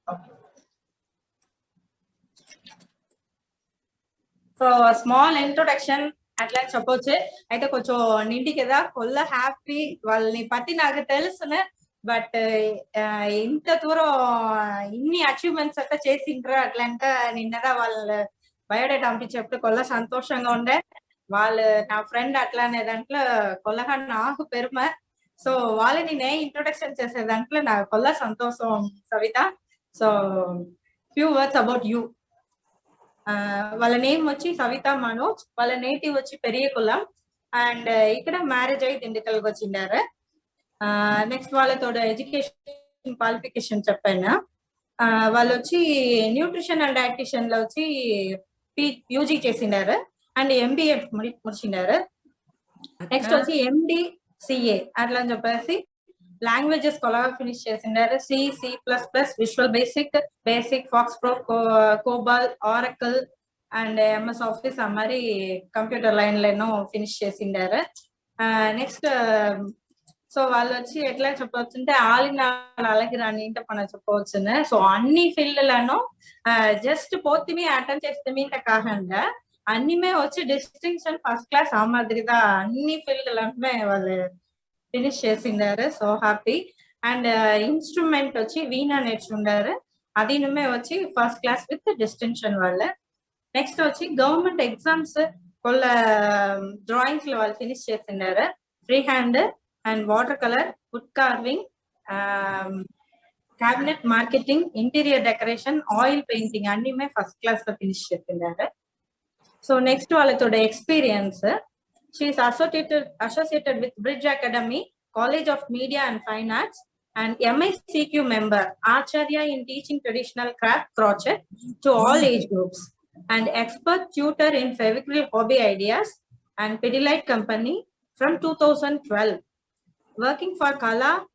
Okay. So a small introduction అట్లా చెప్పొచ్చు అయితే కొంచెం నిండి కదా కొల్ల హ్యాపీ వాళ్ళని పట్టి నాకు తెలుసును బట్ ఇంత దూరం ఇన్ని అచీవ్మెంట్స్ అట్లా చేసిండ్రు అట్లా అంటే నిన్నగా వాళ్ళ బయోడేటా పంపించేప్పుడు కొల్ల సంతోషంగా ఉండే వాళ్ళు నా ఫ్రెండ్ అట్లా అనే దాంట్లో కొల్లగా నాకు పెరుమ సో వాళ్ళని నేను ఇంట్రొడక్షన్ చేసే దాంట్లో నాకు కొల్ల సంతోషం Savita so few words about you వాళ్ళ నేమ్ వచ్చి సవిత మనోజ్ వాళ్ళ నేటివ్ వచ్చి పెరియకులం అండ్ ఇక్కడ మ్యారేజ్ అయి దిండుకల్కి వచ్చిండారు నెక్స్ట్ వాళ్ళతో ఎడ్యుకేషన్ క్వాలిఫికేషన్ చెప్పాను వాళ్ళు వచ్చి న్యూట్రిషన్ అండ్ డైటిషియన్ లో వచ్చి యూజీ చేసిండారు అండ్ ఎంబీఏ ముడిచిండారు నెక్స్ట్ వచ్చి ఎండి సిఏ అట్లా అని చెప్పేసి లాంగ్వేజెస్ కొలాగా ఫినిష్ చేసిండారు C plus visual basic FoxPro COBOL Oracle and MS Office మరి కంప్యూటర్ లైన్ లోనూ ఫినిష్ చేసిండారు నెక్స్ట్ సో వాళ్ళు వచ్చి ఎట్లా చెప్పవచ్చు అంటే ఆలిన అలాగే నీంట పని చెప్పవచ్చు సో అన్ని ఫీల్డ్లను జస్ట్ పోతిమి అటెండ్ చేస్తే ఇంత కాకుండా అన్నిమే వచ్చి డిస్టింక్షన్ ఫస్ట్ క్లాస్ ఆ మాదిరిగా అన్ని ఫీల్డ్లనే వాళ్ళు ఫినిష్ చేసిండారు సో హ్యాపీ అండ్ ఇన్స్ట్రుమెంట్ వచ్చి వీణా నేర్చుకున్నారు అది వచ్చి ఫస్ట్ క్లాస్ విత్ డిస్టింక్షన్ వాళ్ళు నెక్స్ట్ వచ్చి గవర్నమెంట్ ఎగ్జామ్స్ కొల్ల డ్రాయింగ్స్ లో వాళ్ళు ఫినిష్ చేసిండారు free hand and water colour wood carving cabinet marketing interior decoration oil painting అన్ని ఫస్ట్ క్లాస్ లో ఫినిష్ చేసిండారు సో నెక్స్ట్ వాళ్ళతో experience she is associated with Bridge Academy, College of Media and Fine Arts, and MICQ member, Acharya in teaching traditional craft crochet to all age groups, and expert tutor in Fevicryl hobby ideas and Pidilite company from 2012. Working for Kala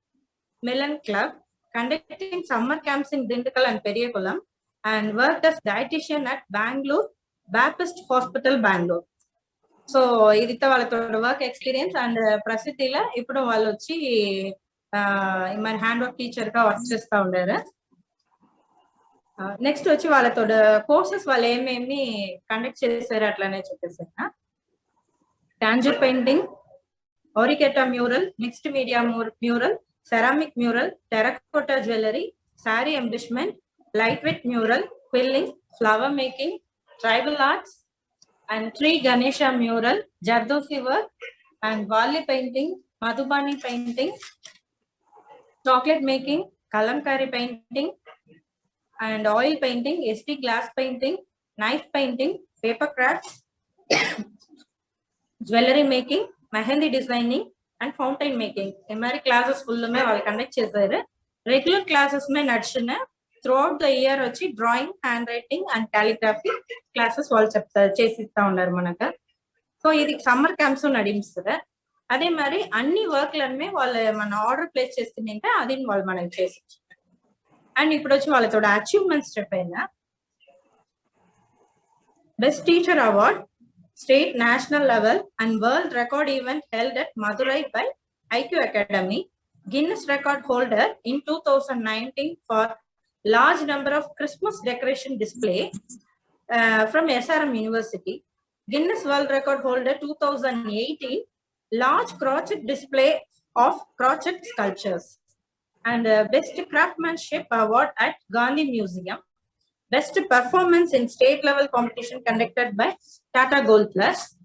Milan Club, conducting summer camps in Dindigul and Periyakulam, and worked as dietitian at Bangalore Baptist Hospital, Bangalore. So ఇది వాళ్ళతో work experience and ప్రసిద్ధిలో ఇప్పుడు వాళ్ళు వచ్చి మన hand work teacher గా work చేస్తూ ఉండారు next వచ్చి వాళ్ళతో కోర్సెస్ వాళ్ళు ఏమేమి కండక్ట్ చేశారు అట్లానే చెప్పేసారు టాంజర్ పెయింటింగ్ ఓరికెటా mural mixed media mural ceramic mural terracotta jewellery sari embellishment light weight mural quilling flower making tribal arts and tree Ganesha mural, Jardosi work, and Wali painting, Madhubani painting, chocolate making, Kalamkari painting, and oil painting, SD glass painting, knife painting, paper crafts, jewelry making, mehendi designing, and fountain making. Many classes full में वाले conduct చేశారు. Regular classes में నడిచిన throughout the year వచ్చి drawing hand writing and calligraphy classes వాళ్ళు చేసిస్తా ఉన్నారు మనకు so ఇది సమ్మర్ క్యాంప్స్ నడిపిస్తారు అదే మరి అన్ని వర్క్లన్నీ వాళ్ళు మన ఆర్డర్ ప్లేస్ చేస్తుంటే అది వాళ్ళు మనకి చేసి అండ్ ఇప్పుడు వచ్చి వాళ్ళతో అచీవ్మెంట్స్ చెప్పైనా best teacher award state national level and world record event held at Madurai by IQ academy Guinness record holder in 2019 for large number of Christmas decoration display from SRM University. Guinness World Record holder 2018 large crochet display of crochet sculptures and best craftsmanship award at Gandhi Museum. Best performance in state level competition conducted by Tata Gold Plus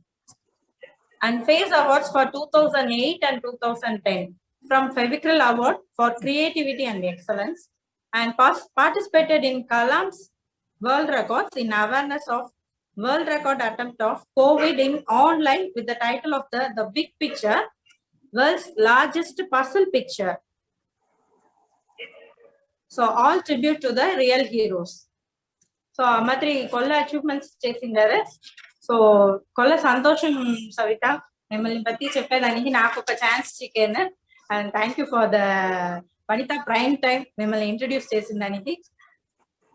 and FACE awards for 2008 and 2010 from Fevicryl Award for creativity and excellence. And participated in Kalam's world records in awareness of world record attempt of COVID in online with the title of the big picture, world's largest puzzle picture. So all tribute to the real heroes. So Amatri kolla achievements చేసిండారు so కొల్ల సంతోషం సవిత మిమ్మల్ని బట్టి చెప్పేదానికి నాకు ఒక chance చికెన్ and thank you for the Vanitha prime time మిమ్మల్ని ఇంట్రడ్యూస్ చేసిన దానికి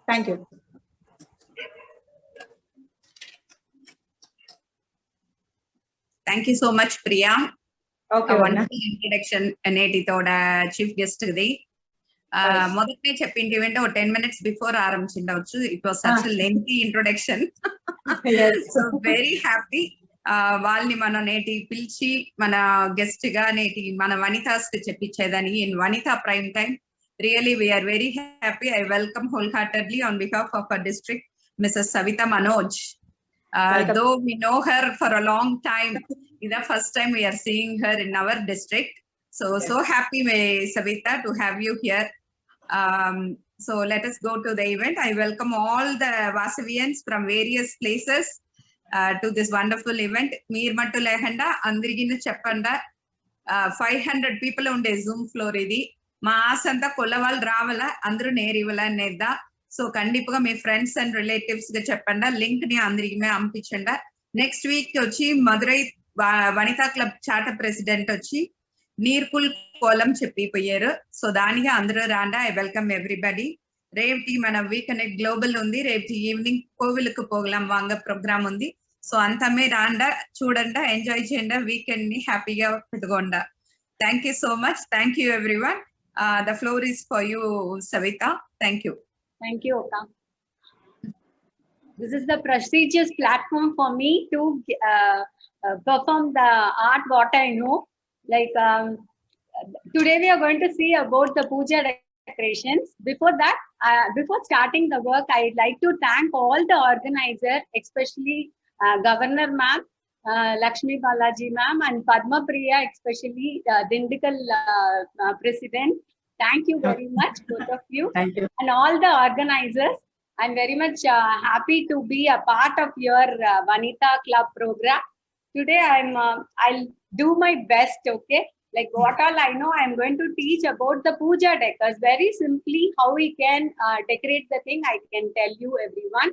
thank you thank you so much Priya okay wonderful introduction నేటితోడ చీఫ్ గెస్ట్ ఇది మొదటనే చెప్పింది ఈవెంట్ ఒక 10 minutes బిఫోర్ ఆరంభించవచ్చు. It was such a lengthy introduction. So very happy వాళ్ళని మనం నేటి పిలిచి మన గెస్ట్ గా నేటి మన వనితాస్ చెప్పించేదని in Vanitha prime time. Really, we are very happy. I welcome wholeheartedly on behalf of our district, Mrs. Savita Manoj. Though we know her for a long time, it's the first time we are seeing her in our district. So happy, Savita, to have you here. So let us go to the event. I welcome all the Vasavians from various places to this wonderful event. Meer mattu lehanda andiriginu cheppanda 500 people unde Zoom floor idi. మా ఆశ అంతా కొల్లవాళ్ళు రావాలా, అందరూ నేరివ్వాలా అనేదా. So కండిపుగా మీ friends and relatives గా చెప్పండి, లింక్ ని అందరికి పంపించండి. నెక్స్ట్ వీక్ వచ్చి Madurai Vanitha club charter president వచ్చి నీర్కుల్ కోలం చెప్పిపోయారు. సో దానిగా అందరూ రాండా. I welcome everybody. రేపటి మన వీక్ అనేది గ్లోబల్ ఉంది. రేపు ఈవినింగ్ కోవిలకు పోగలం వాంగ ప్రోగ్రామ్ ఉంది. సో అంతమే రాండా, చూడండి, ఎంజాయ్ చేయండి, వీకెండ్ ని హ్యాపీగా పెట్టుకోండి. Thank you so much. Thank you everyone. The floor is for you, Savita. Thank you. Thank you, Oka. This is the prestigious platform for me to perform the art what I know. Like today we are going to see about the puja decorations. Before that, before starting the work, I would like to thank all the organizers, especially Governor Ma'am, Lakshmi Balaji Ma'am, and Padma Priya, especially Dindikal President. Thank you very much, both of you. Thank you. And all the organizers. I'm very much happy to be a part of your Vanita Club program. Today I'll do my best, okay? Like what all I know, I'm going to teach about the puja decors. Very simply, how we can decorate the thing, I can tell you everyone.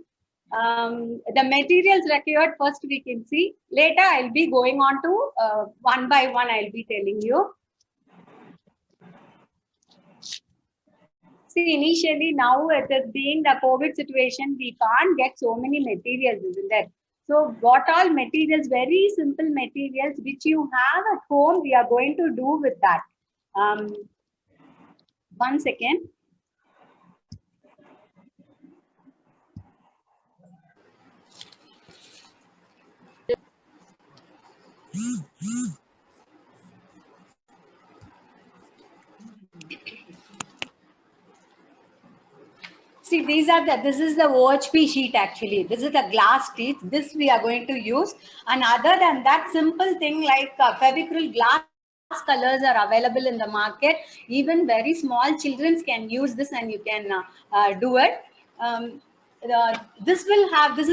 The materials required first we can see. Later I'll be going on to one by one I'll be telling you. See, initially now it is being the COVID situation, we can't get so many materials, isn't it? So what all materials, very simple materials which you have at home, we are going to do with that. 1 second. See, this is the OHP sheet actually. This is the glass sheet. This we are going to use. And other than that, simple thing like Fevicryl glass colors are available in the market. Even very small children can use this and you can do it. This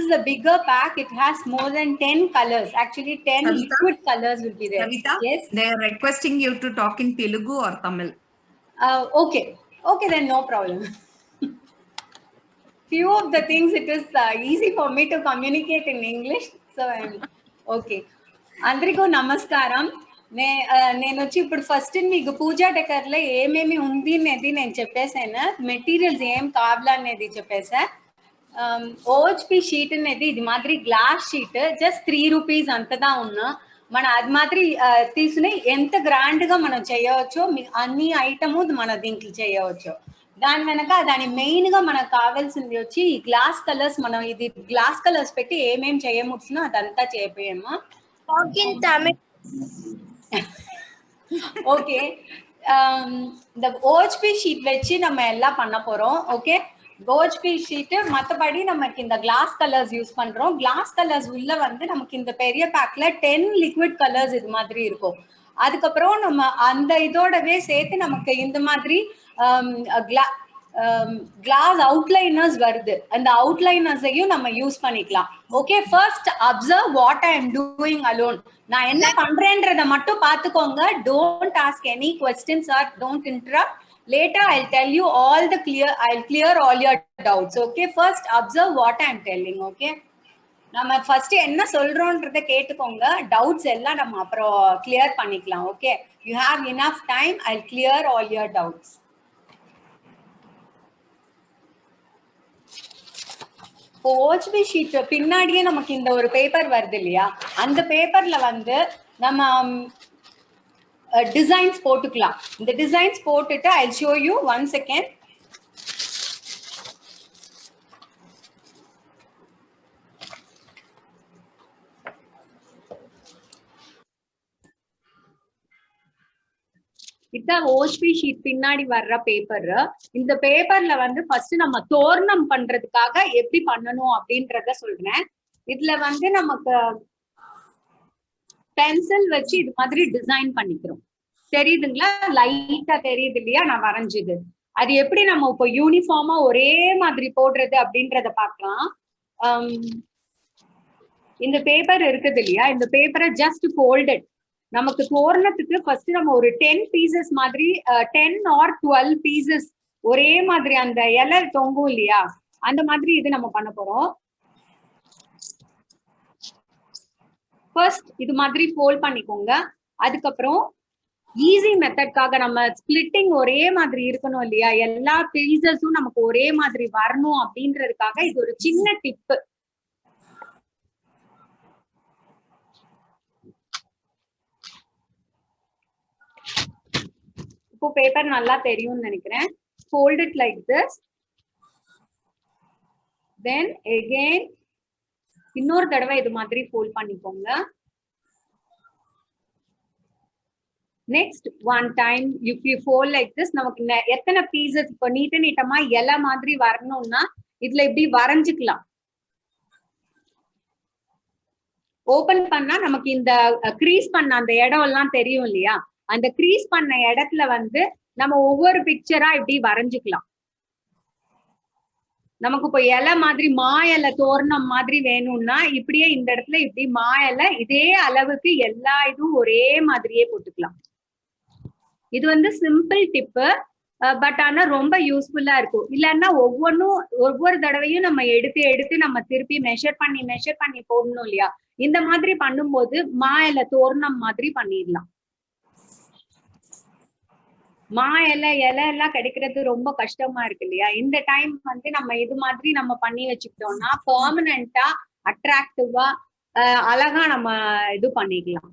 is the bigger pack. It has more than 10 colors. Actually, 10 Savita? liquid colors will be there. Savita? Yes. They are requesting you to talk in Telugu or Tamil. Okay, then no problem. Few of the things it is easy for me to communicate in English, so I'm okay. Andriku namaskaram. నేను వచ్చి ఇప్పుడు first మీకు పూజా డెకర్లో ఏమేమి ఉంది అనేది నేను చెప్పేసాను. Materials ఏం కావాలా అనేది చెప్పేసా. ఓహెచ్పి షీట్ అనేది ఇది మాదిరి గ్లాస్ షీట్, జస్ట్ 3 రూపీస్ అంతదా ఉన్నా మన అది మాదిరి తీసుకుని ఎంత గ్రాండ్ గా మనం చేయవచ్చు, అన్ని ఐటము మన దీంట్లో చేయవచ్చు. దాని వెనక దాని మెయిన్ గా మనకు కావాల్సింది వచ్చి ఈ గ్లాస్ కలర్స్. మనం ఇది గ్లాస్ కలర్స్ పెట్టి ఏమేం చేయముచ్చునో అదంతా చేయపోయాము. ஓகே, இந்த ஓஹெச்பி ஷீட் வச்சு நம்ம எல்லாம் பண்ண போறோம். ஓகே, ஓஹெச்பி ஷீட் மற்றபடி நமக்கு இந்த கிளாஸ் கலர்ஸ் யூஸ் பண்றோம். கிளாஸ் கலர்ஸ் உள்ள வந்து நமக்கு இந்த பெரிய பேக்ல 10 லிக்விட் கலர்ஸ் இது மாதிரி இருக்கும். அதுக்கப்புறம் நம்ம அந்த இதோடவே சேர்த்து நமக்கு இந்த மாதிரி கிளாஸ் அவுட்லைனர்ஸ் வருது. அந்த அவுட்லைனர்ஸையும் நம்ம யூஸ் பண்ணிக்கலாம். Okay, first observe what I am doing alone. நான் என்ன பண்றேன்றதை மட்டும் பார்த்துக்கோங்க. Don't ask any questions or don't interrupt. Later I'll tell you all the I'll clear all your doubts. Okay, first observe what I am telling. Okay, நம்ம first என்ன சொல்றோம்ன்றதை கேட்டுக்கோங்க. Doubts எல்லாம் நம்ம அப்புறம் கிளியர் பண்ணிக்கலாம். Okay, you have enough time. I'll clear all your doubts. OHP sheet பின்னாடியே நமக்கு இந்த ஒரு பேப்பர் வருது இல்லையா, அந்த பேப்பர்ல வந்து நம்ம டிசைன்ஸ் போட்டுக்கலாம். இந்த டிசைன்ஸ் போட்டுட்டு ஐ ஷோ யூ 1 செகண்ட். இதான் ஓஸ்பி ஷீட் பின்னாடி வர்ற பேப்பர். இந்த பேப்பர்ல வந்து ஃபர்ஸ்ட் நம்ம தோரணம் பண்றதுக்காக எப்படி பண்ணணும் அப்படின்றத சொல்றேன். இதுல வந்து நமக்கு பென்சில் வச்சு இது மாதிரி டிசைன் பண்ணிக்கிறோம். தெரியுதுங்களா? லைட்டா தெரியுது இல்லையா நான் வரைஞ்சது? அது எப்படி நம்ம இப்போ யூனிஃபார்மா ஒரே மாதிரி போடுறது அப்படின்றத பார்க்கலாம். இந்த பேப்பர் இருக்குது இல்லையா, இந்த பேப்பரை ஜஸ்ட் ஃபோல்டட். நமக்கு தோரணத்துக்கு ஃபர்ஸ்ட் நம்ம ஒரு 10 பீசஸ் மாதிரி 10 or 12 பீசஸ் ஒரே மாதிரி அந்த இலை தொங்கும் இல்லையா, அந்த மாதிரி இது நம்ம பண்ண போறோம். ஃபர்ஸ்ட் இது மாதிரி ஃபோல்ட் பண்ணிக்கோங்க. அதுக்கப்புறம் ஈஸி மெத்தட்காக நம்ம ஸ்பிளிட்டிங் ஒரே மாதிரி இருக்கணும் இல்லையா, எல்லா பீசஸும் நமக்கு ஒரே மாதிரி வரணும் அப்படின்றதுக்காக இது ஒரு சின்ன டிப்பு. இப்போ பேப்பர் நல்லா தெரியும்னு நினைக்கிறேன். fold it like this, then again இன்னொரு தடவை இது மாதிரி ஃபோல்ட் பண்ணிக்கோங்க. Next one time if you fold like this, நமக்கு எத்தனை பீசஸ் இப்போ நீட்டமா இலை மாதிரி வரணும்னா இதுல இப்படி வரைஞ்சுக்கலாம். ஓபன் பண்ணா நமக்கு இந்த கிரீஸ் பண்ண அந்த இடம் எல்லாம் தெரியும் இல்லையா, அந்த கிரீஸ் பண்ண இடத்துல வந்து நம்ம ஒவ்வொரு பிக்சரா இப்படி வரைஞ்சுக்கலாம். நமக்கு இப்போ இலை மாதிரி மா இலை தோரணம் மாதிரி வேணும்னா இப்படியே இந்த இடத்துல இப்படி மா இலை இதே அளவுக்கு எல்லா இதுவும் ஒரே மாதிரியே போட்டுக்கலாம். இது வந்து சிம்பிள் டிப்பு, பட் ஆனா ரொம்ப யூஸ்ஃபுல்லா இருக்கும். இல்லைன்னா ஒவ்வொரு தடவையும் நம்ம எடுத்து நம்ம திருப்பி மெஷர் பண்ணி போடணும் இல்லையா, இந்த மாதிரி பண்ணும்போது மா இலை தோரணம் மாதிரி பண்ணிடலாம். மா இலை எல்லாம் கிடைக்கிறது ரொம்ப கஷ்டமா இருக்கு இல்லையா, இந்த டைம் வந்து நம்ம இது மாதிரி நம்ம பண்ணி வச்சுக்கிட்டோம்னா பெர்மனண்டா அட்ராக்டிவா அழகா நம்ம இது பண்ணிக்கலாம்.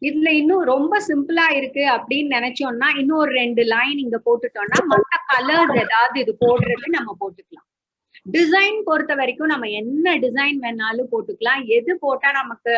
இதுல இன்னும் ரொம்ப சிம்பிளா இருக்கு அப்படின்னு நினைச்சோம்னா இன்னும் ஒரு 2 லைன் இங்க போட்டுட்டோம்னா மற்ற கலர்ஸ் ஏதாவது இது போடுறது நம்ம போட்டுக்கலாம். டிசைன் பொறுத்த வரைக்கும் நம்ம என்ன டிசைன் வேணாலும் போட்டுக்கலாம். எது போட்டா நமக்கு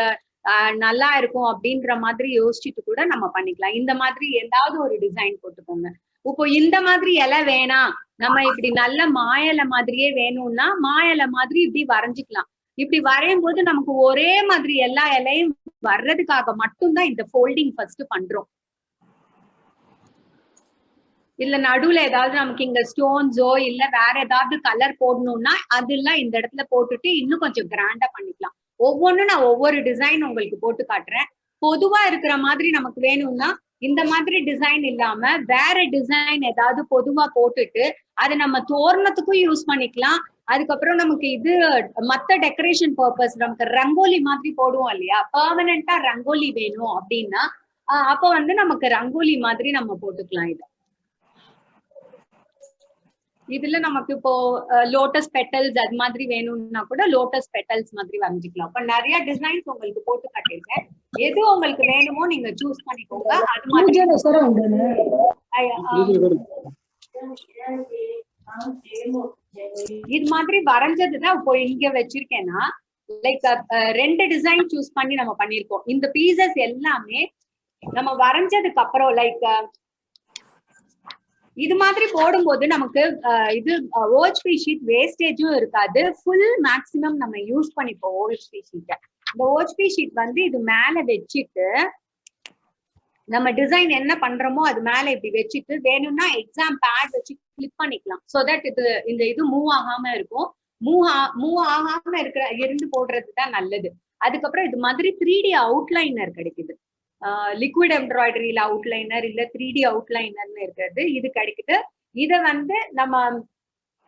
நல்லா இருக்கும் அப்படின்ற மாதிரி யோசிச்சுட்டு கூட நம்ம பண்ணிக்கலாம். இந்த மாதிரி ஏதாவது ஒரு டிசைன் போட்டுக்கோங்க. இப்போ இந்த மாதிரி இலை வேணாம், நம்ம இப்படி நல்ல மாயலை மாதிரியே வேணும்னா மாயலை மாதிரி இப்படி வரைஞ்சுக்கலாம். இப்படி வரையும் போது நமக்கு ஒரே மாதிரி எல்லா இலையும் வர்றதுக்காக மட்டும்தான் இந்த ஃபோல்டிங் ஃபர்ஸ்ட் பண்றோம். இல்ல நடுவுல ஏதாவது நமக்கு இங்க ஸ்டோன்ஸோ இல்ல வேற ஏதாவது கலர் போடணும்னா அதெல்லாம் இந்த இடத்துல போட்டுட்டு இன்னும் கொஞ்சம் கிராண்டா பண்ணிக்கலாம். ஒவ்வொன்றும் நான் ஒவ்வொரு டிசைன் உங்களுக்கு போட்டு காட்டுறேன். பொதுவா இருக்கிற மாதிரி நமக்கு வேணும்னா இந்த மாதிரி டிசைன் இல்லாம வேற டிசைன் ஏதாவது பொதுவா போட்டுட்டு அதை நம்ம தோரணத்துக்கும் யூஸ் பண்ணிக்கலாம். அதுக்கப்புறம் நமக்கு இது மத்த டெக்கரேஷன் பர்பஸ் நமக்கு ரங்கோலி மாதிரி போடுவோம் இல்லையா, பெர்மனண்டா ரங்கோலி வேணும் அப்படின்னா அப்ப வந்து நமக்கு ரங்கோலி மாதிரி நம்ம போட்டுக்கலாம். இதுல நமக்கு இப்போ லோட்டஸ் பெட்டல்ஸ் அது மாதிரி வேணும்னா கூட லோட்டஸ் பெட்டல்ஸ் மாதிரி வரைஞ்சிக்கலாம். இப்ப நிறைய டிசைன்ஸ் உங்களுக்கு போட்டு காட்டியிருக்கேன். எது உங்களுக்கு வேணுமோ நீங்க சூஸ் பண்ணிக்கோங்க. அது மாதிரி இது மாதிரி வரைஞ்சதுதான் இப்போ இங்க வச்சிருக்கேன்னா லைக் 2 டிசைன் சூஸ் பண்ணி நம்ம பண்ணிருக்கோம். இந்த பீசஸ் எல்லாமே நம்ம வரைஞ்சதுக்கு அப்புறம் லைக் இது மாதிரி போடும்போது நமக்கு இது ஓஹெச்பி ஷீட் வேஸ்டேஜும் இருக்காது. ஃபுல் மேக்சிமம் நம்ம யூஸ் பண்ணிப்போம் ஓஹெச்பி ஷீட்டை. இந்த ஓஹெச்பி ஷீட் வந்து இது மேல வச்சுட்டு நம்ம டிசைன் என்ன பண்றோமோ அது மேல இப்படி வச்சுட்டு வேணும்னா எக்ஸாம் பேட் வச்சு கிளிக் பண்ணிக்கலாம். சோ தட் இந்த இது மூவ் ஆகாம இருக்கும். மூவ் ஆகாம இருந்து போடுறது தான் நல்லது. அதுக்கப்புறம் இது மாதிரி 3D அவுட்லைனர் கிடைக்குது. லிக்விட் எம்ப்ராய்டரியில அவுட்லைனர் இல்ல 3D அவுட்லைனர்னு இருக்கிறது இது கிடைக்குது. இத வந்து நம்ம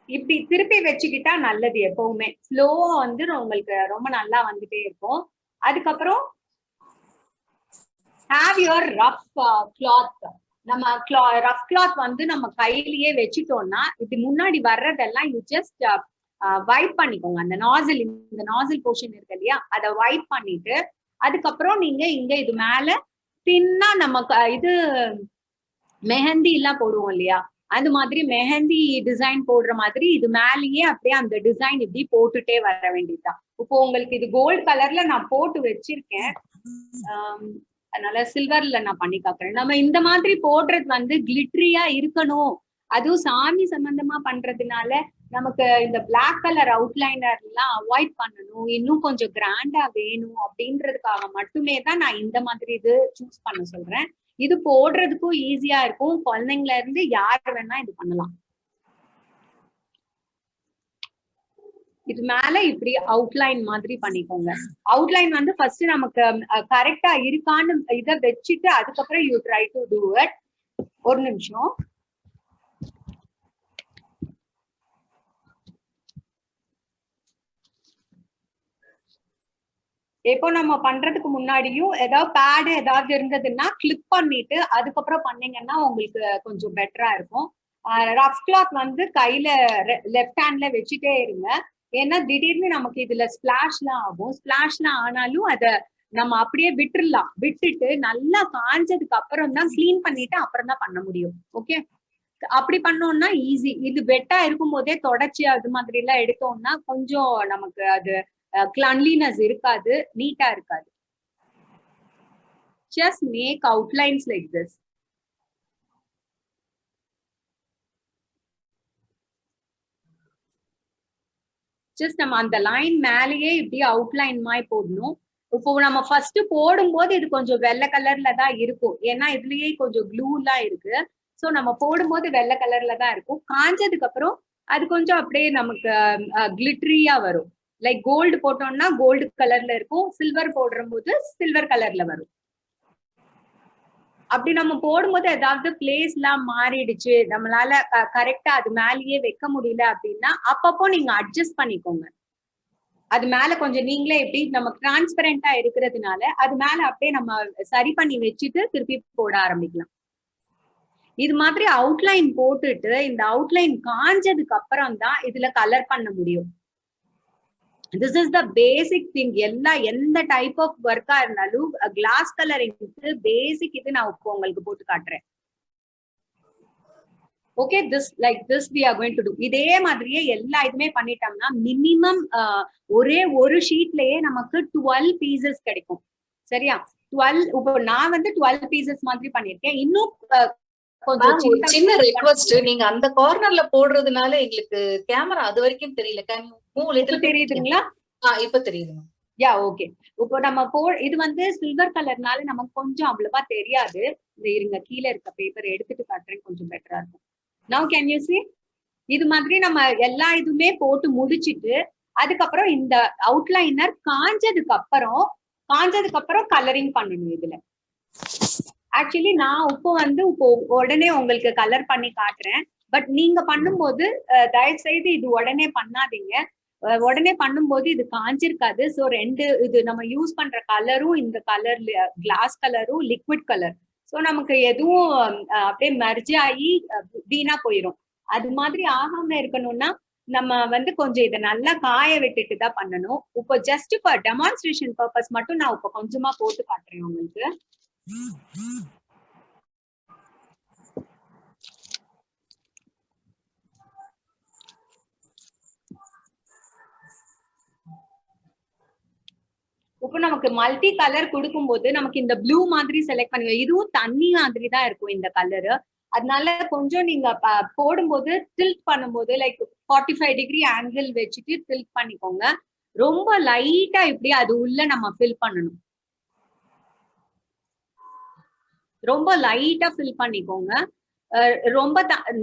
இப்படி திருப்பி வச்சுக்கிட்டா நல்லது. எப்பவுமே ஃப்ளோ வந்து உங்களுக்கு ரொம்ப நல்லா வந்துட்டே இருக்கும். அதுக்கப்புறம் ஹேவ் யுவர் ரஃப் கிளாத். நம்ம ரஃப் கிளாத் வந்து நம்ம கையிலேயே வச்சுட்டோம்னா இப்படி முன்னாடி வர்றதெல்லாம் யூ ஜஸ்ட் வைப் பண்ணிக்கோங்க. அந்த நாசில், இந்த நாசில் போர்ஷன் இருக்கு இல்லையா, அதை வைப் பண்ணிட்டு அதுக்கப்புறம் நீங்க இங்க இது மேல தின்னா நமக்கு இது மெஹந்தி எல்லாம் போடுவோம் இல்லையா, அது மாதிரி மெஹந்தி டிசைன் போடுற மாதிரி இது மேலேயே அப்படியே அந்த டிசைன் இப்படி போட்டுட்டே வர வேண்டியதுதான். இப்போ உங்களுக்கு இது கோல்ட் கலர்ல நான் போட்டு வச்சிருக்கேன், அதனால சில்வர்ல நான் பண்ணி காக்குறேன். நம்ம இந்த மாதிரி போடுறது வந்து கிளிட்டரியா இருக்கணும், அதுவும் சாமி சம்பந்தமா பண்றதுனால நமக்கு இந்த பிளாக் கலர் அவுட்லைனர் எல்லாம் அவாய்ட் பண்ணணும், இன்னும் கொஞ்சம் கிராண்டா வேணும் அப்படின்றதுக்காக மட்டுமே தான் நான் இந்த மாதிரி இது சூஸ் பண்ண சொல்றேன். இது போடுறதுக்கும் ஈஸியா இருக்கும், குழந்தைங்கள இருந்து யார் வேணா இது பண்ணலாம். இது மேல இப்படி அவுட்லைன் மாதிரி பண்ணிக்கோங்க. அவுட்லைன் வந்து ஃபர்ஸ்ட் நமக்கு கரெக்டா இருக்கான்னு இதை வச்சுட்டு அதுக்கப்புறம் you try to do it. ஒரு நிமிஷம். இப்போ நம்ம பண்றதுக்கு முன்னாடியும் ஏதாவது பேடு ஏதாவது இருந்ததுன்னா கிளிக் பண்ணிட்டு அதுக்கப்புறம் பண்ணீங்கன்னா உங்களுக்கு கொஞ்சம் பெட்டரா இருக்கும். ரஃப் கிளாத் வந்து கையில லெஃப்ட் ஹேண்ட்ல வச்சுட்டே இருங்க, ஏன்னா திடீர்னு நமக்கு இதுல ஸ்பிளாஷ்லாம் ஆகும். ஸ்பிளாஷ்லாம் ஆனாலும் அதை நம்ம அப்படியே விட்டுறலாம், விட்டுட்டு நல்லா காஞ்சதுக்கு அப்புறம் தான் கிளீன் பண்ணிட்டு அப்புறம் தான் பண்ண முடியும். ஓகே, அப்படி பண்ணோம்னா ஈஸி. இது வெட்டா இருக்கும் போதே தொடச்சி அது மாதிரி எல்லாம் எடுத்தோம்னா கொஞ்சம் நமக்கு அது கிளன்லினஸ் இருக்காது, நீட்டா இருக்காது. Just make outlines like this. Just நம்ம அந்த லைன் மேலேயே இப்படி அவுட்லைன் மாதிரி போடணும். இப்போ நம்ம ஃபர்ஸ்ட் போடும்போது இது கொஞ்சம் வெள்ளை கலர்ல தான் இருக்கும், ஏன்னா இதுலயே கொஞ்சம் க்ளூ எல்லாம் இருக்கு. ஸோ நம்ம போடும்போது வெள்ளை கலர்ல தான் இருக்கும். காஞ்சதுக்கு அப்புறம் அது கொஞ்சம் அப்படியே நமக்கு கிளிட்டரியா வரும். லைக் கோல்டு போட்டோம்னா கோல்டு கலர்ல இருக்கும், சில்வர் போடுற போது சில்வர் கலர்ல வரும். அப்படி நம்ம போடும்போது ஏதாவது பிளேஸ் எல்லாம் மாறிடுச்சு, நம்மளால கரெக்டா அது மேலேயே வைக்க முடியல அப்படின்னா அப்பப்போ நீங்க அட்ஜஸ்ட் பண்ணிக்கோங்க. அது மேல கொஞ்சம் நீங்களே எப்படி நமக்கு டிரான்ஸ்பரண்டா இருக்கிறதுனால அது மேல அப்படியே நம்ம சரி பண்ணி வச்சுட்டு திருப்பி போட ஆரம்பிக்கலாம். இது மாதிரி அவுட்லைன் போட்டுட்டு இந்த அவுட்லைன் காஞ்சதுக்கு அப்புறம் தான் இதுல கலர் பண்ண முடியும். This is the basic thing. எந்த டைப் ஆஃப் ஒர்க்கா இருந்தாலும் கிளாஸ் கலரிங்க்கு பேசிக் இது நான் இப்போ உங்களுக்கு போட்டு காட்டுறேன். Okay, this we are going to do. இதே மாதிரியே எல்லா இதுமே பண்ணிட்டோம்னா மினிமம் ஒரே ஒரு ஷீட்லயே நமக்கு 12 பீசஸ் கிடைக்கும். சரியா? 12. இப்போ நான் வந்து 12 பீசஸ் மாதிரி பண்ணிருக்கேன். இன்னும் கொஞ்சம் சின்ன ரிக்வெஸ்ட், நீங்க அந்த கார்னர்ல போடுறதுனால எங்களுக்கு கேமரா அது வரைக்கும் தெரியல. தெரியுதுங்களா? இப்ப தெரியுதுங்க. யா, ஓகே. இப்போ நம்ம இது வந்து சில்வர் கலர்னால நமக்கு கொஞ்சம் அவ்வளவா தெரியாது. இருங்க, கீழே இருக்க பேப்பர் எடுத்துட்டு காட்டுறேன், கொஞ்சம் பெட்டரா இருக்கும். Now can you see? இது மாதிரி நம்ம எல்லா இதுமே போட்டு முடிச்சிட்டு அதுக்கப்புறம் இந்த அவுட்லைனர் காஞ்சதுக்கு அப்புறம் கலரிங் பண்ணணும். இதுல ஆக்சுவலி நான் இப்போ உடனே உங்களுக்கு கலர் பண்ணி காட்டுறேன். பட் நீங்க பண்ணும்போது தயவு செய்து இது உடனே பண்ணாதீங்க. உடனே பண்ணும்போது இது காஞ்சிருக்காது. ஸோ இது நம்ம யூஸ் பண்ற கலரும் இந்த கலர் கிளாஸ் கலரும் லிக்விட் கலர். ஸோ நமக்கு எதுவும் அப்படியே மெர்ஜ் ஆகி வீணா போயிடும். அது மாதிரி ஆகாம இருக்கணும்னா நம்ம வந்து கொஞ்சம் இதை நல்லா காய விட்டுட்டு தான் பண்ணணும். இப்போ ஜஸ்ட் ஃபார் டெமான்ஸ்ட்ரேஷன் பர்பஸ் மட்டும் நான் இப்போ கொஞ்சமா போட்டு காட்டுறேன் உங்களுக்கு. இப்போ நமக்கு மல்டி கலர் கொடுக்கும்போது நமக்கு இந்த ப்ளூ மாதிரி செலக்ட் பண்ணி, இதுவும் தண்ணி மாதிரி தான் இருக்கும் இந்த கலரு. அதனால கொஞ்சம் நீங்க போடும்போது டில்ட் பண்ணும்போது லைக் 45 டிகிரி ஆங்கிள் வச்சுட்டு டில்ட் பண்ணிக்கோங்க. ரொம்ப லைட்டா இப்படி அது உள்ள நம்ம ஃபில் பண்ணணும். ரொம்ப லைட்டா ஃபில் பண்ணிக்கோங்க. ரொம்ப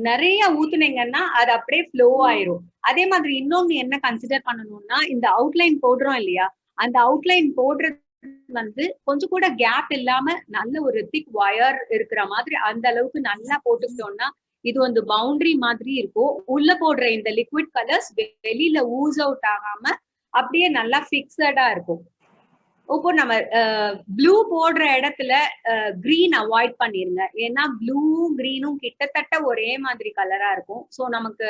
நிறைய ஊத்துனீங்கன்னா அது அப்படியே ஃப்ளோ ஆயிரும். அதே மாதிரி இன்னொன்னு என்ன கன்சிடர் பண்ணணும்னா, இந்த அவுட்லைன் போடுறோம் இல்லையா, அந்த அவுட்லைன் போடுறது வந்து கொஞ்சம் கூட கேப் இல்லாம நல்ல ஒரு திக் வயர் இருக்கிற மாதிரி அந்த அளவுக்கு நல்லா போட்டுக்கிட்டோம்னா இது வந்து பவுண்டரி மாதிரி இருக்கும். உள்ள போடுற இந்த லிக்விட் கலர்ஸ் வெளியில ஊஸ் அவுட் ஆகாம அப்படியே நல்லா பிக்சடா இருக்கும். இப்போ நம்ம ப்ளூ போடுற இடத்துல கிரீன் அவாய்ட் பண்ணிருங்க, ஏன்னா ப்ளூவும் கிரீனும் கிட்டத்தட்ட ஒரே மாதிரி கலரா இருக்கும். ஸோ நமக்கு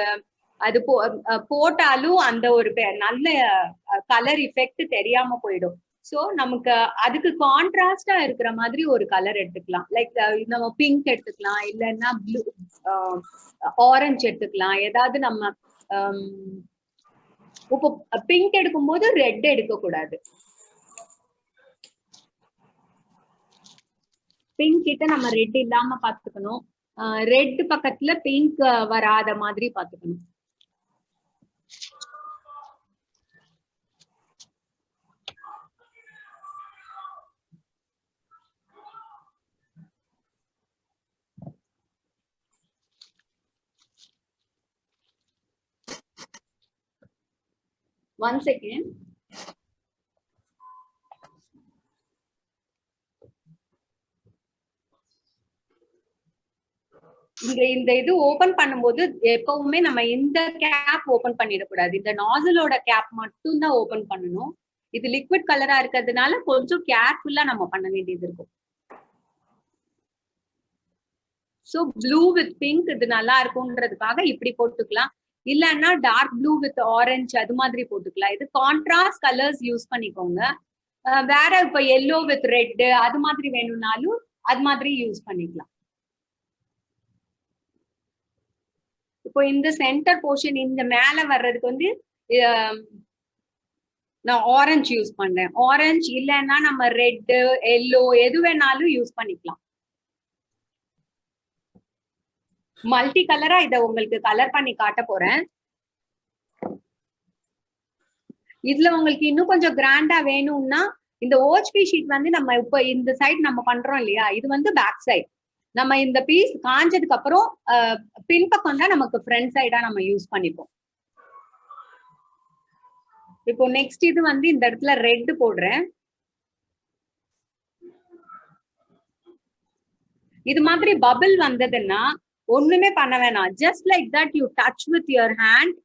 அது போட்டாலும் அந்த ஒரு நல்ல கலர் எஃபெக்ட் தெரியாம போயிடும். சோ நமக்கு அதுக்கு கான்ட்ராஸ்டா இருக்கிற மாதிரி ஒரு கலர் எடுத்துக்கலாம். லைக் நம்ம பிங்க் எடுத்துக்கலாம், இல்லைன்னா ப்ளூ ஆரஞ்சு எடுத்துக்கலாம். ஏதாவது நம்ம இப்போ பிங்க் எடுக்கும் போது ரெட் எடுக்க கூடாது. பிங்க் கிட்ட நம்ம ரெட் இல்லாம பாத்துக்கணும். ரெட் பக்கத்துல பிங்க் வராத மாதிரி பாத்துக்கணும். One second. இந்த இது ஓபன் பண்ணும்போது எப்பவுமே நம்ம இந்த கேப் ஓபன் பண்ணிடக்கூடாது. இந்த நாசிலோட கேப் மட்டும் தான் ஓபன் பண்ணணும். இது லிக்விட் கலரா இருக்கிறதுனால கொஞ்சம் கேர்ஃபுல்லா நம்ம பண்ண வேண்டியது இருக்கும். சோ ப்ளூ வித் பிங்க் இது நல்லா இருக்கும்ன்றதுக்காக இப்படி போட்டுக்கலாம். இல்லன்னா டார்க் ப்ளூ வித் ஆரஞ்சு அது மாதிரி போட்டுக்கலாம். இது கான்ட்ராஸ்ட் கலர்ஸ் யூஸ் பண்ணிக்கோங்க. வேற இப்ப எல்லோ வித் ரெட் அது மாதிரி வேணும்னாலும் அது மாதிரி யூஸ் பண்ணிக்கலாம். இப்போ இந்த சென்டர் போர்ஷன் இந்த மேல வர்றதுக்கு வந்து நான் ஆரஞ்சு யூஸ் பண்றேன். ஆரஞ்சு இல்லைன்னா நம்ம ரெட் எல்லோ எது வேணாலும் யூஸ் பண்ணிக்கலாம். மல்டி கலரா இத உங்களுக்கு கலர் பண்ணி காட்ட போறேன். இதுல உங்களுக்கு இன்னும் கொஞ்சம் கிராண்டா வேணும்னா இந்த OHP ஷீட் வந்து நம்ம இப்ப இந்த சைடு நம்ம பண்றோம் இல்லையா, இது வந்து பேக் சைடு. நம்ம இந்த பீஸ் காஞ்சதுக்கு அப்புறம் பின்பக்கம் தான் நமக்கு ஃப்ரண்ட் சைடா நம்ம யூஸ் பண்ணிப்போம். இப்போ நெக்ஸ்ட் இது வந்து இந்த இடத்துல ரெட் போடுறேன். இது மாதிரி பபிள் வந்ததுன்னா ஒண்ணுமே பண்ண வேணாம். Just like that you touch with your hand.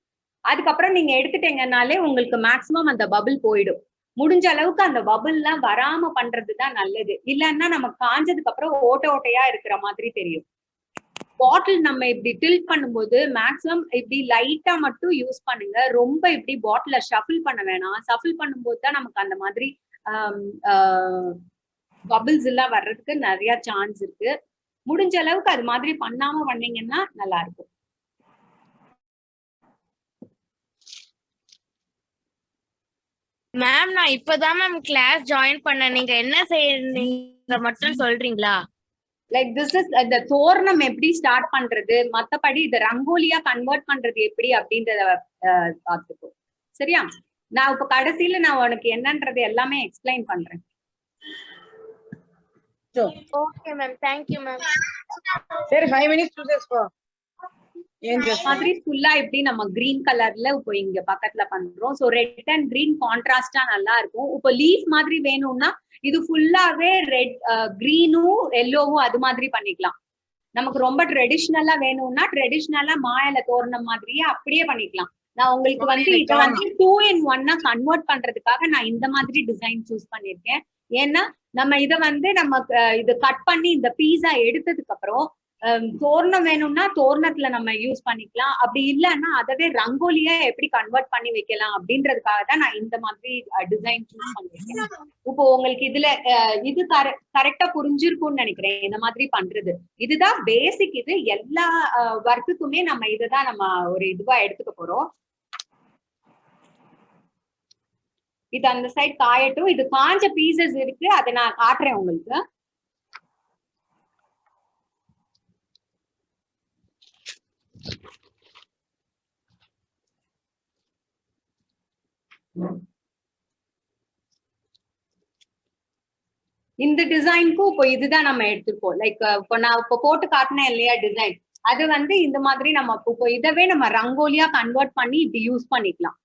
அதுக்கப்புறம் நீங்க எடுத்துட்டீங்கன்னாலே உங்களுக்கு மேக்சிமம் அந்த பபிள் போயிடும். முடிஞ்ச அளவுக்கு அந்த பபிள் எல்லாம் வராம பண்றதுதான் நல்லது. இல்லைன்னா நம்ம காஞ்சதுக்கு அப்புறம் ஓட்ட ஓட்டையா இருக்கிற மாதிரி தெரியும். பாட்டில் நம்ம இப்படி டில்ட் பண்ணும்போது மேக்சிமம் இப்படி லைட்டா மட்டும் யூஸ் பண்ணுங்க. ரொம்ப இப்படி பாட்டில ஷஃபில் பண்ண வேணாம். ஷஃபில் பண்ணும்போது தான் நமக்கு அந்த மாதிரி பபிள்ஸ் எல்லாம் வர்றதுக்கு நிறைய சான்ஸ் இருக்கு. முடிஞ்ச அளவுக்கு அது மாதிரி பண்ணாம பண்ணீங்கன்னா நல்லா இருக்கும். மேம் நான் இப்பதான் மேம் கிளாஸ் ஜாயின் பண்ணேன். நீங்க என்ன செய்யறீங்க மட்டும் சொல்றீங்களா? லைக் திஸ் இஸ் இந்த தோரணம் எப்படி ஸ்டார்ட் பண்றது, மத்தபடி இத ரங்கோலியா கன்வெர்ட் பண்றது எப்படி அப்படின்றத பார்த்துக்கோ. சரியா? நான் இப்ப கடைசியில நான் உனக்கு என்னன்றது எல்லாமே எக்ஸ்பிளைன் பண்றேன். Okay ma'am, thank you ma'am. சரி 5 minutes చూసేసుకో. மாதிரி ஃபுல்லா இப்படி நம்ம கிரீன் கலர்ல இப்போ இங்க பக்கத்துல பண்றோம். சோ ரெட் அண்ட் கிரீன் கான்ட்ராஸ்டா நல்லா இருக்கும். இப்போ லீஃப் மாதிரி வேணும்னா இது ஃபுல்லாவே ரெட் கிரீனும் எல்லோவும் அது மாதிரி பண்ணிக்கலாம். நமக்கு ரொம்ப ட்ரெடிஷ்னலா வேணும்னா ட்ரெடிஷ்னலா மாயில தோரணம் மாதிரியே அப்படியே பண்ணிக்கலாம். நான் உங்களுக்கு வந்து இதை வந்து 2 in 1 கன்வெர்ட் பண்றதுக்காக நான் இந்த மாதிரி டிசைன் சூஸ் பண்ணிருக்கேன். ஏன்னா நம்ம இதை வந்து நம்ம இது கட் பண்ணி இந்த பீஸா எடுத்ததுக்கு அப்புறம் தோரணம் வேணும்னா தோரணத்துல நம்ம யூஸ் பண்ணிக்கலாம். அப்படி இல்லைன்னா அதவே ரங்கோலியா எப்படி கன்வெர்ட் பண்ணி வைக்கலாம் அப்படின்றதுக்காக தான் நான் இந்த மாதிரி டிசைன் சூஸ் பண்ணிருக்கேன். இப்போ உங்களுக்கு இதுல இது கரெக்டா புரிஞ்சிருக்கும்னு நினைக்கிறேன். இந்த மாதிரி பண்றது இதுதான் பேசிக். இது எல்லா ஒர்க்குக்குமே நம்ம இதுதான் நம்ம ஒரு இதுவா எடுத்துக்க போறோம். இது அந்த சைட் காயட்டும். இது காஞ்ச பீசஸ் இருக்கு, அதை நான் காட்டுறேன் உங்களுக்கு. இந்த டிசைனுக்கும் இப்போ இதுதான் நம்ம எடுத்துருக்கோம். லைக் இப்போ நான் இப்போ போட்டு காட்டினேன் இல்லையா டிசைன், அது வந்து இந்த மாதிரி நம்ம இப்போ இதவே நம்ம ரங்கோலியா கன்வெர்ட் பண்ணி இப்படி யூஸ் பண்ணிக்கலாம்.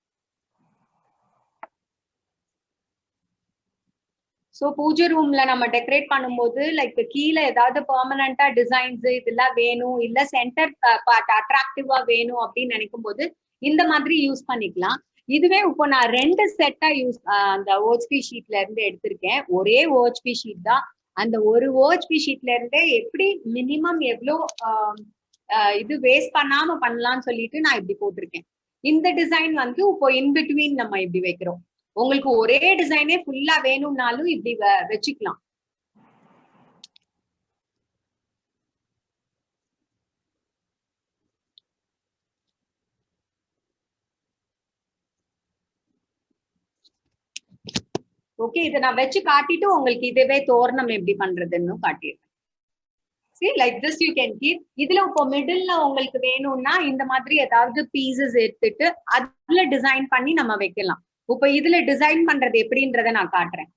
சோ பூஜை ரூம்ல நம்ம டெக்கரேட் பண்ணும்போது லைக் கீழே ஏதாவது பெர்மனண்டா டிசைன்ஸ் இதெல்லாம் வேணும், இல்ல சென்டர் பார்ட் அட்ராக்டிவா வேணும் அப்படின்னு நினைக்கும் போது இந்த மாதிரி யூஸ் பண்ணிக்கலாம். இதுவே இப்போ நான் 2 செட்டா அந்த OHP ஷீட்ல இருந்து எடுத்திருக்கேன். ஒரே OHP ஷீட் தான். அந்த ஒரு OHP ஷீட்ல இருந்தே எப்படி மினிமம் எவ்வளோ இது வேஸ்ட் பண்ணாம பண்ணலாம்னு சொல்லிட்டு நான் இப்படி போட்டிருக்கேன். இந்த டிசைன் வந்து இப்போ இன்பிட்வீன் நம்ம இப்படி வைக்கிறோம். உங்களுக்கு ஒரே டிசைனே ஃபுல்லா வேணும்னாலும் இப்படி வச்சுக்கலாம். ஓகே, இதை நான் வச்சு காட்டிட்டு உங்களுக்கு இதுவே தோரணம் எப்படி பண்றதுன்னு காட்டிடுறேன். See, like this you can keep. இதுல இப்போ மிடில்ல உங்களுக்கு வேணும்னா இந்த மாதிரி ஏதாவது பீசஸ் எடுத்துட்டு அதுல டிசைன் பண்ணி நம்ம வைக்கலாம். இப்போ இதுல டிசைன் பண்றது எப்படின்றத நான் காட்டுறேன்.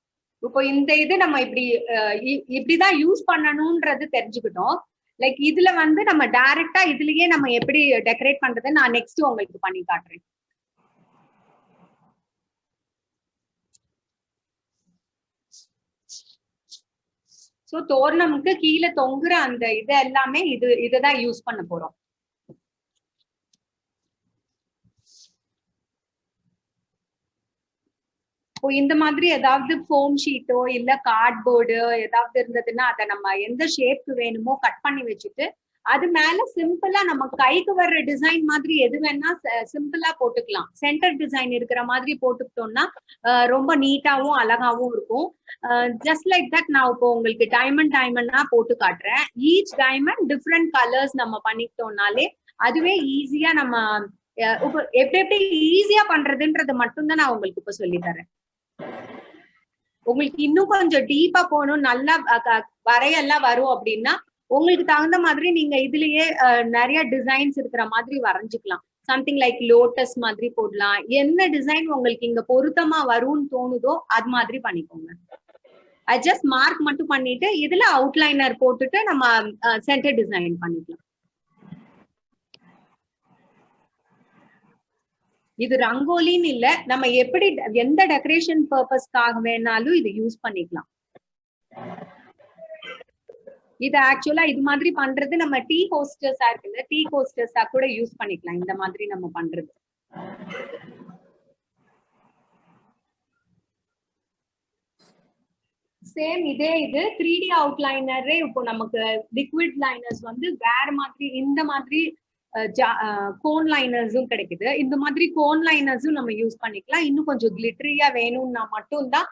இப்போ இந்த இது நம்ம இப்படிதான் யூஸ் பண்ணணும்ன்றது தெரிஞ்சுக்கிட்டோம். லைக் இதுல வந்து நம்ம டைரக்டா இதுலயே நம்ம எப்படி டெக்கரேட் பண்றதை நான் நெக்ஸ்ட் உங்களுக்கு பண்ணி காட்டுறேன். சோ தோரணமுக்கு கீழே தொங்குற அந்த இது எல்லாமே இதுதான் யூஸ் பண்ண போறோம். இப்போ இந்த மாதிரி ஏதாவது ஃபோம் ஷீட்டோ இல்ல கார்ட்போர்டு ஏதாவது இருந்ததுன்னா அதை நம்ம எந்த ஷேப்க்கு வேணுமோ கட் பண்ணி வச்சுட்டு அது மேல சிம்பிளா நம்ம கைக்கு வர்ற டிசைன் மாதிரி எது வேணா சிம்பிளா போட்டுக்கலாம். சென்டர் டிசைன் இருக்கிற மாதிரி போட்டுக்கிட்டோம்னா ரொம்ப நீட்டாவும் அழகாவும் இருக்கும். ஜஸ்ட் லைக் தட் நான் இப்போ உங்களுக்கு டைமண்டா போட்டு காட்டுறேன். ஈச் டைமண்ட் டிஃப்ரெண்ட் கலர்ஸ் நம்ம பண்ணிக்கிட்டோம்னாலே அதுவே ஈஸியா நம்ம எப்படி ஈஸியா பண்றதுன்றது மட்டும்தான் நான் உங்களுக்கு இப்ப சொல்லி தரேன். உங்களுக்கு இன்னும் கொஞ்சம் டீப்பா போகணும், நல்லா வரையெல்லாம் வரும் அப்படின்னா உங்களுக்கு தகுந்த மாதிரி நீங்க இதுலயே நிறைய டிசைன்ஸ் இருக்கிற மாதிரி வரைஞ்சுக்கலாம். சம்திங் லைக் லோட்டஸ் மாதிரி போடலாம். என்ன டிசைன் உங்களுக்கு இங்க பொருத்தமா வரும்னு தோணுதோ அது மாதிரி பண்ணிக்கோங்க. ஜஸ்ட் மார்க் மட்டும் பண்ணிட்டு இதுல அவுட்லைனர் போட்டுட்டு நம்ம சென்டர் டிசைன் பண்ணிக்கலாம். இது ரங்கோலின்னு இல்ல, நம்ம எப்படி எந்த டெக்கரேஷன் பர்பஸ்க்காக வேணாலும் இது யூஸ் பண்ணிக்கலாம். இது ஆக்சுவலா இது மாதிரி பண்றது நம்ம டீ ஹோஸ்டர்ஸா இருக்குல்ல, டீ ஹோஸ்டர்ஸா கூட யூஸ் பண்ணிக்கலாம். இந்த மாதிரி நம்ம பண்றது சேம் இதே இது 3D அவுட்லைனரே இப்போ நமக்கு லிக்விட் லைனர்ஸ் வந்து வேற மாதிரி இந்த மாதிரி கோன் லைனர்ஸும் கிடைக்குது. இந்த மாதிரி கோன் லைனர்ஸும் நம்ம யூஸ் பண்ணிக்கலாம். இன்னும் கொஞ்சம் கிளிட்டரியா வேணும்னா மட்டும்தான்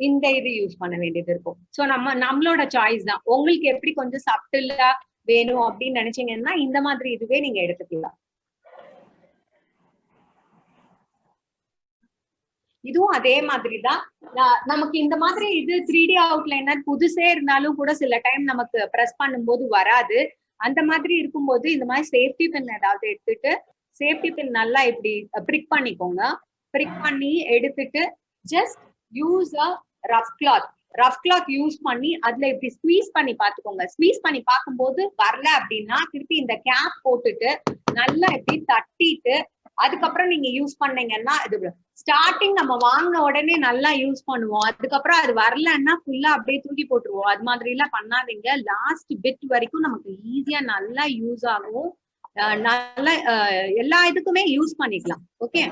இந்த இது யூஸ் பண்ண வேண்டியது இருக்கும். சோ நம்மளோட சாய்ஸ் தான். உங்களுக்கு எப்படி கொஞ்சம் சப்டிலா வேணும் அப்படின்னு நினைச்சீங்கன்னா இந்த மாதிரி இதுவே நீங்க எடுத்துக்கலாம். இதுவும் அதே மாதிரிதான். நமக்கு இந்த மாதிரி இது 3D அவுட்லைனர் புதுசே இருந்தாலும் கூட சில டைம் நமக்கு பிரஸ் பண்ணும்போது வராது. அந்த மாதிரி இருக்கும்போது இந்த மாதிரி சேஃப்டி பின் ஏதாவது எடுத்துட்டு சேஃப்டி பின் நல்லா இப்படி பிரிக் பண்ணிக்கோங்க. பிரிக் பண்ணி எடுத்துட்டு ஜஸ்ட் யூஸ் அ ரஃப் கிளாத் யூஸ் பண்ணி அதுல இப்படி ஸ்குவீஸ் பண்ணி பாத்துக்கோங்க. ஸ்குவீஸ் பண்ணி பார்க்கும்போது வரல அப்படின்னா திருப்பி இந்த கேப் போட்டுட்டு நல்லா இப்படி தட்டிட்டு அதுக்கப்புறம் நீங்க யூஸ் பண்ணீங்கன்னா இது ஸ்டார்டிங் நம்ம வாங்கின உடனே நல்லா யூஸ் பண்ணுவோம். அதுக்கப்புறம் அது வரலன்னா ஃபுல்லா அப்படியே தூக்கி போட்டுருவோம். அது மாதிரி எல்லாம் பண்ணாதீங்க. லாஸ்ட் பிட் வரைக்கும் நமக்கு ஈஸியா நல்லா யூஸ் ஆகும். நல்லா எல்லா இதுக்குமே யூஸ் பண்ணிக்கலாம். ஓகே,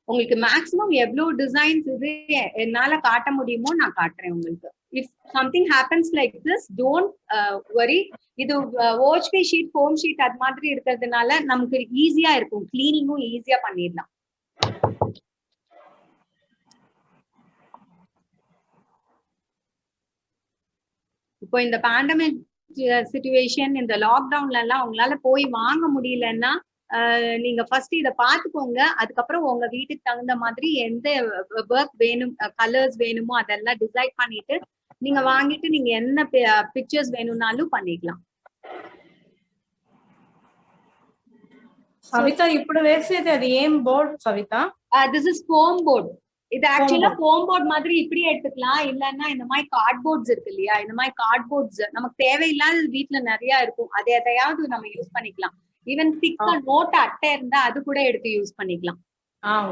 உங்களுக்கு மேக்ஸிமம் எவ்வளவு டிசைன்ஸ் இது என்னால காட்ட முடியுமோ நான் காட்டுறேன் உங்களுக்கு. If something happens like this don't worry. இது ஓஹ்பி ஷீட் ஃபோம் ஷீட் அது மாதிரி இருக்கிறதுனால நமக்கு ஈஸியா இருக்கும். கிளீனிங்கும் ஈஸியா பண்ணிடலாம். இப்போ இந்த பேண்டமிக் சிச்சுவேஷன் இந்த லாக்டவுன்ல எல்லாம் உங்களால போய் வாங்க முடியலன்னா நீங்க ஃபர்ஸ்ட் இத பாத்துக்கோங்க. அதுக்கப்புறம் உங்க வீட்டுக்கு தகுந்த மாதிரி எந்த ஒர்க் வேணும் கலர்ஸ் வேணுமோ அதெல்லாம் டிசைட் பண்ணிட்டு நீங்க வாங்கிட்டு நீங்க என்ன பிக்சர்ஸ் வேணும்னாலும் பண்ணிக்கலாம். సవిత ఇప్పుడు వేసేది అది ఏం board Savita? This is foam board. இது ஆக்சுவலா ஃபோம் போர்ட் மாதிரி இப்படி எடுத்துக்கலாம். இல்லன்னா இந்த மாதிரி கார்ட்போர்ட்ஸ் இருக்கு இல்லையா, இந்த மாதிரி கார்ட்போர்ட்ஸ் நமக்கு தேவையில்லாத வீட்டுல நிறைய இருக்கும். அது எதையாவது நம்ம யூஸ் பண்ணிக்கலாம். ஈவன் திக்கா நோட் அட்டை இருந்தா அது கூட எடுத்து யூஸ் பண்ணிக்கலாம்.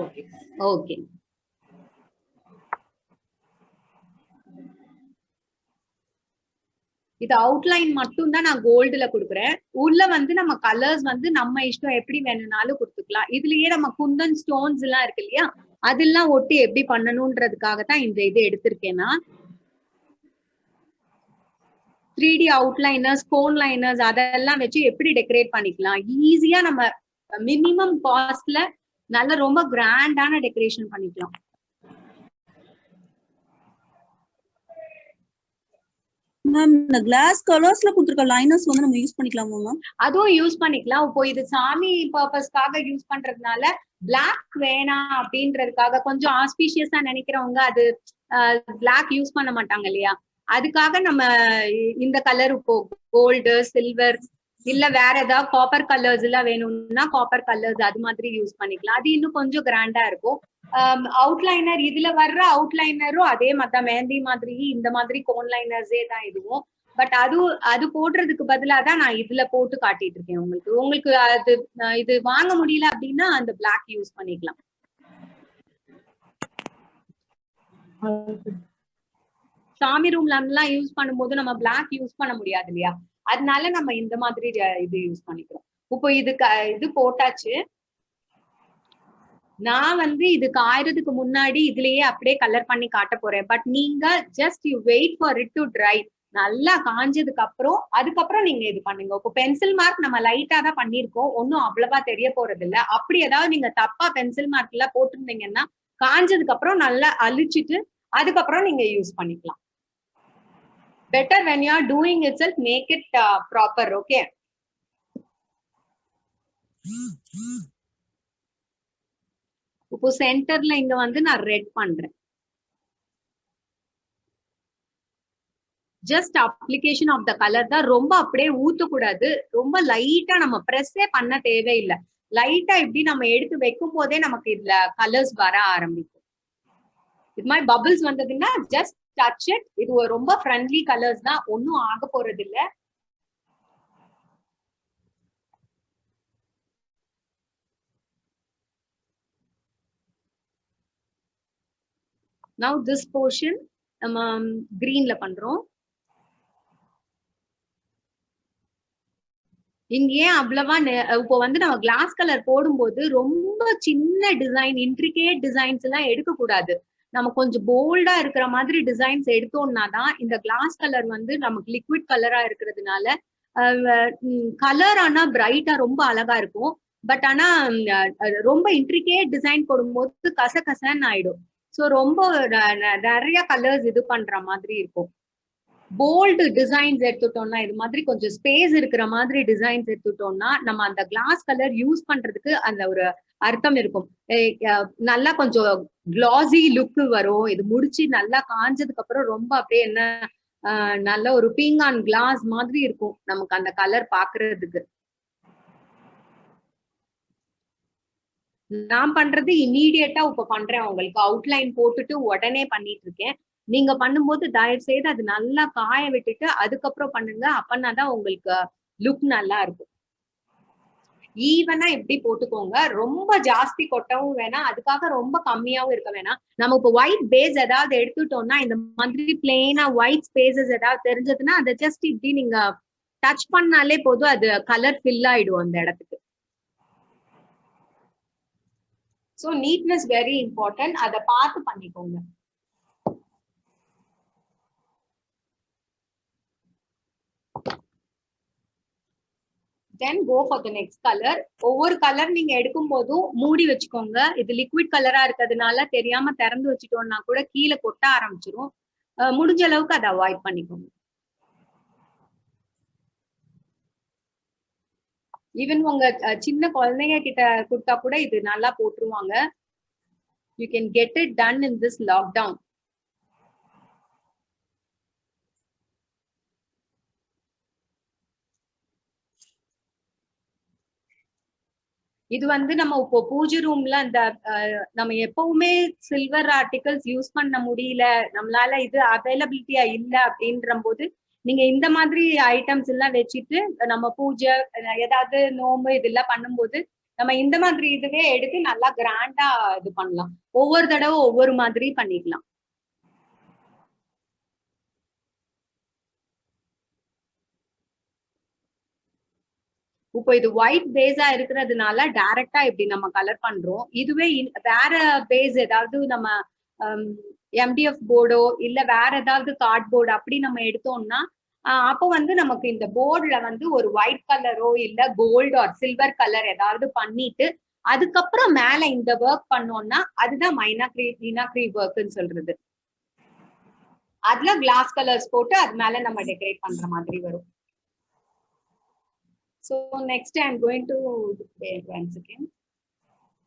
Okay okay. இது அவுட்லைன் மட்டும் தான் நான் கோல்டுல கொடுக்குறேன். உள்ள வந்து நம்ம கலர்ஸ் வந்து நம்ம இஷ்டம் எப்படி வேணும்னாலும் கொடுத்துக்கலாம். இதுலயே நம்ம குந்தன் ஸ்டோன்ஸ் எல்லாம் இருக்கு இல்லையா, அதெல்லாம் ஒட்டி எப்படி பண்ணணும்ன்றதுக்காக தான் இந்த இது எடுத்திருக்கேன்னா 3D அவுட்லைனர்ஸ், கோன் லைனர்ஸ் அதெல்லாம் வச்சு எப்படி டெக்கரேட் பண்ணிக்கலாம். ஈஸியா நம்ம மினிமம் காஸ்ட்ல நல்ல ரொம்ப கிராண்டான டெக்கரேஷன் பண்ணிக்கலாம். மேம் இந்த கிளாஸ் கலர்ஸ்ல கொடுத்திருக்க லைனர்ஸ் வந்து நம்ம யூஸ் பண்ணிக்கலாமா மேம்? அதுவும் யூஸ் பண்ணிக்கலாம். இப்போ இது சாமி பர்பஸ்க்காக யூஸ் பண்றதுனால பிளாக் வேணாம் அப்படின்றதுக்காக கொஞ்சம் ஆஸ்பீஷியஸா நினைக்கிறவங்க அது பிளாக் யூஸ் பண்ண மாட்டாங்க இல்லையா, அதுக்காக நம்ம இந்த கலர் இப்போ கோல்டு, சில்வர் இல்ல வேற ஏதாவது காப்பர் கலர்ஸ் எல்லாம் வேணும்னா காப்பர் கலர்ஸ் அது மாதிரி யூஸ் பண்ணிக்கலாம். அது இன்னும் கொஞ்சம் கிராண்டா இருக்கும். அவுட்லைனர் இதுல வர்ற அவுட்லைனரும் அதே மாதிரி மெஹந்தி மாதிரி இந்த மாதிரி கோன் லைனர்ஸே தான் இதுவும். பட் அது போடுறதுக்கு பதிலா தான் நான் இதுல போட்டு காட்டிட்டு இருக்கேன் உங்களுக்கு அது இது வாங்க முடியல அப்படின்னா அந்த பிளாக் யூஸ் பண்ணிக்கலாம். சாமி ரூம்ல எல்லாம் யூஸ் பண்ணும்போது நம்ம பிளாக் யூஸ் பண்ண முடியாது இல்லையா, அதனால நம்ம இந்த மாதிரி இது யூஸ் பண்ணிக்கிறோம். இப்போ இது போட்டாச்சு. நான் வந்து இது காயறதுக்கு முன்னாடி இதுலயே அப்படியே கலர் பண்ணி காட்ட போறேன். பட் நீங்க just you wait for it to dry. நல்லா காஞ்சதுக்கு அப்புறம் அதுக்கப்புறம் நீங்க இது பண்ணுங்க. இப்போ பென்சில் மார்க் நம்ம லைட்டா தான் பண்ணிருக்கோம், ஒன்னும் அவ்வளவா தெரிய போறது இல்ல. அப்படி ஏதாவது நீங்க தப்பா பென்சில் மார்க் எல்லாம் போட்டிருந்தீங்கன்னா காஞ்சதுக்கு அப்புறம் நல்லா அழிச்சிட்டு அதுக்கப்புறம் நீங்க யூஸ் பண்ணிக்கலாம். Better when you are doing itself, make it proper. Okay. இப்போ சென்டர்ல இங்க வந்து நான் ரெட் பண்றேன். Just application of the colour தான். ரொம்ப அப்படியே ஊத்தக்கூடாது, ரொம்ப லைட்டா நம்ம ப்ரெஸ்ஸே பண்ண தேவையில்லை. லைட்டா இப்படி நம்ம எடுத்து வைக்கும் போதே நமக்கு இதுல கலர்ஸ் வர ஆரம்பிக்கும். இது மாதிரி பபிள்ஸ் வந்ததுன்னா ஜஸ்ட் டச் இட். இது ரொம்ப ஃப்ரெண்ட்லி கலர்ஸ் தான், ஒன்னும் ஆக போறது இல்ல. Now this portion நம்ம கிரீன்ல பண்றோம். இங்க ஏன் அவ்வளவா இப்போ வந்து நம்ம கிளாஸ் கலர் போடும்போது ரொம்ப சின்ன டிசைன், இன்ட்ரிகேட் டிசைன்ஸ் எல்லாம் எடுக்க கூடாது. நம்ம கொஞ்சம் போல்டா இருக்கிற மாதிரி டிசைன்ஸ் எடுத்தோம்னா தான் இந்த கிளாஸ் கலர் வந்து நமக்கு லிக்விட் கலரா இருக்கிறதுனால கலர் ஆனா பிரைட்டா ரொம்ப அழகா இருக்கும். பட் ஆனா ரொம்ப இன்ட்ரிகேட் டிசைன் போடும்போது கசகசன்னு ஆயிடும். ஸோ ரொம்ப நிறைய கலர்ஸ் இது பண்ற மாதிரி இருக்கும். போல்டு டிசைன்ஸ் எடுத்துட்டோம்னா, இது மாதிரி கொஞ்சம் ஸ்பேஸ் இருக்கிற மாதிரி டிசைன்ஸ் எடுத்துட்டோம்னா நம்ம அந்த கிளாஸ் கலர் யூஸ் பண்றதுக்கு அந்த ஒரு அர்த்தம் இருக்கும். நல்லா கொஞ்சம் கிளாசி லுக் வரும். இது முடிச்சு நல்லா காஞ்சதுக்கு அப்புறம் ரொம்ப அப்படியே என்ன நல்ல ஒரு பீங்கான் கிளாஸ் மாதிரி இருக்கும் நமக்கு அந்த கலர் பாக்குறதுக்கு. நான் பண்றது இம்மீடியட்டா இப்ப பண்றேன், உங்களுக்கு அவுட்லைன் போட்டுட்டு உடனே பண்ணிட்டு இருக்கேன். நீங்க பண்ணும்போது தயவு செய்து அது நல்லா காய விட்டுட்டு அதுக்கப்புறம் பண்ணுங்க. அப்பனாதான் உங்களுக்கு லுக் நல்லா இருக்கும். ஈவனா இப்படி போட்டுக்கோங்க. ரொம்ப ஜாஸ்தி கொட்டவும் வேணாம், அதுக்காக ரொம்ப கம்மியாவும் இருக்க வேணாம். நம்ம இப்போ ஒயிட் பேஸ் ஏதாவது எடுத்துட்டோம்னா இந்த மாதிரி பிளெயினா ஒயிட் ஸ்பேசஸ் ஏதாவது தெரிஞ்சதுன்னா அதை ஜஸ்ட் இப்படி நீங்க டச் பண்ணாலே போதும், அது கலர் ஃபில் ஆயிடும் அந்த இடத்துக்கு. ஸோ நீட்னஸ் வெரி இம்பார்ட்டன்ட், அதை பார்த்து பண்ணிக்கோங்க. Then go for the next color. ஒவ்வொரு கலர் நீங்க எடுக்கும் போதும் மூடி வச்சுக்கோங்க. இது லிக்விட் கலரா இருக்கிறதுனால தெரியாம திறந்து வச்சுட்டோம்னா கூட கீழே கொட்ட ஆரம்பிச்சிரும். முடிஞ்ச அளவுக்கு அதை அவாய்ட் பண்ணிக்கோங்க. ஈவன் உங்க சின்ன குழந்தைங்க கிட்ட கொடுத்தா கூட இது நல்லா போட்டுருவாங்க. You can get it done in this lockdown. இது வந்து நம்ம இப்போ பூஜை ரூம்ல அந்த நம்ம எப்பவுமே சில்வர் ஆர்டிகல்ஸ் யூஸ் பண்ண முடியல, நம்மளால இது அவைலபிலிட்டியா இல்ல அப்படின்ற போது நீங்க இந்த மாதிரி ஐட்டம்ஸ் எல்லாம் வச்சுட்டு நம்ம பூஜை ஏதாவது நோம்பு இதெல்லாம் பண்ணும்போது நம்ம இந்த மாதிரி இதுவே எடுத்து நல்லா கிராண்டா இது பண்ணலாம். ஒவ்வொரு தடவை ஒவ்வொரு மாதிரி பண்ணிக்கலாம். இப்போ இது ஒயிட் பேஸா இருக்கிறதுனால டைரக்டா இப்படி நம்ம கலர் பண்றோம். இதுவே வேற பேஸ் ஏதாவது நம்ம MDF போர்டோ இல்ல வேற ஏதாவது கார்ட்போர்டு அப்படி நம்ம எடுத்தோம்னா அப்போ வந்து நமக்கு இந்த போர்டுல வந்து ஒரு ஒயிட் கலரோ இல்ல கோல்டு ஆர் சில்வர் கலர் ஏதாவது பண்ணிட்டு அதுக்கப்புறம் மேல இந்த ஒர்க் பண்ணோம்னா அதுதான் மீனாக்ரி ஒர்க்னு சொல்றது. அதுல கிளாஸ் கலர்ஸ் போட்டு அது மேல நம்ம டெக்கரேட் பண்ற மாதிரி வரும். So next I'm going to wait one second.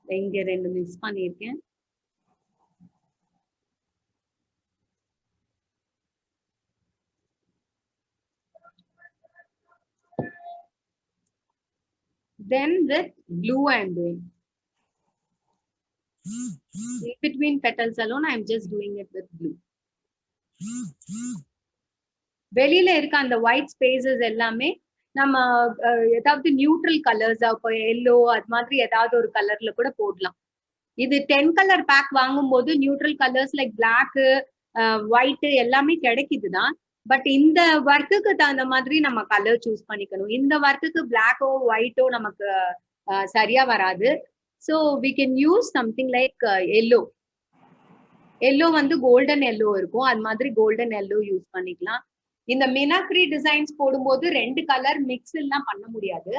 இங்க ரெண்டு மிஸ் பண்ணிருக்கேன். Then with blue I'm doing. In between petals alone I'm just doing it with blue. வெளியில இருக்க அந்த ஒயிட் ஸ்பேசஸ் எல்லாமே நம்ம ஏதாவது நியூட்ரல் கலர்ஸா இப்போ எல்லோ அது மாதிரி ஏதாவது ஒரு கலர்ல கூட போடலாம். இது 10 கலர் பேக் வாங்கும்போது neutral colours like black white எல்லாமே கிடைக்குதுதான். பட் இந்த ஒர்க்குக்கு தகுந்த மாதிரி நம்ம கலர் சூஸ் பண்ணிக்கணும். இந்த ஒர்க்குக்கு பிளாக்கோ ஒயிட்டோ நமக்கு சரியா வராது. So we can use something like yellow. Yellow வந்து கோல்டன் எல்லோ இருக்கும், அது மாதிரி கோல்டன் எல்லோ யூஸ் பண்ணிக்கலாம். இந்த மீனாக்ரி டிசைன்ஸ் போடும்போது 2 கலர் மிக்ஸ் எல்லாம் பண்ண முடியாது.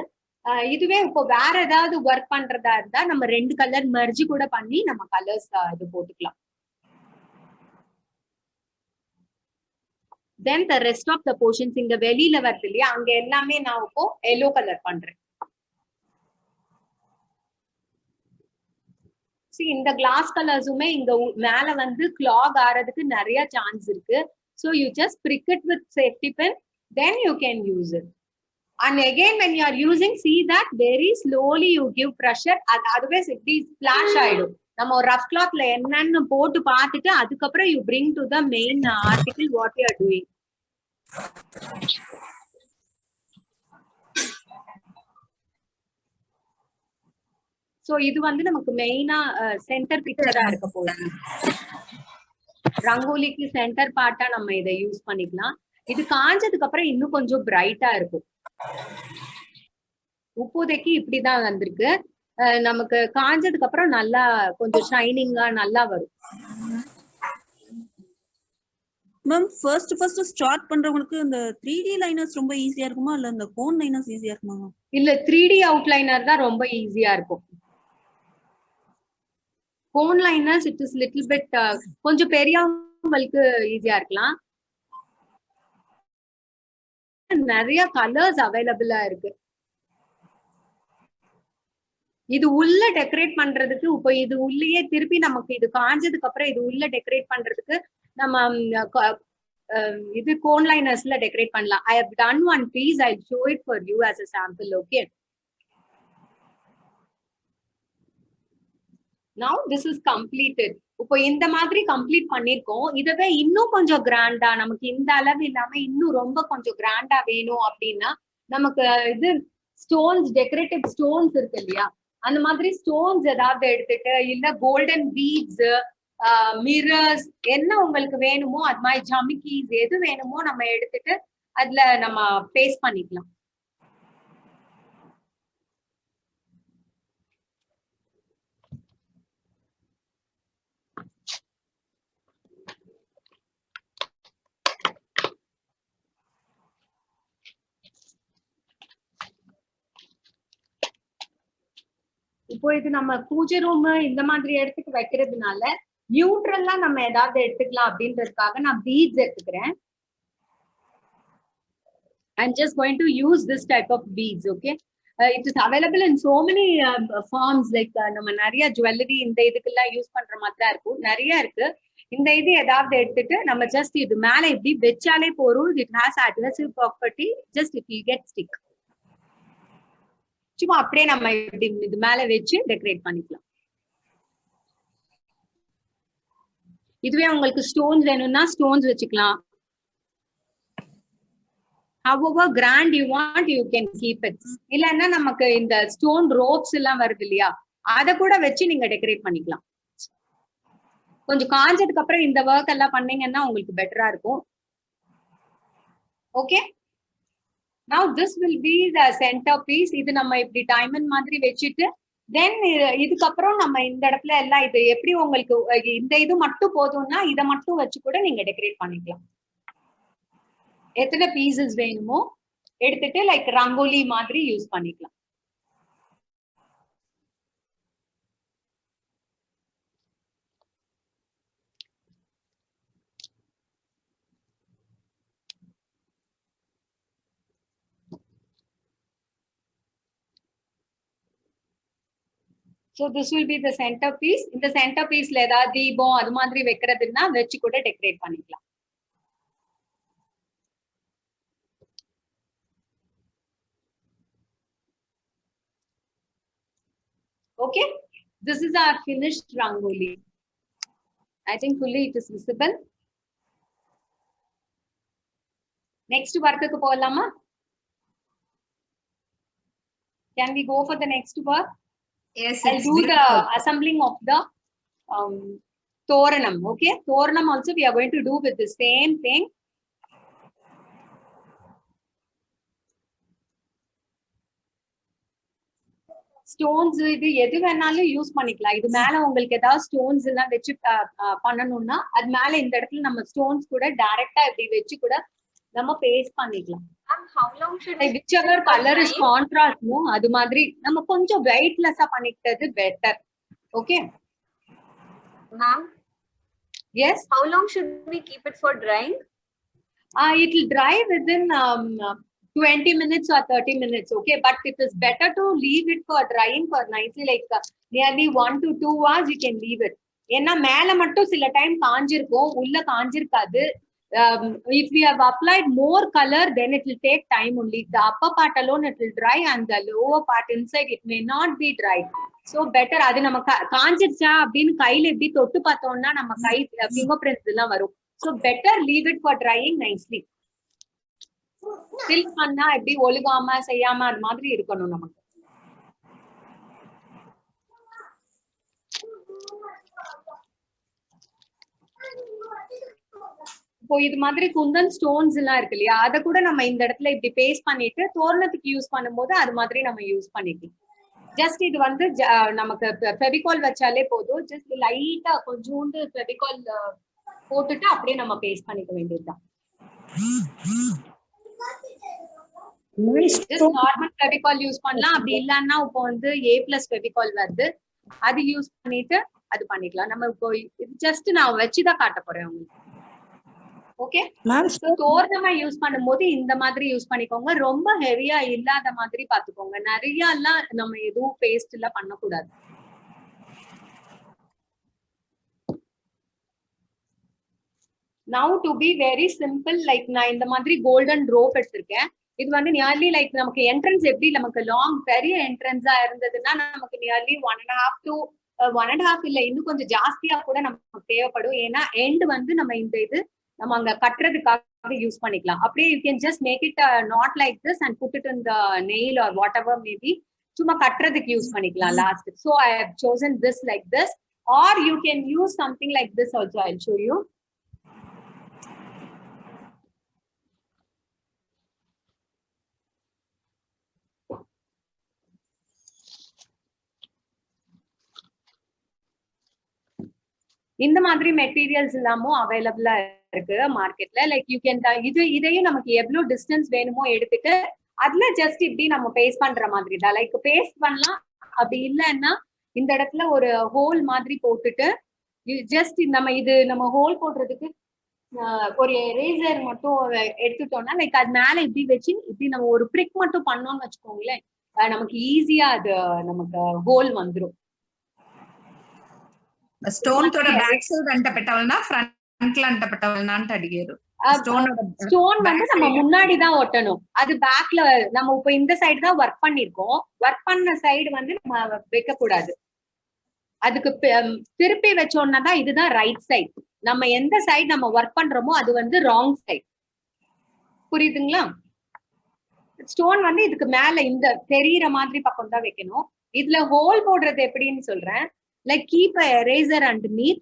இதுவே இப்போ வேற ஏதாவது ஒர்க் பண்றதா இருந்தா நம்ம 2 கலர் மெர்ஜ் கூட பண்ணி நம்ம கலர்ஸ் இது போட்டுக்கலாம். Then the rest of the portions இங்க வெளியில வருது இல்லையா, அங்க எல்லாமே நான் இப்போ எல்லோ கலர் பண்றேன். இந்த கிளாஸ் கலர்ஸுமே இங்க மேல வந்து கிளாக் ஆறதுக்கு நிறைய சான்ஸ் இருக்கு. So you just prick it with safety pin, then you can use it. And again when you are using, see that very slowly you give pressure, otherwise it is splash ஆயிடும். நம்ம ஒரு rough கிளாத்ல என்னன்னு போட்டு பார்த்துட்டு அதுக்கப்புறம் you bring to the main article what you are doing. So இது வந்து நமக்கு மெயினா சென்டர் பிக்சரா இருக்க போகுது. ரங்கோலிக்கு சென்டர் பார்ட்டா நம்ம இதை யூஸ் பண்ணிக்கலாம். இது காஞ்சதுக்கு அப்புறம் இன்னும் கொஞ்சம் பிரைட்டா இருக்கும். இப்போதைக்கு இப்படிதான் வந்திருக்கு. நமக்கு காஞ்சதுக்கு அப்புறம் நல்லா கொஞ்சம் ஷைனிங்கா நல்லா வரும். மேம் ஃபர்ஸ்ட் ஸ்டார்ட் பண்றவங்களுக்கு இந்த 3D லைனர்ஸ் ரொம்ப ஈஸியா இருக்குமா இல்ல இந்த கோன் லைனர்ஸ் ஈஸியா இருக்குமா? இல்ல 3D அவுட்லைனர் தான் ரொம்ப ஈஸியா இருக்கும். Cone liners it is little bit கொஞ்சம் பெரியவங்களுக்கு ஈஸியா இருக்கலாம். நிறைய கலர்ஸ் அவைலபிளா இருக்கு. இது உள்ள டெக்கரேட் பண்றதுக்கு இப்போ இது உள்ளேயே திருப்பி நமக்கு இது காஞ்சதுக்கு அப்புறம் இது உள்ள டெக்கரேட் பண்றதுக்கு நம்ம இது கோன் லைனர்ஸ்ல டெக்கரேட் பண்ணலாம். I have done one piece. I'll show it for you as a sample. Okay. Now this is completed. இப்போ இந்த மாதிரி கம்ப்ளீட் பண்ணிருக்கோம். இதவே இன்னும் கொஞ்சம் கிராண்டா நமக்கு இந்த அளவு இல்லாம இன்னும் ரொம்ப கொஞ்சம் கிராண்டா வேணும் அப்படின்னா நமக்கு இது ஸ்டோன்ஸ் டெக்கரேட்டிவ் ஸ்டோன்ஸ் இருக்கு இல்லையா, அந்த மாதிரி ஸ்டோன்ஸ் ஏதாவது எடுத்துட்டு இல்ல கோல்டன் பீட்ஸ் மிரர்ஸ் என்ன உங்களுக்கு வேணுமோ அது மாதிரி ஜமிக்கீஸ் எது வேணுமோ நம்ம எடுத்துட்டு அதுல நம்ம பேஸ்ட் பண்ணிக்கலாம். இப்போ இது நம்ம பூஜை ரூம் இந்த மாதிரி இடத்துக்கு வைக்கிறதுனால நியூட்ரல்லா நம்ம ஏதாவது எடுத்துக்கலாம் அப்படின்றதுக்காக நான் பீட்ஸ் எடுத்துக்கிறேன். I'm just going to use this type of beads. Okay, it is available in so many forms. Like நம்ம நிறைய ஜுவல்லரி இந்த இதுக்கெல்லாம் யூஸ் பண்ற மாதிரி தான் இருக்கும், நிறைய இருக்கு. இந்த இது ஏதாவது எடுத்துட்டு நம்ம ஜஸ்ட் இது மேல இப்படி வச்சாலே போறோம். It has adhesive property, just it will get stick. சும்மா அப்படியே நம்ம இப்படி இது மேல வச்சு டெக்கரேட் பண்ணிக்கலாம். இதுவே உங்களுக்கு ஸ்டோன்ஸ் வேணும்னா ஸ்டோன்ஸ் வச்சுக்கலாம். however grand you want you can keep it. இல்லன்னா நமக்கு இந்த ஸ்டோன் ரோப்ஸ் எல்லாம் வருது இல்லையா, அத கூட வச்சு நீங்க டெக்கரேட் பண்ணிக்கலாம். கொஞ்சம் காஞ்சதுக்கு அப்புறம் இந்த ஒர்க் எல்லாம் பண்ணீங்கன்னா உங்களுக்கு பெட்டரா இருக்கும். Okay, now this will be the center piece. இது நம்ம இப்படி டைமண்ட் மாதிரி வச்சுட்டு தென் இதுக்கப்புறம் நம்ம இந்த இடத்துல எல்லாம் இது எப்படி உங்களுக்கு இந்த இது மட்டும் போதும்னா இதை மட்டும் வச்சு கூட நீங்க டெக்கரேட் பண்ணிக்கலாம். எத்தனை பீசஸ் வேணுமோ எடுத்துட்டு லைக் ரங்கோலி மாதிரி யூஸ் பண்ணிக்கலாம். So this will be the centerpiece. இந்த centerpieceல ஏதாவது தீபம் அது மாதிரி வைக்கிறதுன்னா வச்சு கூட டெக்கரேட் பண்ணிக்கலாம். Okay, this is our finished rangoli. I think fully it is visible. Next work-க்கு போகலாமா? Can we go for the next work? Yes, I'll do the assembling of the Thoranam. Okay, Thoranam also we are going to do with the same thing. Stones இது எது வேணாலும் use பண்ணிக்கலாம். இது மேல உங்களுக்கு ஏதாவது stones எல்லாம் வச்சு பண்ணணும்னா அது மேல இந்த இடத்துல நம்ம ஸ்டோன்ஸ் கூட டைரக்டா இப்படி வச்சு கூட நம்ம பேஸ்ட் பண்ணிக்கலாம். How long should I whichever color is contrast no அது மாதிரி நம்ம கொஞ்சம் வெயிட்லெஸ்ஸா பண்ணிக்கிறது better. Okay ma'am? Yes. How long should we keep it for drying? It will dry within 20 minutes or 30 minutes. Okay, but it is better to leave it for drying for nicely like nearly 1 to 2 hours you can leave it. ஏன்னா மேல மட்டும் சில time காஞ்சிருக்கும் உள்ள காஞ்சிருக்காது. If we have applied more color then it will take time only. The upper part alone it will dry and the lower part inside it may not be dry. So better அது நம்ம காஞ்சிருச்சா அப்படின்னு கையில எப்படி தொட்டு பார்த்தோம்னா நம்ம கை finger prints எல்லாம் வரும். So better leave it for drying nicely. Silk பண்ணா எப்படி ஒழுகாம செய்யாம அது மாதிரி இருக்கணும் நமக்கு. இப்போ இது மாதிரி குந்தன் ஸ்டோன்ஸ் எல்லாம் இருக்கு இல்லையா அதை கூட நம்ம இந்த இடத்துல இப்படி பேஸ்ட் பண்ணிட்டு தோரணத்துக்கு யூஸ் பண்ணும்போது அது மாதிரி நம்ம யூஸ் பண்ணிக்கலாம். ஜஸ்ட் இது வந்து நமக்கு ஃபெவிகால் வச்சாலே போதும். ஜஸ்ட் லைட்டா கொஞ்சோண்டு ஃபெவிகால் போட்டுட்டு அப்படியே நம்ம பேஸ்ட் பண்ணிக்க வேண்டியதுதான். நார்மல் ஃபெவிகால் யூஸ் பண்ணலாம். அப்படி இல்லன்னா இப்போ வந்து A+ ஃபெவிகால் வருது அது யூஸ் பண்ணிட்டு அது பண்ணிக்கலாம். நம்ம இப்போ இது ஜஸ்ட் நான் வச்சுதான் காட்ட போறேன் உங்களுக்கு. ஓகே, தோரணமா யூஸ் பண்ணும்போது இந்த மாதிரி யூஸ் பண்ணிக்கோங்க. ரொம்ப ஹெவியா இல்லாத மாதிரி பாத்துக்கோங்க. நிறைய எல்லாம் நம்ம எதுவும் பேஸ்ட் எல்லாம் பண்ணக்கூடாது. Now to be very simple, like நான் இந்த மாதிரி கோல்டன் ரோப் எடுத்திருக்கேன். இது வந்து நியர்லி லைக் நமக்கு என்ட்ரன்ஸ் எப்படி நமக்கு லாங் பெரிய என்ட்ரன்ஸா இருந்ததுன்னா நமக்கு நியர்லி 1.5 to 1.5 இல்ல இன்னும் கொஞ்சம் ஜாஸ்தியா கூட நமக்கு தேவைப்படும். ஏன்னா எண்ட் வந்து நம்ம இந்த இது நம்ம அங்க கட்டுறதுக்காக யூஸ் பண்ணிக்கலாம். அப்படியே you can just make it knot like this and put it in the nail or whatever maybe சும்மா கட்டுறதுக்கு யூஸ் பண்ணிக்கலாம் last. So I have chosen this like this or you can use something like this also. I will show you. இந்த மாதிரி materials எல்லாமும் அவைலபிளா இருக்கு மார்க்கெட்ல. Like you can இதையும் நமக்கு எவ்வளவு டிஸ்டன்ஸ் வேணுமோ எடுத்துட்டு அதுல ஜஸ்ட் இப்படி நம்ம பேஸ்ட் பண்ற மாதிரி தான். லைக் பேஸ்ட் பண்ணலாம். அப்படி இல்லைன்னா இந்த இடத்துல ஒரு ஹோல் மாதிரி போட்டுட்டு ஜஸ்ட் நம்ம ஹோல் போடுறதுக்கு ஒரு எரேசர் மட்டும் எடுத்துட்டோம்னா லைக் அது மேல இப்படி வச்சு இப்படி நம்ம ஒரு பிரிக் மட்டும் பண்ணோம்னு வச்சுக்கோங்களேன் நமக்கு ஈஸியா அது நமக்கு ஹோல் வந்துடும். స్టోన్ తోడ బ్యాక్ సైడ్ అంట పెట్టాలనా ఫ్రంట్ ல అంట పెట్టాలనాன்னு அடிகேரு. ஸ்டோன் வந்து நம்ம முன்னாடி தான் ஒட்டணும். அது பேக்ல நம்ம இப்ப இந்த சைடு தான் ஒர்க் பண்ணிருக்கோம். ஒர்க் பண்ண சைடு வந்து நம்ம வைக்க கூடாது. அதுக்கு திருப்பி வச்சோம்னா தான் இதுதான் ரைட் சைடு. நம்ம எந்த சைடு நம்ம ஒர்க் பண்றோமோ அது வந்து ராங் சைடு. புரியுதுங்களா? ஸ்டோன் வந்து இதுக்கு மேல இந்த தெரியிற மாதிரி பக்கம் தான் வைக்கணும். இதுல ஹோல் போடுறது எப்படின்னு சொல்றேன். Like keep eraser underneath.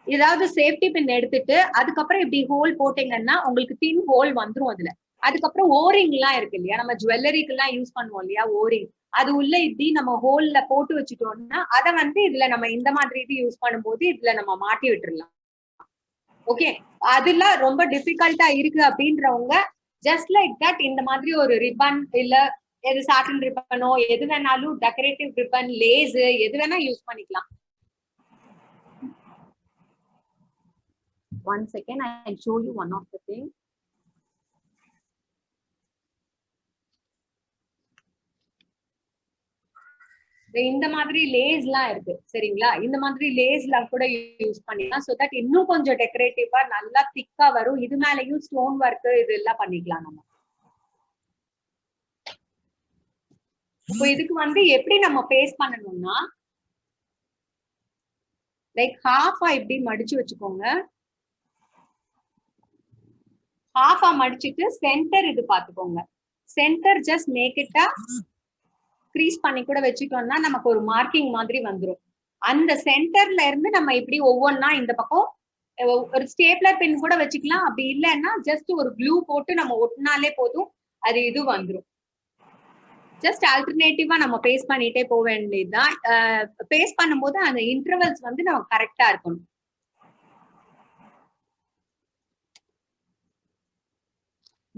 ஏதாவது சேஃப்டி பின் எடுத்துட்டு அதுக்கப்புறம் இப்படி ஹோல் போட்டீங்கன்னா உங்களுக்கு தின் ஹோல் வந்துரும் அதுல. அதுக்கப்புறம் ஓரிங் எல்லாம் இருக்கு இல்லையா நம்ம ஜுவல்லரிக்கு எல்லாம் யூஸ் பண்ணுவோம் இல்லையா ஓரிங், அது உள்ள இப்படி நம்ம ஹோல்ல போட்டு வச்சுட்டோம்னா அதை வந்து இதுல நம்ம இந்த மாதிரி இது யூஸ் பண்ணும்போது இதுல நம்ம மாட்டி விட்டுறலாம். ஓகே, அதெல்லாம் ரொம்ப டிஃபிகல்ட்டா இருக்கு அப்படின்றவங்க ஜஸ்ட் லைக் தட் இந்த மாதிரி ஒரு ரிப்பன் இல்ல எது சாட்டன் ரிப்பனோ எது வேணாலும் டெக்கரேட்டிவ் ரிப்பன் லேஸ் எது வேணா யூஸ் பண்ணிக்கலாம். One second, I'll show you one of the thing. இந்த மாதிரி லேஸ்லாம் இருக்கு சரிங்களா, இந்த மாதிரி லேஸ்லாம் கூட யூஸ் பண்ணிக்கலாம். சோ தட் இன்னும் கொஞ்சம் டெக்கரேட்டிவா நல்லா திக்கா வரும். இது மேலயும் ஸ்டோன் ஒர்க் இது எல்லாம் பண்ணிக்கலாம் நம்ம. இப்போ இதுக்கு வந்து எப்படி நம்ம பேஸ்ட் பண்ணணும்னா லைக் ஹாஃபா இப்படி மடிச்சு வச்சுக்கோங்க. ஹாஃபா மடிச்சிட்டு சென்டர் இது பாத்துக்கோங்க. சென்டர் ஜஸ்ட் மேக் இட்டா கிரீஸ் பண்ணி கூட வச்சுட்டோம்னா நமக்கு ஒரு மார்க்கிங் மாதிரி வந்துரும். அந்த சென்டர்ல இருந்து நம்ம இப்படி ஒவ்வொன்னா இந்த பக்கம் ஒரு ஸ்டேப்லர் பென் கூட வச்சுக்கலாம். அப்படி இல்லைன்னா ஜஸ்ட் ஒரு க்ளூ போட்டு நம்ம ஒட்டினாலே போதும், அது இது வந்துரும். ஜஸ்ட் ஆல்டர்னேட்டிவா நம்ம பேஸ்ட் பண்ணிட்டே போக வேண்டியதுதான். பேஸ்ட் பண்ணும்போது அந்த இன்டர்வல்ஸ் வந்து நம்ம கரெக்டா இருக்கணும்.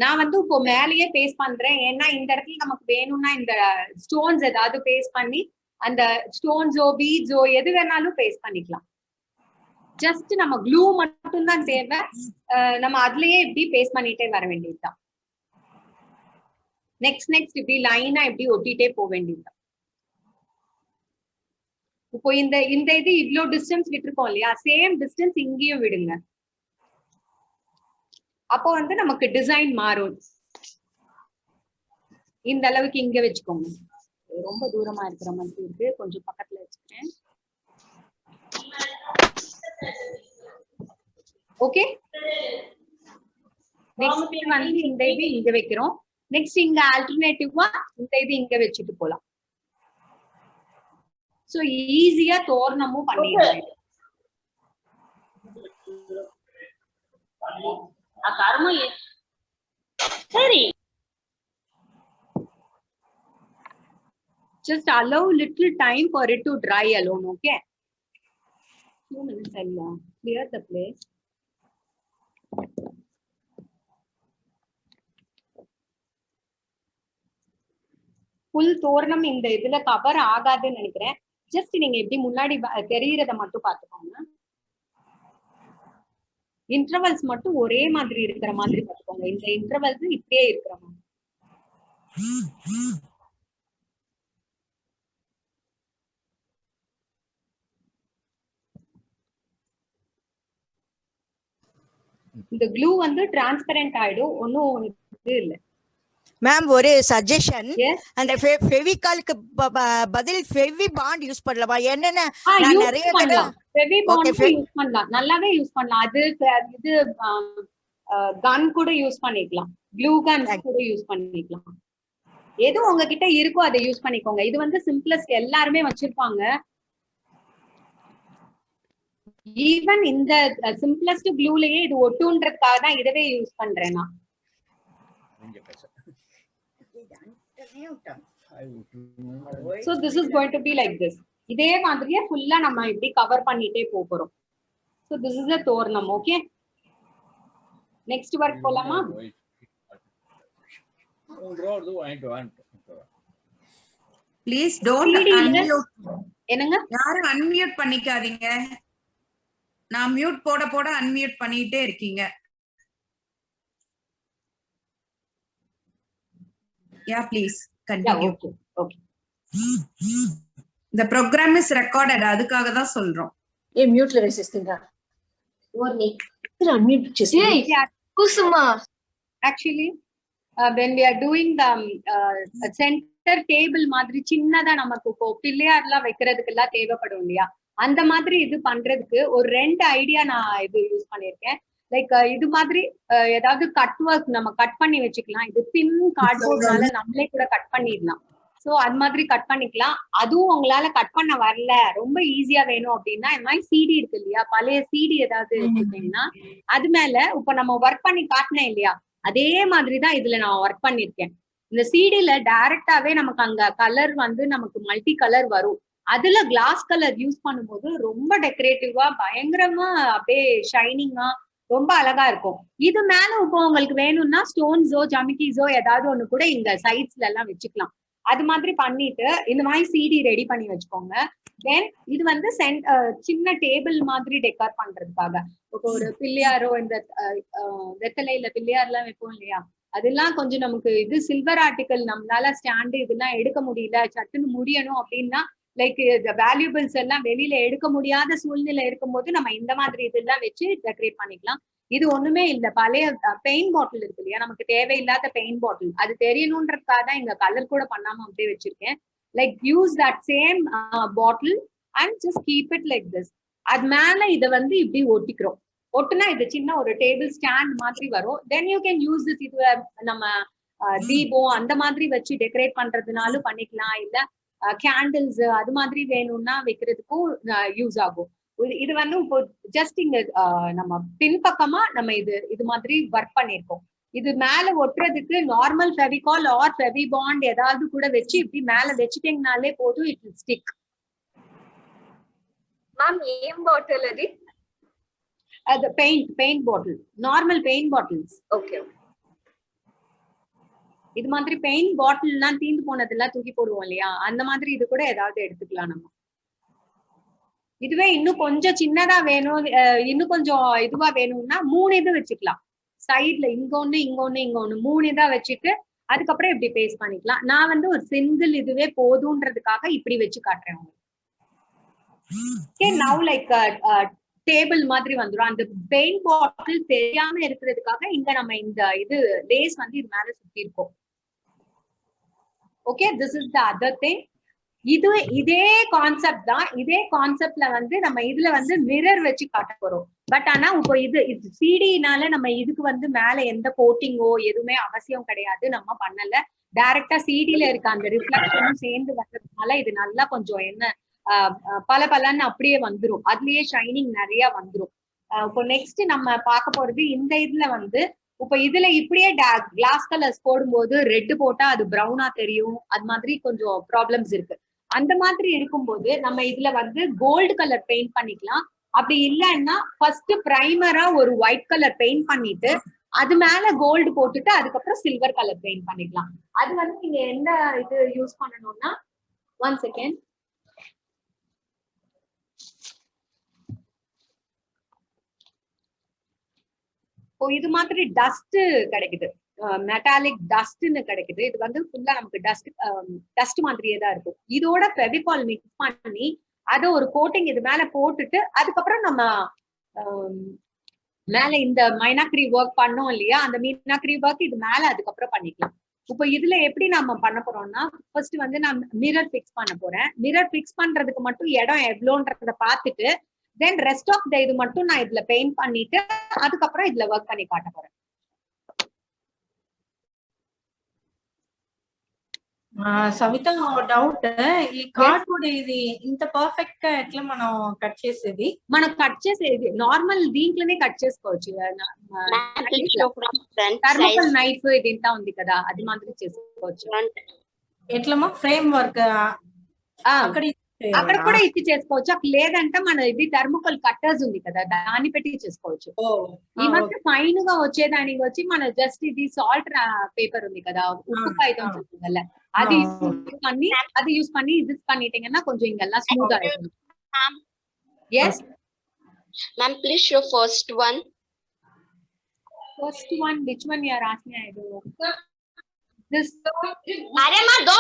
நான் வந்து இப்போ மேலேயே பேஸ்ட் பண்றேன், ஏன்னா இந்த இடத்துல நமக்கு வேணும்னா இந்த ஸ்டோன்ஸ் ஏதாவது பேஸ்ட் பண்ணி அந்த ஸ்டோன்ஸோ பீட்ஸோ எது வேணாலும் பேஸ்ட் பண்ணிக்கலாம். ஜஸ்ட் நம்ம க்ளூ மட்டும் தான் தேவை. நம்ம அதுலயே இப்படி பேஸ்ட் பண்ணிட்டே வர வேண்டியதுதான். நெக்ஸ்ட் இப்படி லைனா இப்படி ஒட்டிட்டே போக வேண்டியதுதான். இப்போ இந்த இது இவ்வளவு டிஸ்டன்ஸ் விட்டுருக்கோம் இல்லையா, சேம் டிஸ்டன்ஸ் இங்கேயும் விடுங்க. அப்போ வந்து நமக்கு டிசைன் மாறும். இந்த அளவுக்கு இங்க வச்சுக்கோங்க. ரொம்ப தூரமா இருக்கிற மாதிரி இருக்கு, கொஞ்சம் பக்கத்துல வச்சுக்கிறேன். ஓகே, நெக்ஸ்ட் வந்து இந்த இது இங்க வைக்கிறோம். நெக்ஸ்ட் இங்க ஆல்டர்னேட்டிவா இந்த இது இங்க வச்சுட்டு போலாம். சோ ஈஸியா தோரணமும் பண்ணிடலாம். சரி, just allow little time for it to dry alone. Okay, few minutes I'll clear the place. Full தோரணம் இந்த இதுல கவர் ஆகாதுன்னு நினைக்கிறேன். ஜஸ்ட் நீங்க எப்படி முன்னாடி தெரியறத மட்டும் பாத்துக்கோங்க. இன்டர்வல்ஸ் மட்டும் ஒரே மாதிரி இருக்கிற மாதிரி பாத்துக்கோங்க. இந்த இன்டர்வல்ஸ் இப்படியே இருக்கிற மாதிரி. இந்த க்ளூ வந்து டிரான்ஸ்பரண்ட் ஆயிடும், ஒன்னும் இது இல்ல. மேம் ஒரு சஜஷன், அந்த ஃபெவிகாலுக்கு பதில் ஃபெவி பாண்ட் யூஸ் பண்ணலாமா? என்னன்னா நிறைய ஃபெவி பாண்ட் யூஸ் பண்ணலாம், நல்லாவே யூஸ் பண்ணலாம். அது இது கன் கூட யூஸ் பண்ணிக்கலாம், க்ளூ கன் கூட யூஸ் பண்ணிக்கலாம். எது உங்ககிட்ட இருக்கோ அதை யூஸ் பண்ணிக்கோங்க. இது வந்து சிம்பிளஸ்ட், எல்லாருமே வச்சிருப்பாங்க. ஈவன் இந்த சிம்பிளஸ்ட் க்ளூலயே இது ஒட்டுன்றதுக்காக தான் இதவே யூஸ் பண்றேன் நான். So this is going to be like this. இதே மாதிரியே ஃபுல்லா நம்ம இப்படி கவர் பண்ணிட்டே போறோம். So this is a தோரணம். ஓகே, நெக்ஸ்ட் வர்க் போலாமா? Please don't unmute. என்னங்க, யாரும் அன்மியூட் பண்ணிக்காதீங்க. நான் மியூட் போட அன்மியூட் பண்ணிட்டே இருக்கீங்க. Yeah, please continue. Yeah, okay. The program is recorded, அதுக்காக தான் சொல்றோம். ఏ మ్యూట్ లో వేసేస్తుందా? ఓర్ని అన్మ్యూట్ చేసి kusuma. Actually when we are doing the center table மாதிரி சின்னதா நமக்கு இப்போ பிள்ளையார்லாம் வைக்கிறதுக்கு எல்லாம் தேவைப்படும் இல்லையா, அந்த மாதிரி இது பண்றதுக்கு ஒரு 2 ஐடியா நான் இது யூஸ் பண்ணிருக்கேன். லைக் இது மாதிரி ஏதாவது கட் ஒர்க் நம்ம கட் பண்ணி வச்சுக்கலாம். இது தின் கார்ட்போர்ட்னால நம்மளே கூட கட் பண்ணிடலாம். சோ அது மாதிரி கட் பண்ணிக்கலாம். அதுவும் உங்களால கட் பண்ண வரல, ரொம்ப ஈஸியா வேணும் அப்படின்னா இந்த மாதிரி சிடி இருக்கு இல்லையா, பழைய சிடி ஏதாவது வச்சுட்டீங்கன்னா அது மேல இப்ப நம்ம ஒர்க் பண்ணி காட்டினேன் இல்லையா, அதே மாதிரிதான் இதுல நான் ஒர்க் பண்ணிருக்கேன். இந்த சிடில டைரக்டாவே நமக்கு அங்க கலர் வந்து நமக்கு மல்டி கலர் வரும். அதுல கிளாஸ் கலர் யூஸ் பண்ணும்போது ரொம்ப டெக்கரேட்டிவா பயங்கரமா அப்படியே ஷைனிங்கா ரொம்ப அழகா இருக்கும். இது மேல இப்போ உங்களுக்கு வேணும்னா ஸ்டோன்ஸோ ஜமிக்கிஸோ ஏதாவது ஒண்ணு கூட இங்க சைட்ஸ்ல எல்லாம் வச்சுக்கலாம். அது மாதிரி பண்ணிட்டு இந்த மாதிரி சிடி ரெடி பண்ணி வச்சுக்கோங்க. தென் இது வந்து சின்ன டேபிள் மாதிரி டெக்கார் பண்றதுக்காக இப்போ ஒரு பிள்ளையாரோ இந்த வெத்தலையில பிள்ளையார் எல்லாம் வைப்போம் இல்லையா, அதெல்லாம் கொஞ்சம் நமக்கு இது சில்வர் ஆர்டிக்கல் நம்மளால ஸ்டாண்டு இதெல்லாம் எடுக்க முடியல, சட்டுன்னு முடியணும் அப்படின்னா லைக் வேல்யூபிள்ஸ் எல்லாம் வெளியில எடுக்க முடியாத சூழ்நிலை இருக்கும்போது நம்ம இந்த மாதிரி இதெல்லாம் வச்சு டெக்கரேட் பண்ணிக்கலாம். இது ஒண்ணுமே இல்ல, பழைய பெயிண்ட் பாட்டில் இருக்கு இல்லையா, நமக்கு தேவையில்லாத பெயிண்ட் பாட்டில், அது தெரியணும்ன்றதுக்காக தான் இங்க கலர் கூட பண்ணாம அப்படியே வச்சிருக்கேன். Like use that same bottle and just keep it like this. அது மேல இதை வந்து இப்படி ஒட்டிக்கிறோம். ஒட்டுனா இது சின்ன ஒரு டேபிள் ஸ்டாண்ட் மாதிரி வரும். Then you can use this. இது நம்ம தீபம் அந்த மாதிரி வச்சு டெக்கரேட் பண்றதுனாலும் பண்ணிக்கலாம், இல்ல கேண்டில்ஸ் அது மாதிரி வேணும்னா வைக்கிறதுக்கும் யூஸ் ஆகும். இது வந்து இப்போ ஜஸ்ட் இங்க நம்ம பின்பக்கமா நம்ம இது மாதிரி ஒர்க் பண்ணிருக்கோம். இது மேல ஒட்டுறதுக்கு நார்மல் ஃபெவிகால் ஆர் ஃபெவிபாண்ட் ஏதாவது கூட வச்சு இப்படி மேல வச்சுட்டீங்கனாலே போதும், இட் வில் ஸ்டிக். மேம் ஏம் பாட்டில் அது பெயிண்ட் பாட்டில், நார்மல் பெயிண்ட் பாட்டில்ஸ். ஓகே. இது மாதிரி பெயிண்ட் பாட்டில்லாம் தீந்து போனதெல்லாம் தூக்கி போடுவோம் இல்லையா, அந்த மாதிரி இது கூட ஏதாவது எடுத்துக்கலாம் நம்ம. இதுவே இன்னும் கொஞ்சம் சின்னதா வேணும், இன்னும் கொஞ்சம் இதுவா வேணும்னா 3 இது வச்சுக்கலாம். சைட்ல இங்க ஒண்ணு இங்க ஒண்ணு இங்க ஒண்ணு 3 இதா வச்சுட்டு அதுக்கப்புறம் இப்படி பேஸ்ட் பண்ணிக்கலாம். நான் வந்து ஒரு சிங்கிள் இதுவே போதுன்றதுக்காக இப்படி வச்சு காட்டுறேன் உங்களுக்கு. நவ் லைக் டேபிள் மாதிரி வந்துடும். அந்த பெயிண்ட் பாட்டில் தெரியாம இருக்கிறதுக்காக இங்க நம்ம இந்த இது லேஸ் வந்து இது மேல சுத்தி இருக்கோம். Okay, this is the other thing. இதே கான்செப்ட் தான். இதே கான்செப்ட்ல வந்து நம்ம இதுல வந்து மிரர் வச்சு காட்ட போறோம். பட் ஆனா இப்போ இது சிடினால நம்ம இதுக்கு வந்து மேல எந்த கோட்டிங்கோ எதுவுமே அவசியம் கிடையாது, நம்ம பண்ணல. டைரக்டா சிடில இருக்க அந்த ரிஃப்ளெக்ஷனும் சேர்ந்து வர்றதுனால இது நல்லா கொஞ்சம் என்ன பல பலன்னு அப்படியே வந்துரும், அதுலயே ஷைனிங் நிறைய வந்துரும். இப்போ நெக்ஸ்ட் நம்ம பார்க்க போறது இந்த இதுல வந்து இப்ப இதுல இப்படியே கிளாஸ் கலர்ஸ் போடும்போது ரெட் போட்டா அது ப்ரௌனா தெரியும், அது மாதிரி கொஞ்சம் ப்ராப்ளம்ஸ் இருக்கு. அந்த மாதிரி இருக்கும்போது நம்ம இதுல வந்து கோல்டு கலர் பெயிண்ட் பண்ணிக்கலாம். அப்படி இல்லைன்னா ஃபர்ஸ்ட் பிரைமரா ஒரு ஒயிட் கலர் பெயிண்ட் பண்ணிட்டு அது மேல கோல்டு போட்டுட்டு அதுக்கப்புறம் சில்வர் கலர் பெயிண்ட் பண்ணிக்கலாம். அது வந்து நீங்க எந்த இது யூஸ் பண்ணணும்னா, 1 செகண்ட். இது மாதிரி டஸ்ட் கிடைக்குது, மெட்டாலிக் டஸ்ட்னு கிடைக்குது. இது வந்து ஃபுல்லா நமக்கு டஸ்ட் மாதிரியே தான் இருக்கும். இதோட ஃபெவிகால் மிக்ஸ் பண்ணி அதை ஒரு கோட்டிங் இது மேல போட்டுட்டு அதுக்கப்புறம் நம்ம மேல இந்த மைனாக்ரி ஒர்க் பண்ணோம் இல்லையா, அந்த மீனாக்ரி ஒர்க் இது மேல அதுக்கப்புறம் பண்ணிக்கலாம். இப்போ இதுல எப்படி நம்ம பண்ண போறோம்னா, ஃபர்ஸ்ட் வந்து நான் மிரர் பிக்ஸ் பண்ண போறேன். மிரர் பிக்ஸ் பண்றதுக்கு மட்டும் இடம் எவ்வளோன்றத பார்த்துட்டு தென் ரெஸ்ட் ஆஃப் த இது மட்டும் நான் இதுல பெயிண்ட் பண்ணிட்டு அதுக்கப்புறம் இதுல ஒர்க் பண்ணி காட்ட போறேன். సవిత డౌట్, ఈ కార్డ్బోర్డ్ ఇది ఇంత పర్ఫెక్ట్ గా ఎట్లా మనం కట్ చేసేది? మనం కట్ చేసేది నార్మల్ దీంట్లోనే కట్ చేసుకోవచ్చు. థర్మోకల్ నైఫ్ ఇది ఇంత ఉంది కదా, అది మాత్రం చేసుకోవచ్చు. ఎట్లమా ఫ్రేమ్ వర్క్ అక్కడ కూడా ఇచ్చి చేసుకోవచ్చు. లేదంటే మన ఇది థర్మోకల్ కట్టర్స్ ఉంది కదా, దాన్ని పెట్టి చేసుకోవచ్చు. ఈ మధ్య ఫైన్ గా వచ్చేదానికి వచ్చి మన జస్ట్ ఇది సాల్ట్ పేపర్ ఉంది కదా, ఉప్పు కాగితం వల్ల அது யூஸ் பண்ணி இது பண்ணிட்டீங்கன்னா கொஞ்சம் இங்கெல்லாம் ஸ்மூத் ஆயிடும். Yes ma'am, please show first one. which one you are asking? I don't know. This अरे मां दो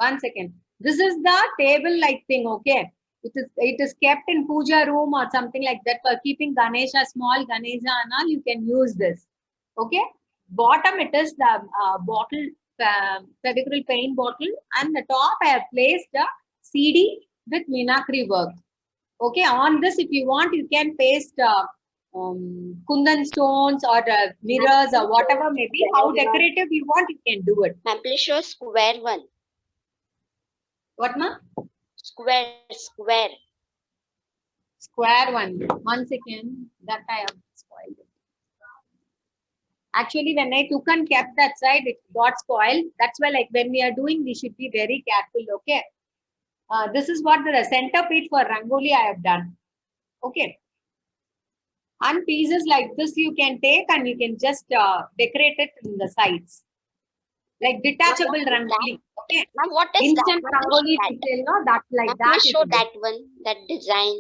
1 second. This is the table like thing, okay? It is kept in puja room or something like that for keeping Ganesha, small Ganesha and all. You can use this, okay? Bottom it is the bottle, Fevicryl paint bottle, and the top I have placed a CD with Meenakshi work. Okay, on this if you want you can paste kundan stones or mirrors or whatever maybe. How decorative you want you can do it. Ma'am, please show square one. What ma? Square one. 1 second. That I have spoiled it. Actually, when I took and kept that side, it got spoiled. That's why, like when we are doing, we should be very careful. Okay. This is what the centerpiece for Rangoli I have done. Okay. And pieces like this you can take and you can just decorate it in the sides. Like detachable rangoli. Okay. Ma'am, what is Instant that? rangoli, that's like Ma'am, that. please show that one, that design.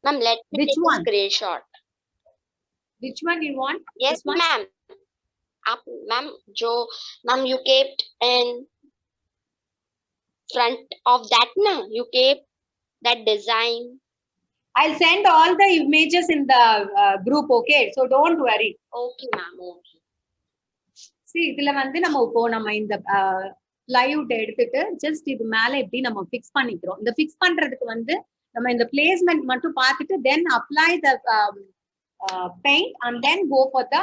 Ma'am, let me Which take one? a screenshot. Which one you want? Yes, This one? ma'am. Ma'am, ma'am, you kept in front of that, na? You kept that design. I'll send all the images in the group, okay? So don't worry. Okay, ma'am. Okay. See, இதுல வந்து நம்ம இப்போ நம்ம இந்த plywood எடுத்துட்டு just இது மேல எப்படி நம்ம ஃபிக்ஸ் பண்ணிக்கிறோம். இந்த ஃபிக்ஸ் பண்றதுக்கு வந்து நம்ம இந்த பிளேஸ்மெண்ட் மட்டும் பார்த்துட்டு then apply the paint and then go for the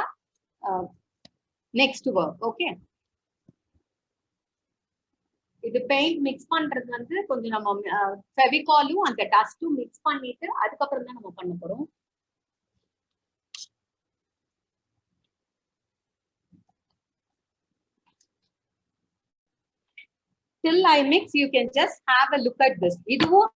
next work, okay? இது பெயிண்ட் மிக்ஸ் பண்றது வந்து கொஞ்சம் நம்ம ஃபெவிகாலும் அந்த டஸ்டும் மிக்ஸ் பண்ணிட்டு அதுக்கப்புறம் தான் நம்ம பண்ண போறோம். Till I mix, you can just have a look at this. இதுவும்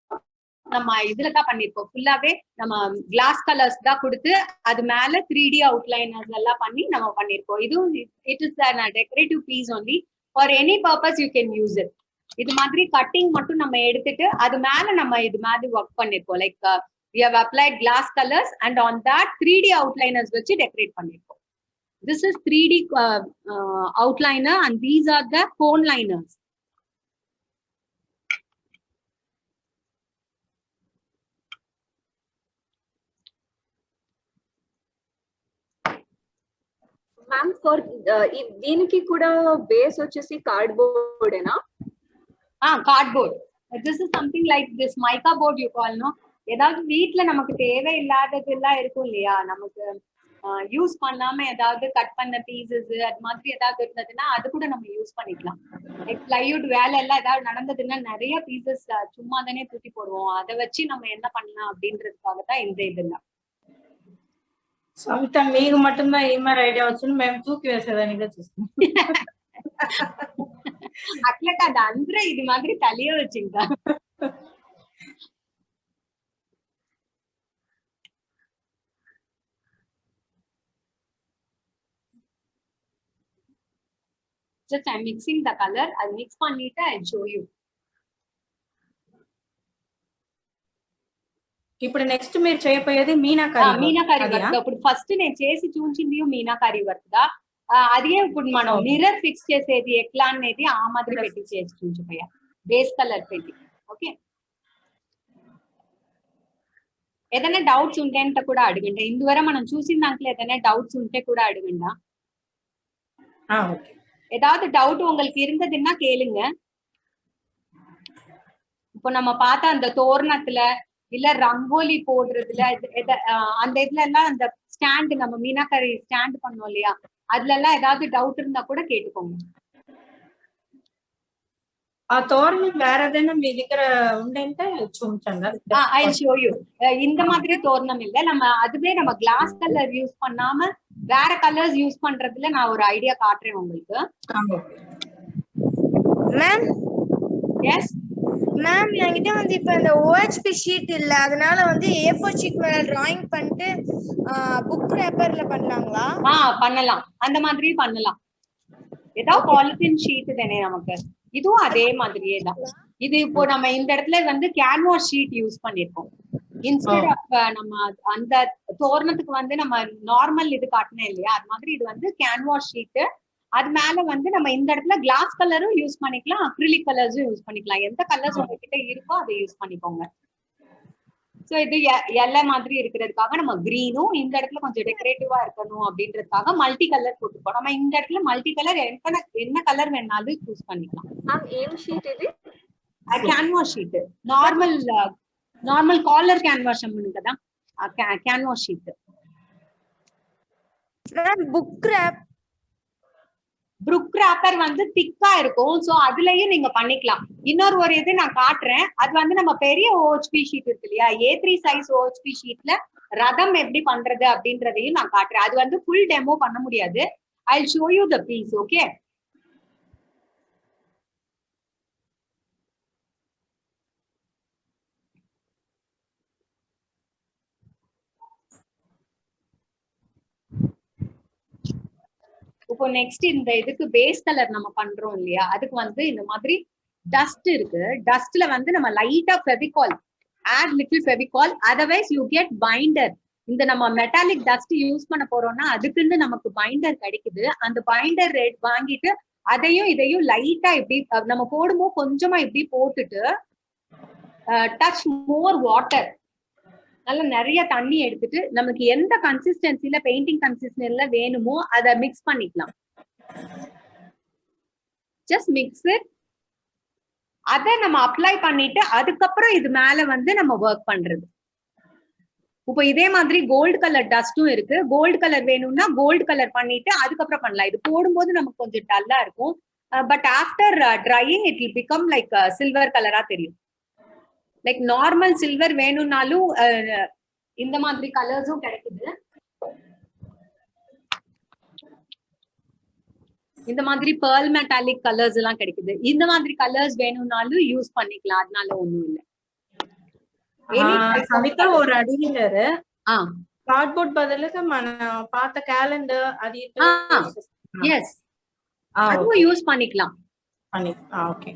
நம்ம இதுல தான் பண்ணிருக்கோம். ஃபுல்லாவே நம்ம கிளாஸ் கலர்ஸ் தான் கொடுத்து அது மேல 3D அவுட்லைனர்ஸ் எல்லாம் பண்ணி நம்ம பண்ணிருக்கோம். இதுவும் it is a decorative piece only. For any purpose you can use it. இது மாதிரி கட்டிங் மட்டும் நம்ம எடுத்துட்டு அது மேல நம்ம இது மாதிரி ஒர்க் பண்ணிருக்கோம். Like we have applied glass colors and on that 3D outliners வச்சு டெக்கரேட் பண்ணிருக்கோம். This is 3D outliner and these are the cone liners. Ma'am for దీనికి కూడా బేస్ వచ్చేసి కార్డ్బోర్డేనా? Cardboard. This is something like this mica board you call, no? ஏதாவது வீட்ல நமக்கு தேவை இல்லாதது எல்லாம் இருக்கும் இல்லையா, நமக்கு யூஸ் பண்ணாம ஏதாவது கட் பண்ண பீசஸ் அது மாதிரி ஏதாவது இருந்ததுன்னா அது கூட நம்ம யூஸ் பண்ணிக்கலாம். லைக் பிளைவுட் வேலை எல்லாம் ஏதாவது நடந்ததுன்னா நிறைய பீசஸ் சும்மா தானே தூக்கி போடுவோம், அதை வச்சு நம்ம என்ன பண்ணலாம் அப்படின்றதுக்காக தான் இந்த இதெல்லாம். సొంత మీకు మటున్నా ఈ మరి ఐడియా వచ్చింది, మేము తూకి వేసేదానిగా చూస్తాం. అట్లా కాదు, అందరూ ఇది మాదిరి తలియ వచ్చిందా. Just I'm mixing the color. I'll mix பண்ணிட்டு I'll show you. ఇప్పుడు నెక్స్ట్ మీరు చేయబోయేది మీనాకారి. మీనాకారి వర్క్. ఇప్పుడు ఫస్ట్ నేను చేసి చూపించింది మీనాకారి వర్క్ దా. అదే ఇప్పుడు మనం మిర్రర్ ఫిక్స్ చేసేది ఎట్లా అనేది ఆ మాదిరి పెట్టి చేసి చూపించబోయా, బేస్ కలర్ పెట్టి. ఓకే, ఏదైనా డౌట్స్ ఉంటే అంటే కూడా అడగండి. ఇందువరకు మనం చూసిన దాంట్లో ఏదైనా డౌట్స్ ఉంటే కూడా అడగండి. ஏதாவது டவுட் உங்களுக்கு இருந்ததுன்னா கேளுங்க. இப்போ நம்ம பார்த்த அந்த தோரணத்துல இல்ல ரங்கோலி போடுறதுல அந்த இதுல எல்லாம் அந்த ஸ்டாண்ட் நம்ம மீனாக்கரி ஸ்டாண்ட் பண்ணோம் இல்லையா, அதுல எல்லாம் ஏதாவது டவுட் இருந்தா கூட கேட்டுக்கோங்க. ఆ తోరణం వేరే ఏదైనా మీ దగ్గర ఉండంటే చూపించండి. I'll show you. இந்த மாதிரி தோரணம் இல்ல, நம்ம அதுவே நம்ம கிளாஸ் கலர் யூஸ் பண்ணாம வேற கலர்ஸ் யூஸ் பண்றதுல நான் ஒரு ஐடியா காட்டுறேன் உங்களுக்கு. மேம் எஸ் மேம், என்கிட்ட வந்து இப்ப இந்த OHP ஷீட் இல்ல, அதனால வந்து A4 ஷீட் மேல டிராயிங் பண்ணிட்டு புக் ரேப்பர்ல பண்ணலாங்களா? பண்ணலாம், அந்த மாதிரி பண்ணலாம். ஏதாவது பாலித்தீன் ஷீட் தானே நமக்கு, இதுவும் அதே மாதிரியே தான். இது இப்போ நம்ம இந்த இடத்துல வந்து கேன்வாஸ் ஷீட் யூஸ் பண்ணிருக்கோம். இன்ஸ்டெட் ஆஃப் நம்ம அந்த தோரணத்துக்கு வந்து நம்ம நார்மல் இது காட்டினேன் இல்லையா, அது மாதிரி இது வந்து கேன்வாஸ் ஷீட். அது மேல வந்து நம்ம இந்த இடத்துல கிளாஸ் கலரும் யூஸ் பண்ணிக்கலாம், அக்ரிலிக் கலர்ஸும் யூஸ் பண்ணிக்கலாம். எந்த கலர்ஸ் உங்ககிட்ட இருக்கோ அதை யூஸ் பண்ணிக்கோங்க. சோ இது எல்லை மாதிரி இருக்கிறதுக்காக நம்ம கிரீனும், இந்த இடத்துல கொஞ்சம் டெக்கரேட்டிவா இருக்கணும் அப்படின்றதுக்காக மல்டி கலர் போட்டுப்போம். நம்ம இந்த இடத்துல மல்டி கலர் என்ன கலர் வேணாலும் சூஸ் பண்ணிக்கலாம். Canvas sheet normal colour canvas தான் கேன்வாஸ் ஷீட். புக் ராப்பர் வந்து திக்கா இருக்கும், சோ அதுலயும் நீங்க பண்ணிக்கலாம். இன்னொரு இது நான் காட்டுறேன், அது வந்து நம்ம பெரிய OHP ஷீட் இருக்கு இல்லையா, A3 சைஸ் OHP ஷீட்ல ரதம் எப்படி பண்றது அப்படின்றதையும் நான் காட்டுறேன். அது வந்து ஃபுல் டெமோ பண்ண முடியாது. I'll show you the piece, okay? இப்போ நெக்ஸ்ட் இந்த இதுக்கு பேஸ் கலர் நம்ம பண்றோம் இல்லையா, அதுக்கு வந்து இந்த மாதிரி டஸ்ட் இருக்கு. டஸ்ட்ல வந்து நம்ம லைட்டா Fevicol, add little Fevicol, otherwise you get binder. இந்த நம்ம மெட்டாலிக் டஸ்ட் யூஸ் பண்ண போறோம்னா அதுக்குன்னு நமக்கு பைண்டர் கிடைக்குது. அந்த பைண்டர் ரேட் வாங்கிட்டு அதையும் இதையும் லைட்டா இப்படி நம்ம போடும்போது கொஞ்சமா இப்படி போட்டுட்டு டச் மோர் வாட்டர், நல்ல நிறைய தண்ணி எடுத்துட்டு நமக்கு எந்த கன்சிஸ்டன்சில பெயிண்டிங் கன்சிஸ்டன்சில வேணுமோ அதை மிக்ஸ் பண்ணிக்கலாம். Just mix it. அதை நம்ம அப்ளை பண்ணிட்டு அதுக்கப்புறம் இது மேல வந்து நம்ம ஒர்க் பண்றது. இப்போ இதே மாதிரி கோல்டு கலர் டஸ்டும் இருக்கு. கோல்டு கலர் வேணும்னா கோல்டு கலர் பண்ணிட்டு அதுக்கப்புறம் பண்ணலாம். இது போடும்போது நமக்கு கொஞ்சம் டல்லா இருக்கும். But after drying it will become like silver கலரா தெரியும். லைக் நார்மல் சில்வர் வேணும்னாலும் இந்த மாதிரி கலர்ஸும் கிடைக்குது. இந்த மாதிரி pearl மெட்டாலிக் கலர்ஸ் எல்லாம் கிடைக்குது. இந்த மாதிரி கலர்ஸ் வேணும்னாலும் யூஸ் பண்ணிக்கலாம். அதனால ஒண்ணும் இல்லை. సవిత ఓ అడిగినారు కార్డ్బోర్డ్ బదులుగా మన పాత క్యాలెండర్ అది எஸ் அதுவும் யூஸ் பண்ணிக்கலாம். ஓகே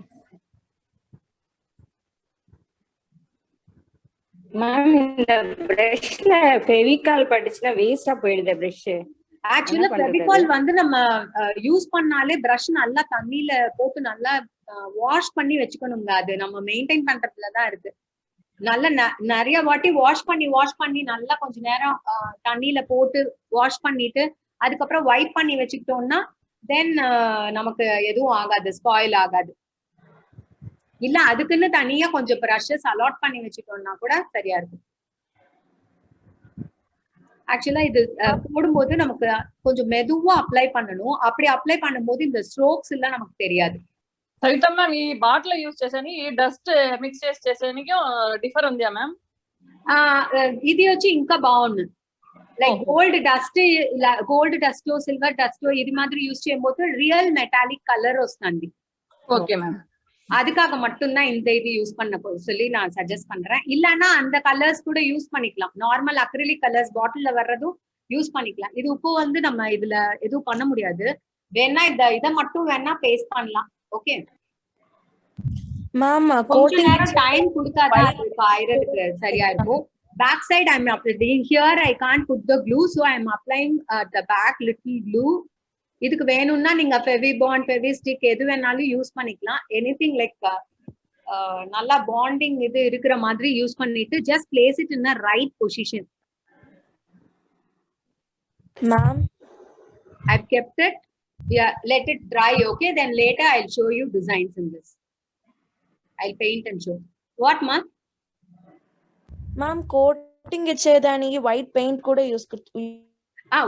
மேம், இந்த பிரஷ்ல ஃபெவிகால் படிச்சுனா வேஸ்டா போயிடுது பிரஷ். ஆக்சுவலா ஃபெவிகால் வந்து நம்ம யூஸ் பண்ணாலே பிரஷ் நல்லா தண்ணியில போட்டு நல்லா வாஷ் பண்ணி வச்சுக்கணுங்க. அது நம்ம மெயின்டைன் பண்றதுலதான் இருக்கு. நல்ல நிறைய வாட்டி வாஷ் பண்ணி நல்லா கொஞ்ச நேரம் தண்ணியில போட்டு வாஷ் பண்ணிட்டு அதுக்கப்புறம் வைப் பண்ணி வச்சுக்கிட்டோம்னா தென் நமக்கு எதுவும் ஆகாது, ஸ்பாயில் ஆகாது. இல்ல அதுக்குன்னு தனியா கொஞ்சம் ப்ரஷஸ் அலாட் பண்ணி வச்சுட்டோம்னா கூட சரியா இருக்கும். ஆக்சுவலா இது போடும்போது நமக்கு கொஞ்சம் மெதுவா அப்ளை பண்ணணும். அப்படி அப்ளை பண்ணும்போது இந்த ஸ்ட்ரோக்ஸ் எல்லாம் நமக்கு தெரியாது. సవిత మ్యామ్, ఈ బాటిల్ యూస్ చేసాని ఈ డస్ట్ మిక్స్ చేసేనికి డిఫర్ ఉందా మ్యామ్? ఇది వచ్చి ఇంకా బాగుంది. Like gold dust silver dust ఇది மாதிரி யூஸ் செய்யும்போது ரியல் மெட்டாலிக் கலர் வస్తుంది. Okay ma'am. அதுக்காக மட்டும்தான் இந்த இது யூஸ் பண்ண சொல்லி நான் சஜஸ்ட் பண்றேன். இல்லைன்னா அந்த கலர்ஸ் கூட யூஸ் பண்ணிக்கலாம். நார்மல் அக்ரிலிக் கலர்ஸ் பாட்டில்ல வர்றதும் யூஸ் பண்ணிக்கலாம். இது இப்போ வந்து நம்ம இதுல எதுவும் பண்ண முடியாது. வேணா இதை மட்டும் வேணா பேஸ்ட் பண்ணலாம். ஓகே மேம், கொஞ்ச நேரம் டைம் கொடுத்தாதான் அதுக்கு ஆயிரத்துக்கு சரியா இருக்கும். Back side I am applying. Here I can't put the glue, so I am applying the back little glue. இதுக்கு வேணும்னா நீங்க ஃபெவிபாண்ட், ஃபெவிஸ்டிக் எது வேணாலும் யூஸ் பண்ணிக்கலாம். எனிதிங் லைக் நல்லா பாண்டிங் இது இருக்கிற மாதிரி யூஸ் பண்ணிட்டு just place it in a right position. Ma'am, I've kept it. Yeah, let it dry. Okay, then later I'll show you designs in this. I'll paint and show. What, ma'am? Ma'am, coating ఇచ్చేదానికి white paint కూడా use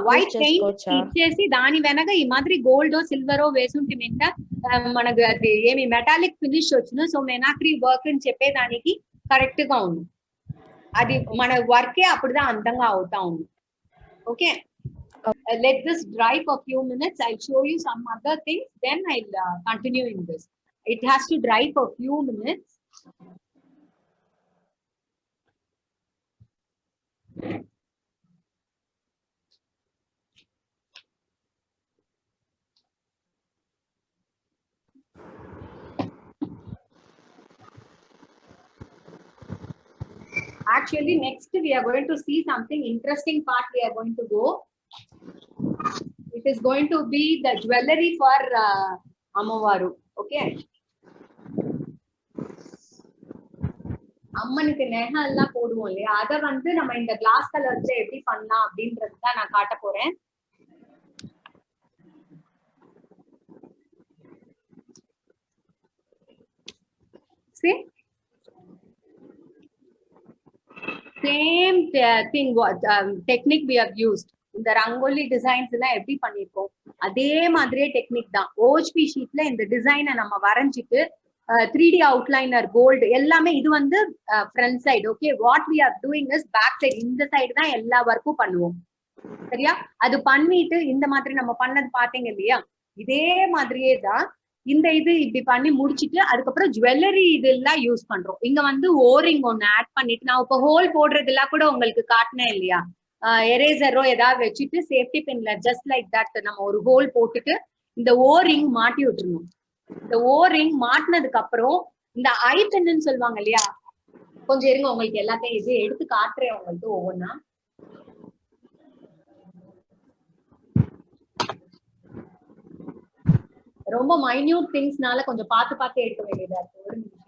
white paint ఇచ్చేసి దాని వెనక ఈ మాదిరి gold silver వేసుంటిమింట మనకు అది ఏమి మెటాలిక్ ఫినిష్ వచ్చును. సో మెనాక్రీ వర్క్ అని చెప్పేదానికి కరెక్ట్ గా ఉంది. అది మన వర్కే అప్పుడుదా అందంగా అవుతా ఉంది. Okay, let this dry for few minutes. I'll show you some other things, then I'll continue in this. It has to dry for few minutes. Actually, next we are going to see something interesting part. We are going to go. It is going to be the jewelry for Amavaru. Okay. அம்மனுக்கு நெகம் எல்லாம் போடுவோம் இல்லையா, அதை வந்து நம்ம இந்த class கலர்ஸ்ல எப்படி பண்ணலாம் அப்படின்றதுதான் நான் காட்ட போறேன். Same thing, what technique we have used. இந்த ரங்கோலி டிசைன்ஸ் எல்லாம் எப்படி பண்ணிருக்கோம் அதே மாதிரியே டெக்னிக் தான். OHP ஷீட்ல இந்த டிசைனை நம்ம வரைஞ்சிட்டு 3D அவுட்லைனர் கோல்டு எல்லாமே இது வந்து front side. Okay, what we are doing is back side. இந்த சைடு தான் எல்லா ஒர்க்கும் பண்ணுவோம். சரியா? அது பண்ணிட்டு இந்த மாதிரி நம்ம பண்ணது பாத்தீங்க இல்லையா, இதே மாதிரியே தான் இந்த இது இப்படி பண்ணி முடிச்சுட்டு அதுக்கப்புறம் ஜுவல்லரி இதெல்லாம் யூஸ் பண்றோம். இங்க வந்து ஓரிங் ஒண்ணு ஆட் பண்ணிட்டு நான் இப்ப ஹோல் போடுறது எல்லாம் கூட உங்களுக்கு காட்டினேன் இல்லையா, எரேசரோ ஏதாவது வச்சுட்டு சேஃப்டி பின்ல ஜஸ்ட் லைக் தட் நம்ம ஒரு ஹோல் போட்டுட்டு இந்த ஓரிங் மாட்டி விட்டுருணும். இந்த ஓரிங் மாட்டினதுக்கு அப்புறம் இந்த ஐ பின்னு சொல்லுவாங்க இல்லையா, கொஞ்சம் இருங்க உங்களுக்கு எல்லாத்தையும் இது எடுத்து காட்டுறேன் உங்களுக்கு ஒவ்வொன்னா. ரொம்ப மைன்யூட் திங்ஸ்னால கொஞ்சம் பார்த்து எடுக்க வேண்டியதா இருக்கு. ஒரு நிமிஷம்.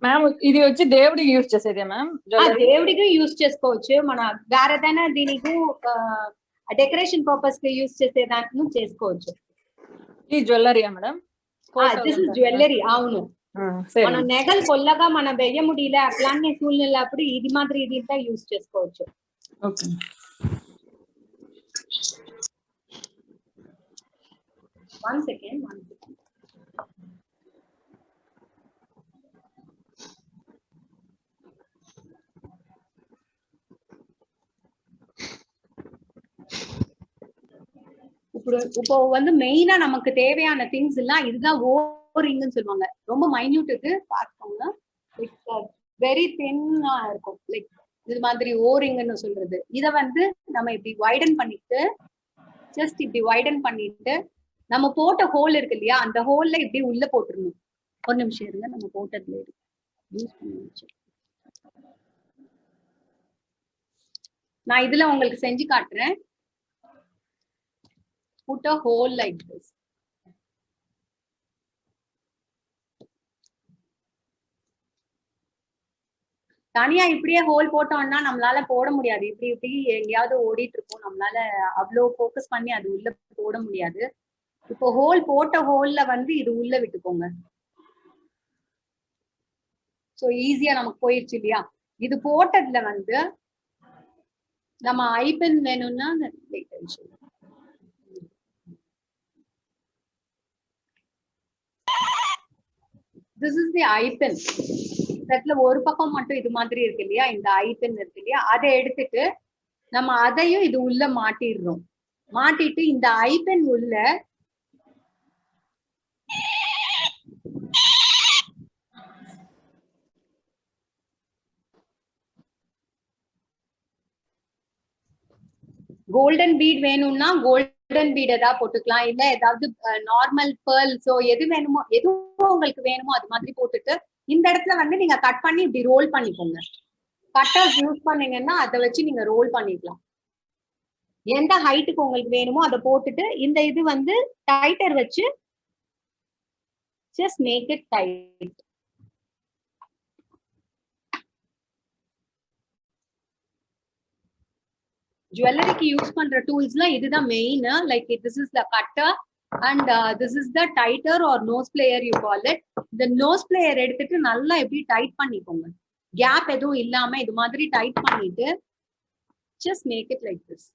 మ్యామ్ ఇది వచ్చి దేవుడికి యూజ్ చేసేదే మ్యామ్? దేవుడికి యూజ్ చేసుకోవచ్చు, మన వేరేదైనా దీనికి డెకరేషన్ పర్పస్ కి యూజ్ చేసేదాన్ని చేసుకోవచ్చు. ఈ జ్యువెలరీయా మేడం? This is jewellery. అవును, మన నెగలు కొల్లగా మనం వెయ్య ముడిలే అట్లాంటి సూழ்நிலை అప్పుడు ఇది మాదిరి ఇది ఇంత యూజ్ చేసుకోవచ్చు. ఓకే. One second. இப்போ வந்து மெயினா நமக்கு தேவையான திங்ஸ் எல்லாம் இதுதான் ஓரிங்னு சொல்லுவாங்க. ரொம்ப மைன்யூட்டுக்கு பார்த்துக்கோங்க. வெரி தின்னா இருக்கும். லைக் இது மாதிரி ஓரிங்னு சொல்றது. இத வந்து நம்ம இப்படி வைடன் பண்ணிட்டு ஜஸ்ட் இப்படி வைடன் பண்ணிட்டு நம்ம போட்ட ஹோல் இருக்கு இல்லையா, அந்த ஹோல்ல இப்படி உள்ள போட்டுருணும். ஒரு நிமிஷம் இருங்க, நம்ம போட்டதுல இருக்கு யூஸ் பண்ணி. நான் இதுல உங்களுக்கு செஞ்சு காட்டுறேன். Put a hole like this. தனியா இப்படியே ஹோல் போட்டோம்னா நம்மளால போட முடியாது. இப்படி இப்படி எங்கேயாவது ஓடிட்டு இருக்கும், நம்மளால அவ்வளோ ஃபோக்கஸ் பண்ணி அது உள்ள போட முடியாது. இப்போ ஹோல் போட்ட ஹோல்ல வந்து இது உள்ள விட்டுக்கோங்க. சோ ஈஸியா நமக்கு போயிடுச்சு இல்லையா. இது போட்டதுல வந்து நம்ம ஐபென் வேணும்னா this is the ஐபென். செட்ல ஒரு பக்கம் மட்டும் இது மாதிரி இருக்கு இல்லையா, இந்த ஐபென் இருக்கு இல்லையா, அதை எடுத்துட்டு நம்ம அதையும் இது உள்ள மாட்டிடுறோம். மாட்டிட்டு இந்த ஐபென் உள்ள கோல்டன் பீட் வேணும்னா கோல்டன் பீட் ஏதாவது போட்டுக்கலாம், இல்ல ஏதாவது நார்மல் பேர்ல், சோ எது வேணுமோ எதுவும் உங்களுக்கு வேணுமோ அது மாதிரி போட்டுட்டு இந்த இடத்துல வந்து நீங்க கட் பண்ணி இப்படி ரோல் பண்ணிக்கோங்க. கட்டர்ஸ் யூஸ் பண்ணீங்கன்னா அதை வச்சு நீங்க ரோல் பண்ணிக்கலாம். எந்த ஹைட்டுக்கு உங்களுக்கு வேணுமோ அதை போட்டுட்டு இந்த இது வந்து டைட்டர் வச்சு just make it tight. ஜுவல்லரிக்கு யூஸ் பண்ற டூல்ஸ்லாம் இதுதான் main. Like this is the cutter and this is the tighter or nose player you call it. இந்த nose player எடுத்துட்டு நல்லா எப்படி டைட் பண்ணிக்கோங்க, கேப் எதுவும் இல்லாம இது மாதிரி டைட் பண்ணிட்டு just make it like this.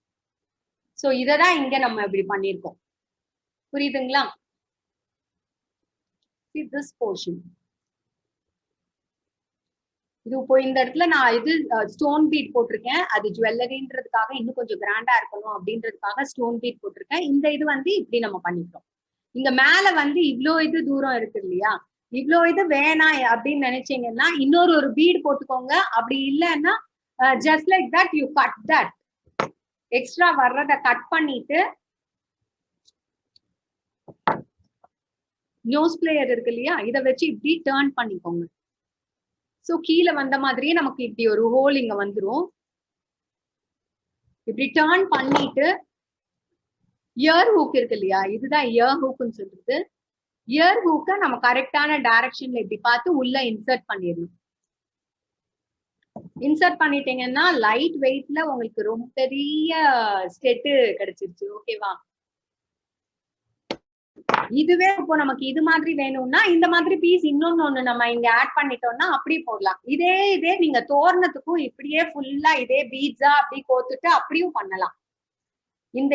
So இததான் இங்க நம்ம இப்படி பண்ணிருக்கோம். புரியுதுங்களா? See this portion. இது இப்போ இந்த இடத்துல நான் இது ஸ்டோன் பீட் போட்டிருக்கேன். அது ஜுவல்லரின்றதுக்காக இன்னும் கொஞ்சம் கிராண்டா இருக்கணும் அப்படின்றதுக்காக ஸ்டோன் பீட் போட்டிருக்கேன். இந்த இது வந்து இப்படி நம்ம பண்ணிட்டோம். இங்க மேல வந்து இவ்வளோ இது தூரம் இருக்கு இல்லையா, இவ்வளோ இது வேணாம் அப்படின்னு நினைச்சீங்கன்னா இன்னொரு ஒரு பீட் போட்டுக்கோங்க. அப்படி இல்லைன்னா just like that you cut that extra வர்றத கட் பண்ணிட்டு நோஸ் பிளேயர் இருக்கு இல்லையா, இதை வச்சு இப்படி டர்ன் பண்ணிக்கோங்க. சோ கீழே வந்த மாதிரியே நமக்கு இப்படி ஒரு ஹோல் இங்க வந்துரும். இப்படி டர்ன் பண்ணிட்டு இயர் ஹூக் இருக்கு இல்லையா, இதுதான் இயர் ஹூக்னு சொல்றது. இயர் ஹூக்க நம்ம கரெக்டான டைரக்ஷன்ல இப்படி பார்த்து உள்ள இன்சர்ட் பண்ணிடணும். இன்சர்ட் பண்ணிட்டீங்கன்னா லைட் வெயிட்ல உங்களுக்கு ரொம்ப பெரிய ஸ்டெட் கிடைச்சிருச்சு. ஓகேவா? இதுவே இப்போ நமக்கு இது மாதிரி வேணும்னா இந்த மாதிரி பீஸ் இன்னொன்னு நம்ம இங்க ஆட் பண்ணிட்டோம்னா அப்படியே போடலாம். இதே நீங்க தோரணத்துக்கும் இப்படியே ஃபுல்லா இதே பீட்ஸா அப்படி கோத்துட்டு அப்படியும் பண்ணலாம். இந்த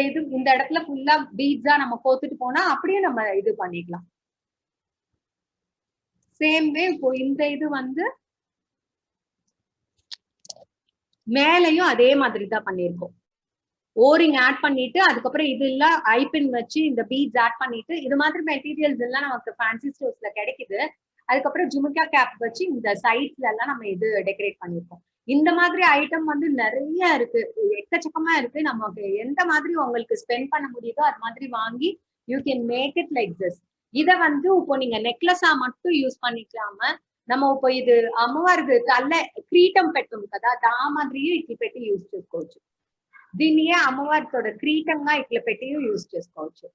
இடத்துல ஃபுல்லா பீட்ஸா நம்ம கோத்துட்டு போனா அப்படியே நம்ம இது பண்ணிக்கலாம். சேம் வே இப்போ இந்த இது வந்து மேலையும் அதே மாதிரி தான் பண்ணிருக்கோம். ஓரிங் ஆட் பண்ணிட்டு அதுக்கப்புறம் இது எல்லாம் ஐபின் வச்சு இந்த பீட்ஸ் ஆட் பண்ணிட்டு இது மாதிரி மெட்டீரியல்ஸ் எல்லாம் நமக்கு ஃபேன்சி ஸ்டோர்ஸ்ல கிடைக்குது. அதுக்கப்புறம் ஜுமுக்கா கேப் வச்சு இந்த சைட்ஸ்ல எல்லாம் நம்ம இது டெக்கரேட் பண்ணிருக்கோம். இந்த மாதிரி ஐட்டம் வந்து நிறைய இருக்கு, எக்கச்சக்கமா இருக்கு. நமக்கு எந்த மாதிரி உங்களுக்கு ஸ்பெண்ட் பண்ண முடியுதோ அது மாதிரி வாங்கி you can make it like this. இத வந்து இப்போ நீங்க நெக்லஸா மட்டும் யூஸ் பண்ணிக்கலாம நம்ம இப்போ ఇది అమ్మవారికి తల్ల క్రీటం పెట్టుం కదా దా మాదిరి ఇట్లా పెట్టి యూజ్ చేసుకోవచ్చు. దీన్ని అమ్మవారితో క్రీటంగా ఇట్లా పెట్టి యూజ్ చేసుకోవచ్చు.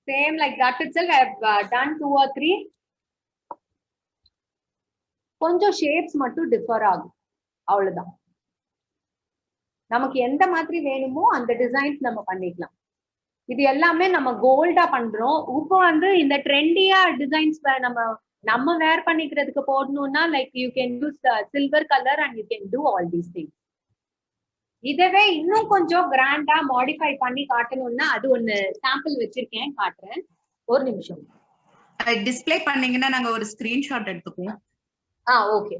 Same like that itself I have done 2 or 3. கொஞ்சம் ஷேப்ஸ் மட்டும் டிஃபர் ஆகும், அவ்வளவுதான். நமக்கு எந்த மாதிரி வேணுமோ அந்த டிசைன்ஸ் நம்ம பண்ணிக்கலாம். இது எல்லாமே நம்ம கோல்டா பண்றோம். இப்போ வந்து இந்த ட்ரெண்டியா டிசைன்ஸ் நம்ம வேர் பண்ணிக்கிறதுக்கு போடணும்னா like you can use silver colour and you can two all these things. இதவே இன்னும் கொஞ்சம் கிராண்டா மாடிஃபை பண்ணி காட்டணும்னா அது ஒன்னு சாம்பிள் வச்சிருக்கேன், காட்டுறேன். ஒரு நிமிஷம். டிஸ்ப்ளே பண்ணீங்கன்னா நாங்க ஒரு ஸ்கிரீன்ஷாட் எடுத்துக்குவோம். Okay.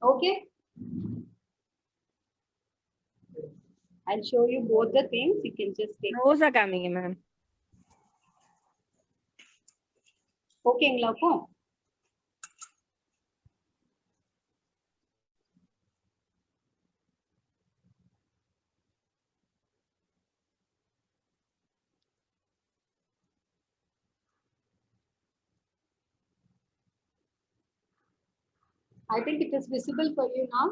Okay, I'll show you both the things. You can just take. Those are coming, ma'am. Okay, Nglako. I think it is visible for you now.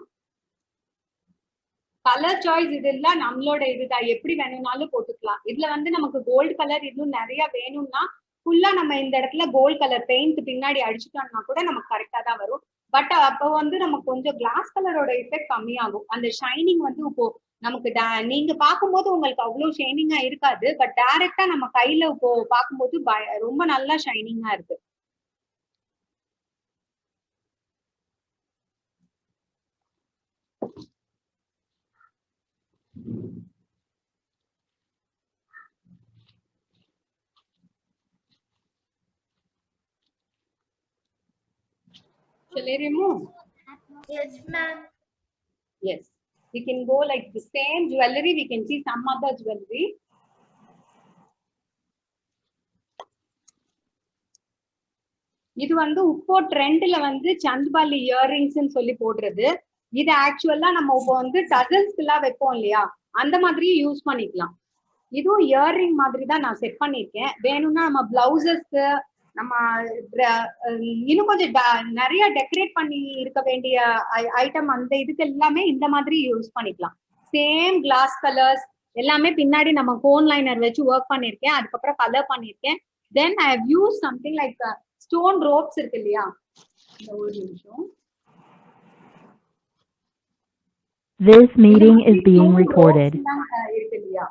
Colour choice இதெல்லாம் நம்மளோட இதுதான், எப்படி வேணும்னாலும் போட்டுக்கலாம். இதுல வந்து நமக்கு கோல்டு கலர் இன்னும் நிறைய வேணும்னா ஃபுல்லா நம்ம இந்த இடத்துல கோல்டு கலர் பெயிண்ட் பின்னாடி அடிச்சுட்டோம்னா கூட நமக்கு கரெக்டா தான் வரும். பட் அப்போ வந்து நமக்கு கொஞ்சம் கிளாஸ் கலரோட எஃபெக்ட் கம்மியாகும். அந்த ஷைனிங் வந்து இப்போ நமக்கு நீங்க பார்க்கும்போது உங்களுக்கு அவ்வளவு ஷைனிங்கா இருக்காது, பட் டைரக்டா நம்ம கையில இப்போ பார்க்கும்போது ரொம்ப நல்லா ஷைனிங்கா இருக்கு. Shall I remove? Yes, ma'am. Yes. We can go like the same jewelry. We can see some other jewelry. இது வந்து இப்போ ட்ரெண்ட்ல வந்து சந்த்பாலி இயரிங்ஸ் சொல்லி போடுறது. இது ஆக்சுவலா நம்ம இப்போ வந்து டசல்ஸ்க்கு எல்லாம் வைப்போம் இல்லையா, அந்த மாதிரி யூஸ் பண்ணிக்கலாம். இதுவும் இயரிங் மாதிரி தான் நான் செட் பண்ணிருக்கேன். வேணும்னா நம்ம பிளவுசஸ்க்கு நம்ம இன்னும் கொஞ்சம் நிறைய டெக்கரேட் பண்ணி இருக்க வேண்டிய ஐட்டம் அந்த இதுக்கு எல்லாமே இந்த மாதிரி யூஸ் பண்ணிக்கலாம். சேம் கிளாஸ் கலர்ஸ் எல்லாமே பின்னாடி நம்ம கோன் லைனர் வச்சு ஒர்க் பண்ணிருக்கேன், அதுக்கப்புறம் கலர் பண்ணிருக்கேன். Then I have use something like stone ropes இருக்கு இல்லையா, ஒரு நிமிஷம். This meeting is being recorded. இருக்கு இல்லையா,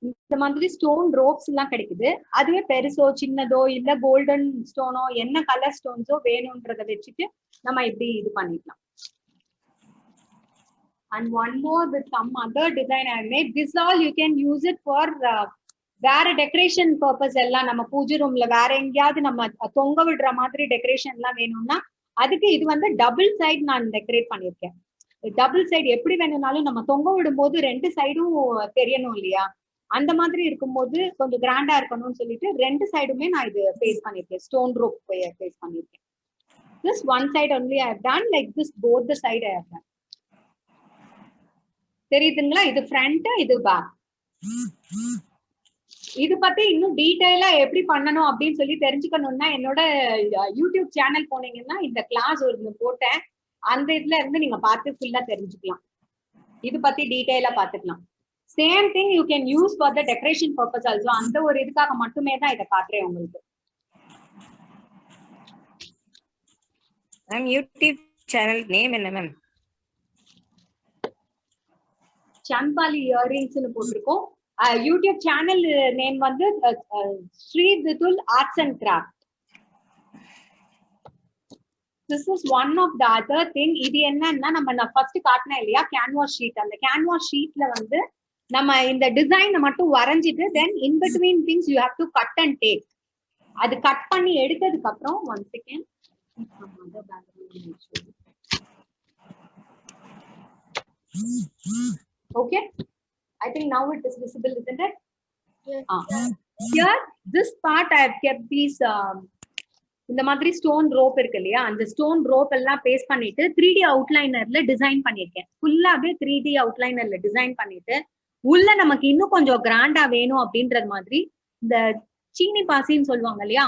இந்த மாதிரி ஸ்டோன் ரோப்ஸ் எல்லாம் கிடைக்குது. அதுவே பெருசோ சின்னதோ இல்ல கோல்டன் ஸ்டோனோ என்ன கலர் ஸ்டோன்ஸோ வேணும்ன்றத வச்சுட்டு நம்ம இப்படி இது பண்ணிக்கலாம். And one more with some other design I made. This all you can use it for வேற டெக்கரேஷன் பர்பஸ் எல்லாம். நம்ம பூஜை ரூம்ல வேற எங்கேயாவது நம்ம தொங்க விடுற மாதிரி டெக்கரேஷன் எல்லாம் வேணும்னா அதுக்கு இது வந்து டபுள் சைடு நான் டெக்கரேட் பண்ணிருக்கேன். டபுள் சைடு எப்படி வேணும்னாலும் நம்ம தொங்க விடும் போது ரெண்டு சைடும் தெரியணும் இல்லையா, அந்த மாதிரி இருக்கும்போது கொஞ்சம் கிராண்டா இருக்கணும்னு சொல்லிட்டு ரெண்டு சைடுமே நான் இது ஃபேஸ் பண்ணிருக்கேன். ஸ்டோன் ரோப் ஃபேஸ் பண்ணிருக்கேன். This one side only I have done, like this both the side I have done. தெரியுதுங்களா, இது ஃப்ரண்ட் இது பேக். இது பத்தி இன்னும் டீடைலா எப்படி பண்ணணும் அப்படின்னு சொல்லி தெரிஞ்சுக்கணும்னா என்னோட யூடியூப் சேனல் போனீங்கன்னா இந்த கிளாஸ் ஒரு போட்டேன், அந்த இதுல இருந்து நீங்க பார்த்து ஃபுல்லா தெரிஞ்சுக்கலாம். இது பத்தி டீடைலா பாத்துக்கலாம். Same thing you can use for the decoration purpose also. அந்த ஒரு இதுக்காக மட்டுமே தான் இதை காட்டுறேன் உங்களுக்கு. மேம் யூடியூப் சேனல் நேம் என்ன மேம்? சந்த்பாலி இயரிங்ஸ்னு போட்டிருக்கோம். யூடியூப் சேனல் நேம் வந்து Sri Vidul arts and craft. This is one of the other thing. இது என்னன்னா நான் ஃபர்ஸ்ட் காட்டினேன் இல்லையா கேன்வாஸ் ஷீட். அந்த கேன்வாஸ் ஷீட்ல வந்து நம்ம இந்த டிசைனை மட்டும் வரைஞ்சிட்டு then in between things you have to cut and take. அது கட் பண்ணி எடுத்ததுக்கு அப்புறம் one second okay, I think now it is visible, isn't it? Here this part I have kept these இந்த மாதிரி ஸ்டோன் ரோப் இருக்கு இல்லையா, அந்த stone rope எல்லாம் பேஸ்ட் பண்ணிட்டு 3D அவுட்லைனர்ல டிசைன் பண்ணிருக்கேன். ஃபுல்லாவே 3D அவுட்லைனர்ல டிசைன் பண்ணிட்டு உள்ள நமக்கு இன்னும் கொஞ்சம் கிராண்டா வேணும் அப்படின்றது மாதிரி இந்த சீனி பாசின்னு சொல்லுவாங்க இல்லையா,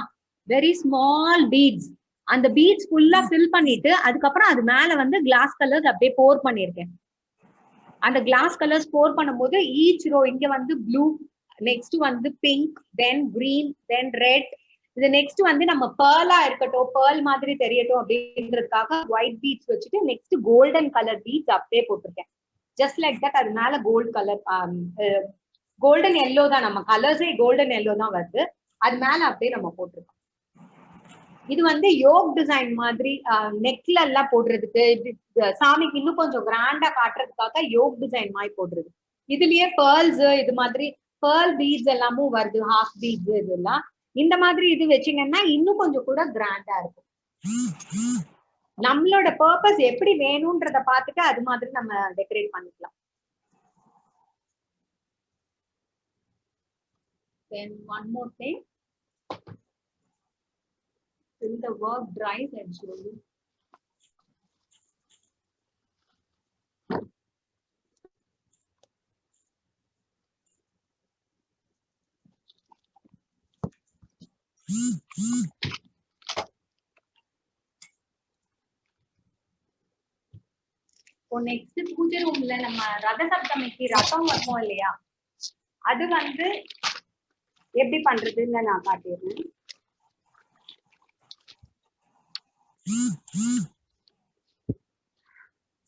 வெரி ஸ்மால் பீட்ஸ், அந்த பீட்ஸ் ஃபுல்லா ஃபில் பண்ணிட்டு அதுக்கப்புறம் அது மேல வந்து கிளாஸ் கலர்ஸ் அப்படியே போர் பண்ணிருக்கேன். அந்த கிளாஸ் கலர்ஸ் போர் பண்ணும்போது ஈச் ரோ இங்க வந்து ப்ளூ, நெக்ஸ்ட் வந்து பிங்க், தென் கிரீன், தென் ரெட், இது நெக்ஸ்ட் வந்து நம்ம பேர்லா இருக்கட்டும், பேர்ல் மாதிரி தெரியட்டும் அப்படின்றதுக்காக ஒயிட் பீட்ஸ் வச்சுட்டு நெக்ஸ்ட் கோல்டன் கலர் பீட்ஸ் அப்படியே போட்டிருக்கேன். Just like that. அது மேல கோல்ட் கலர் கோல்டன் எல்லோ தான், நம்ம கலர்ஸே கோல்டன் எல்லோ தான் வருது, அது மேல அப்படியே நம்ம போட்டிருக்கோம். இது வந்து யோக் டிசைன் மாதிரி நெக்ல எல்லாம் போடுறதுக்கு, சாமிக்கு இன்னும் கொஞ்சம் கிராண்டா காட்டுறதுக்காக யோக் டிசைன் மாதிரி போடுறது. இதுலயே பேர்ல்ஸ் இது மாதிரி பேர்ல் பீட்ஸ் எல்லாமும் வருது, ஹாஃப் பீட்ஸ் இதெல்லாம். இந்த மாதிரி இது வச்சீங்கன்னா இன்னும் கொஞ்சம் கூட கிராண்டா இருக்கும். நம்மளோட பர்பஸ் எப்படி வேணும்ன்றத பார்த்துட்டு அது மாதிரி நம்ம டெக்கரேட் பண்ணிக்கலாம். Then one more thing. Till the work dries, I'll show you. Next பூஜை ரூம்ல நம்ம ரத சப்தமிக்கு ரதம் வைப்போம் இல்லையா, அது வந்து எப்படி பண்றதுன்னு நான் காட்டிடுறேன்.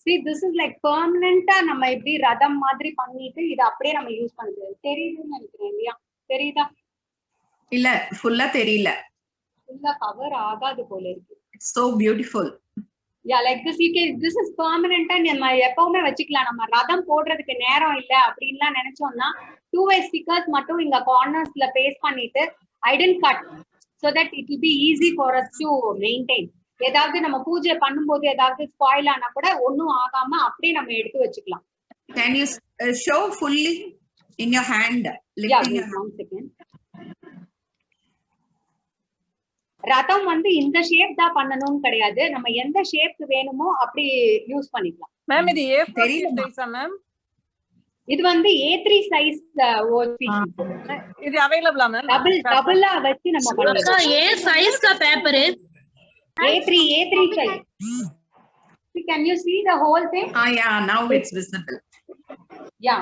See, this is like permanent-ஆ நம்ம எப்படி ரதம் மாதிரி பண்ணிட்டு இத அப்படியே நம்ம யூஸ் பண்றது. தெரியுதுன்னு நினைக்கிறேன் இல்லையா, தெரியுதா? இல்ல ஃபுல்லா தெரியல, ஃபுல்லா கவர் ஆகாது போல இருக்கு. It's so beautiful. Yeah, like this, you can, this is permanent-ஆ நம்ம எப்பவுமே வச்சுக்கலாம். நம்ம ரதம் போடுறதுக்கு நேரம் இல்ல அப்படின்லாம் நினைச்சோம்னா 2-way stickers மட்டும் இங்க கார்னர்ஸ்ல பேஸ்ட் பண்ணிட்டு I didn't cut so that it will be easy for us to maintain. ஏதாவது நம்ம பூஜை பண்ணும்போது ஏதாவது ஸ்பாயில் ஆனா கூட ஒண்ணும் ஆகாம அப்படியே நம்ம எடுத்து வச்சுக்கலாம். Can you show fully in your hand? Yeah, one second. ரதம் வந்து இந்த ஷேப் தான் பண்ணணும்னு கிடையாது, நம்ம எந்த ஷேப் வேணுமோ அப்படி யூஸ் பண்ணிக்கலாம். மேம் இது A4 சைஸா மேம்? இது வந்து A3 சைஸ் இது அவேலபிளா மேம்? டபுளா வச்சு நம்ம பண்ணலாம். ये साइज का पेपर है A3 size. Can you see the whole thing? Yeah, now it's visible. Yeah.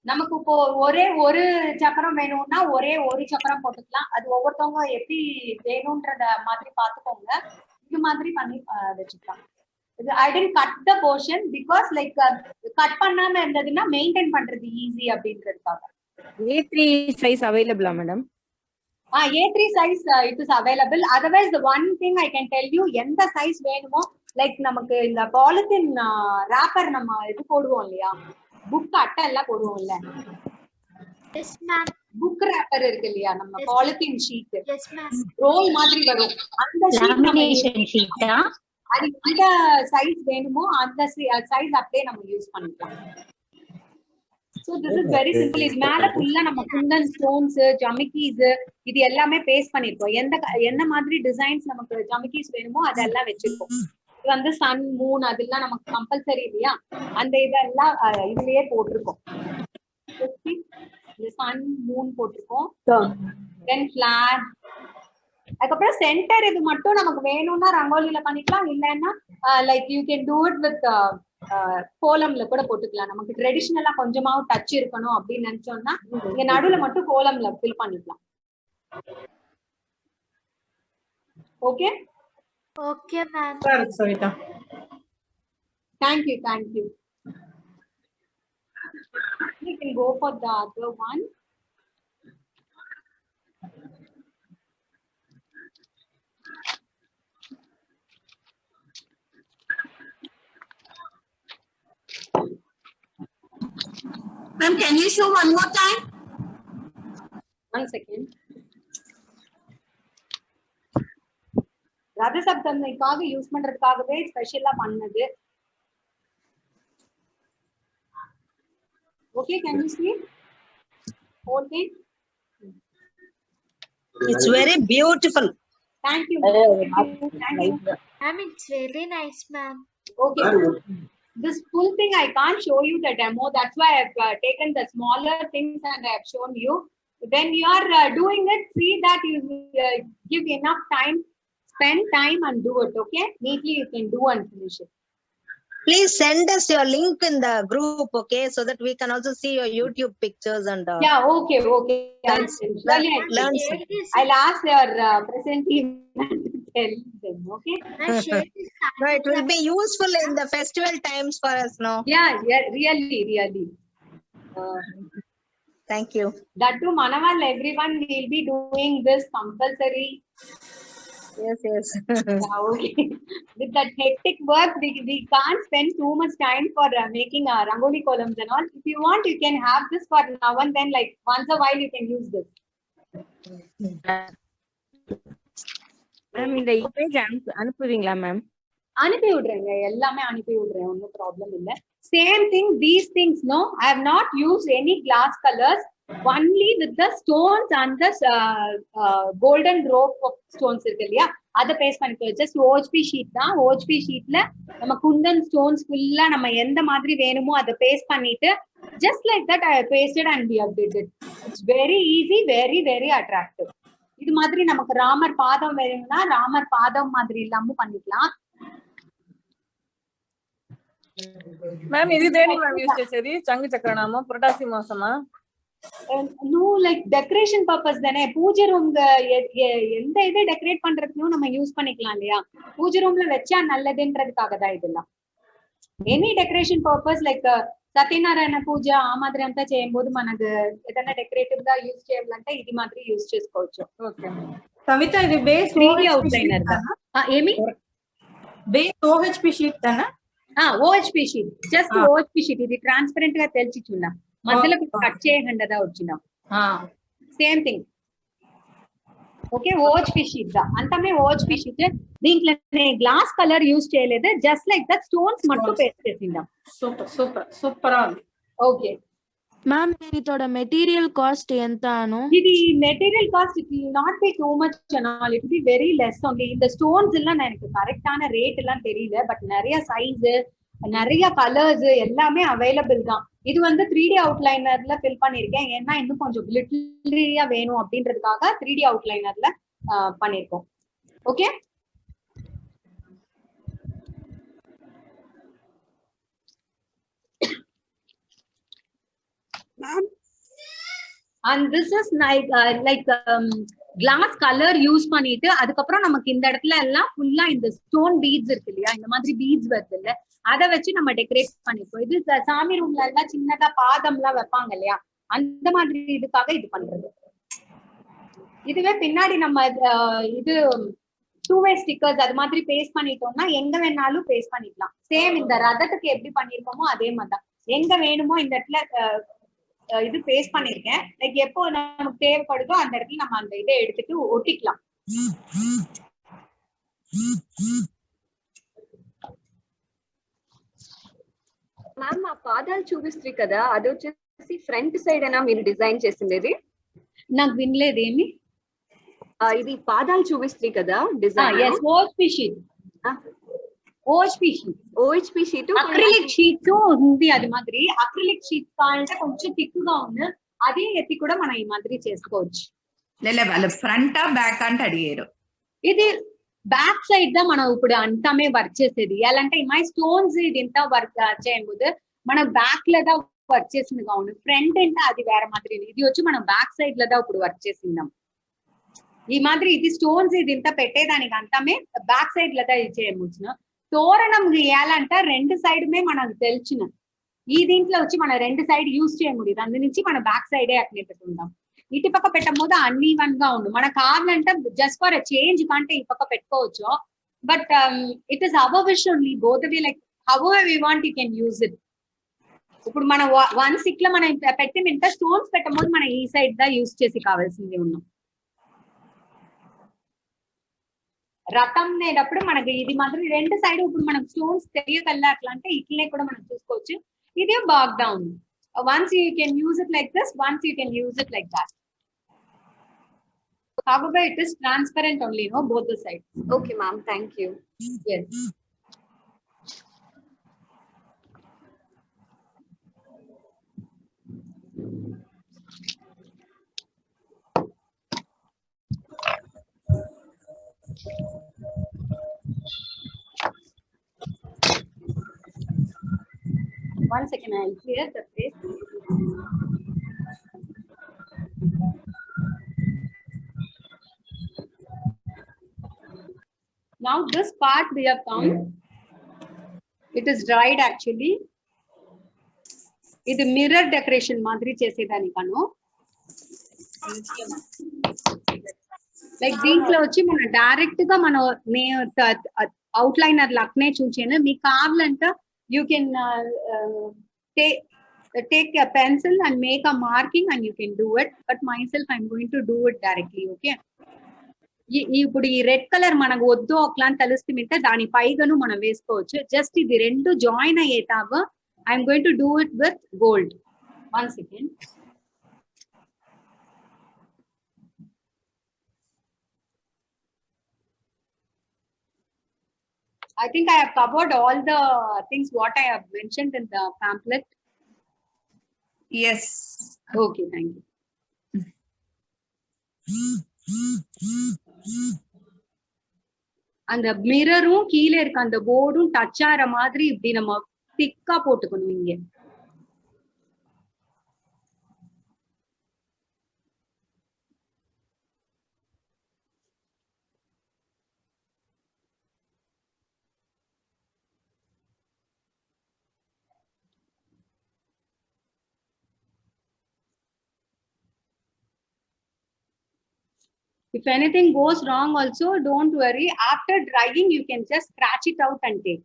நமக்கு இப்போ ஒரே ஒரு சக்கரம் வேணும்னா ஒரே ஒரு சக்கரம் போட்டுக்கலாம். அது ஒவ்வொருத்தவங்க எப்படி வேணும்ன்றத மாதிரி பாத்துக்கோங்க. இது மாதிரி பண்ணி வச்சுக்கலாம். I didn't cut the portion because like cut பண்ணாம இருந்ததுன்னா மெயின்டைன் பண்றது ஈஸி அப்படின்றதுக்காக. A3 size available madam? A3 size it is available. Otherwise the one thing I can tell you, எந்த சைஸ் வேணுமோ, லைக் நமக்கு இந்த பாலித்தீன் ராப்பர் நம்ம இது போடுவோம் இல்லையா, புக் அட்டை எல்லாம் போடுவோம்ல, புக் ராப்பர் இருக்கு இல்லையா, நம்ம பாலித்தீன் ஷீட் ரோல் மாதிரி வரும், அந்த ஷீட் அது எந்த சைஸ் வேணுமோ அந்த சைஸ் அப்படியே நம்ம யூஸ் பண்ணிக்கலாம். So this is very simple. இது மேல ஃபுல்லா நம்ம குந்தன் ஸ்டோன்ஸ், ஜமிக்கீஸ் இது எல்லாமே பேஸ்ட் பண்ணிருக்கோம். எந்த மாதிரி டிசைன்ஸ் நமக்கு ஜமிக்கீஸ் வேணுமோ அதெல்லாம் வச்சிருக்கோம். இது வந்து சன் மூன் அதெல்லாம் நமக்கு கம்பல்சரி இல்லையா, அந்த இதெல்லாம் இதுலயே போட்டிருக்கோம். சன் மூன் போட்டிருக்கோம், தென் ஃபிளாக், அதுக்கப்புறம் சென்டர் இது மட்டும் நமக்கு வேணும்னா ரங்கோலியில பண்ணிக்கலாம், இல்லைன்னா like you can do it with கோலம்ல கூட போட்டுக்கலாம். நமக்கு ட்ரெடிஷனலா கொஞ்சமாவும் டச் இருக்கணும் அப்படின்னு நினைச்சோம்னா இங்க நடுவுல மட்டும் கோலம்ல ஃபில் பண்ணிக்கலாம். Okay okay ma'am. Savitha, thank you. We can go for the other one. Ma'am, can you show one more time? 1 second. Rath சப்தமைக்காக use பண்றதுக்காகவே ஸ்பெஷலா பண்ணது. Okay, can you see? Whole thing? It's very beautiful. Thank you. Thank you. Ma'am, it's very nice, ma'am. Okay. This full thing I can't show you the demo. That's why I've taken the smaller things and I've shown you. When you are doing it, see that you give enough time, spend time and do it. Okay, neatly you can do and finish it. Please send us your link in the group, okay, so that we can also see your YouTube pictures and. Yeah. Okay. I'll ask your present team to tell them. Okay. No, it will be useful in the festival times for us now. Yeah. Really. Thank you. That too, Manaval, everyone will be doing this compulsory. Yes. Yeah, okay. With that hectic work, we can't spend too much time for making Rangoli columns and all. If you want, you can have this for now and then, like once a while you can use this. Ma'am, இந்த image அனுப்புவீங்களா ma'am? அனுப்பி விடுறேங்க, எல்லாமே அனுப்பி விடுறேன், ஒன்றும் problem இல்ல. Same thing, these things, no, I have not used any glass colors, only with the stones and the golden rope of stones இருக்கு இல்லையா, அதை பேஸ்ட் பண்ணிக்கோ. ஜஸ்ட் OHP ஷீட் தான். OHP ஷீட்ல நம்ம குந்தன் ஸ்டோன்ஸ் ஃபுல்லா நம்ம எந்த மாதிரி வேணுமோ அதை பேஸ்ட் பண்ணிட்டு just like that I pasted and we updated. It's very easy, very attractive. இது மாதிரி நமக்கு ராமர் பாதம் வேணும்னா ராமர் பாதம் மாதிரி இல்லாம பண்ணிக்கலாம். మ్యామ్ ఇది దేనికి మ్యామ్ యూస్ చేసేది? చంగు చక్రనామా, Purattasi మాసమా? No, like decoration purpose தானே. பூஜை ரூம் எந்த இதை டெக்கரேட் பண்றதுக்கும் நம்ம யூஸ் பண்ணிக்கலாம் இல்லையா? பூஜை ரூம்ல வச்சா நல்லதுன்றதுக்காக தான் இதெல்லாம். Any decoration purpose like Satyanarayana Puja ఆ మాదిరి అంతా చేయబోదు మనకు ఏదైనా డెకరేటివ్ గా యూజ్ చేయాలంటే ఇది మాదిరి యూజ్ చేసుకోవచ్చు. ఓకే కవిత, ఇది బేస్ 3D అవుట్లైనర్ దా. ఏమి బేస్ OHP షీట్ తానా? OHP sheet, just OHP sheet. ఇది ట్రాన్స్పరెంట్ గా తెలిసిచున్నా, మధ్యలో కట్ చేయకుండా దా వచ్చినా. Same thing. Okay, OHP sheet దా. అంతమే OHP షీట్. దీంట్లోనే గ్లాస్ కలర్ యూజ్ చేయలేదు, జస్ట్ లైక్ దట్ స్టోన్స్ మట్టు పేస్ట్ చేసిందాం. సూపర్ ఉంది. ఓకే మ్యామ్, దీనితోడ మెటీరియల్ కాస్ట్ ఎంత అను? ఇది material cost it will not be too much and all, it will be very less only. இந்த ஸ்டோன்ஸ் எல்லாம் எனக்கு கரெக்டான ரேட் எல்லாம் தெரியல, பட் நிறைய சைஸ், நிறைய கலர்ஸ் எல்லாமே அவைலபிள் தான். இது வந்து 3D அவுட்லைனர்ல ஃபில் பண்ணிருக்கேன், ஏன்னா இன்னும் கொஞ்சம் கிளிட்டரியா வேணும் அப்படின்றதுக்காக 3D அவுட்லைனர்ல பண்ணிருக்கோம். Okay, and this is like glass colour use பண்ணிட்டு அதுக்கப்புறம் நமக்கு இந்த இடத்துல எல்லாம் ஃபுல்லா இந்த ஸ்டோன் பீட்ஸ் இருக்கு இல்லையா, இந்த மாதிரி பீட்ஸ் வருது இல்ல, அதை வச்சு நம்ம டெக்கரேட் பண்ணிப்போம். இது சாமி ரூம்ல எல்லாம் சின்னதா பாதம் எல்லாம் வைப்பாங்க இல்லையா, அந்த மாதிரி இதுக்காக இது பண்றது. இதுவே பின்னாடி நம்ம இது 2-way ஸ்டிக்கர்ஸ் அது மாதிரி பேஸ்ட் பண்ணிட்டோம்னா எங்க வேணாலும் பேஸ்ட் பண்ணிக்கலாம். சேம் இந்த ரதத்துக்கு எப்படி பண்ணிருக்கோமோ அதே மாதிரிதான், எங்க வேணுமோ இந்த இடத்துல இது பேஸ்ட் பண்ணிருக்கேன். லைக் எப்போ நமக்கு தேவைப்படுதோ அந்த இடத்துல நம்ம அந்த இதை எடுத்துட்டு ஒட்டிக்கலாம். మ్యామ్, ఆ పాదాలు చూపిస్తుంది కదా, అది వచ్చేసి ఫ్రంట్ సైడ్ అయినా మీరు డిజైన్ చేసిండేది? నాకు వినలేదు ఏమి. ఇది పాదాలు చూపిస్తుంది కదా design. OHP sheet, OHP sheet acrylic sheets ఉంది. అది మాదిరి అక్రిలిక్ షీట్స్ అంటే కొంచెం థిక్గా ఉంది, అదే ఎత్తి కూడా మనం ఈ మాదిరి చేసుకోవచ్చు. వాళ్ళు ఫ్రంట్ బ్యాక్ అంటే అడిగారు. ఇది బ్యాక్ సైడ్ దా మనం ఇప్పుడు అంతామే వర్క్ చేసేది. ఎలా అంటే ఈ స్టోన్స్ ఇది ఇంత వర్క్ చేయబోదు మనం బ్యాక్ లదా వర్క్ చేసింది కావును. ఫ్రంట్ అంటే అది వేరే మాదిరి, ఇది వచ్చి మనం బ్యాక్ సైడ్ లదా ఇప్పుడు వర్క్ చేసిందాం. ఈ మాదిరి ఇది స్టోన్స్ ఇది ఇంత పెట్టేదానికి అంతామే బ్యాక్ సైడ్ లదా ఇది చేయవచ్చు. తోరణం వేయాలంట రెండు సైడ్ మే మనకు తెలిసిన ఈ దీంట్లో వచ్చి మన రెండు సైడ్ యూజ్ చేయముడిది అందు నుంచి మన బ్యాక్ సైడే అట్నే పెట్టుకుందాం ఇటు పక్క పెట్టబోదు అన్ఈవెన్ గా ఉండు మన కావాలంటే జస్ట్ ఫర్ చేంజ్ కంటే ఈ పక్క పెట్టుకోవచ్చు but it is our wish only both we like however we want you can use it ఇప్పుడు మన 1/6 లో మనం పెట్టిన స్టోన్స్ పెట్టబోదు మనం ఈ సైడ్ దా యూజ్ చేసి కావాల్సింది ఉన్నాం రథం నేటప్పుడు మనకి ఇది మాత్రం రెండు సైడ్ ఇప్పుడు మనకు స్టోన్స్ తెలియకల్లా అట్లా అంటే ఇట్లనే కూడా మనం చూసుకోవచ్చు ఇది బాగ్ down once you can use it like this once you can use it like that however it is transparent only no both the sides. Okay ma'am, thank you. Yes. One second, I'll clear the place. Now this part we have come. It is dried actually. ఇది mirror decoration మాదిరి చేసేదానికను like దీంట్లో వచ్చి మనం direct గా మనం out liner లక్నే చూసాను మీకు కావాలంటే you can take a pencil and make a marking and you can do it but myself I'm going to do it directly okay ఇప్పుడు ఈ రెడ్ కలర్ మనకు వద్దు అట్లా అని తెలుస్తుంటే దాని పైగాను మనం వేసుకోవచ్చు జస్ట్ ఇది రెండు జాయిన్ అయ్యేటాగా I'm going to do it with gold 1 second I think I have covered all the things what I have mentioned in the pamphlet. Yes. Okay, thank you. அந்த மிரரும் கீழே இருக்க அந்த போர்டும் டச் ஆற மாதிரி இப்படி நம்ம திக்கா போட்டுக்கணும் இங்க If anything goes wrong also, don't worry. After drying, you can just scratch it out and take.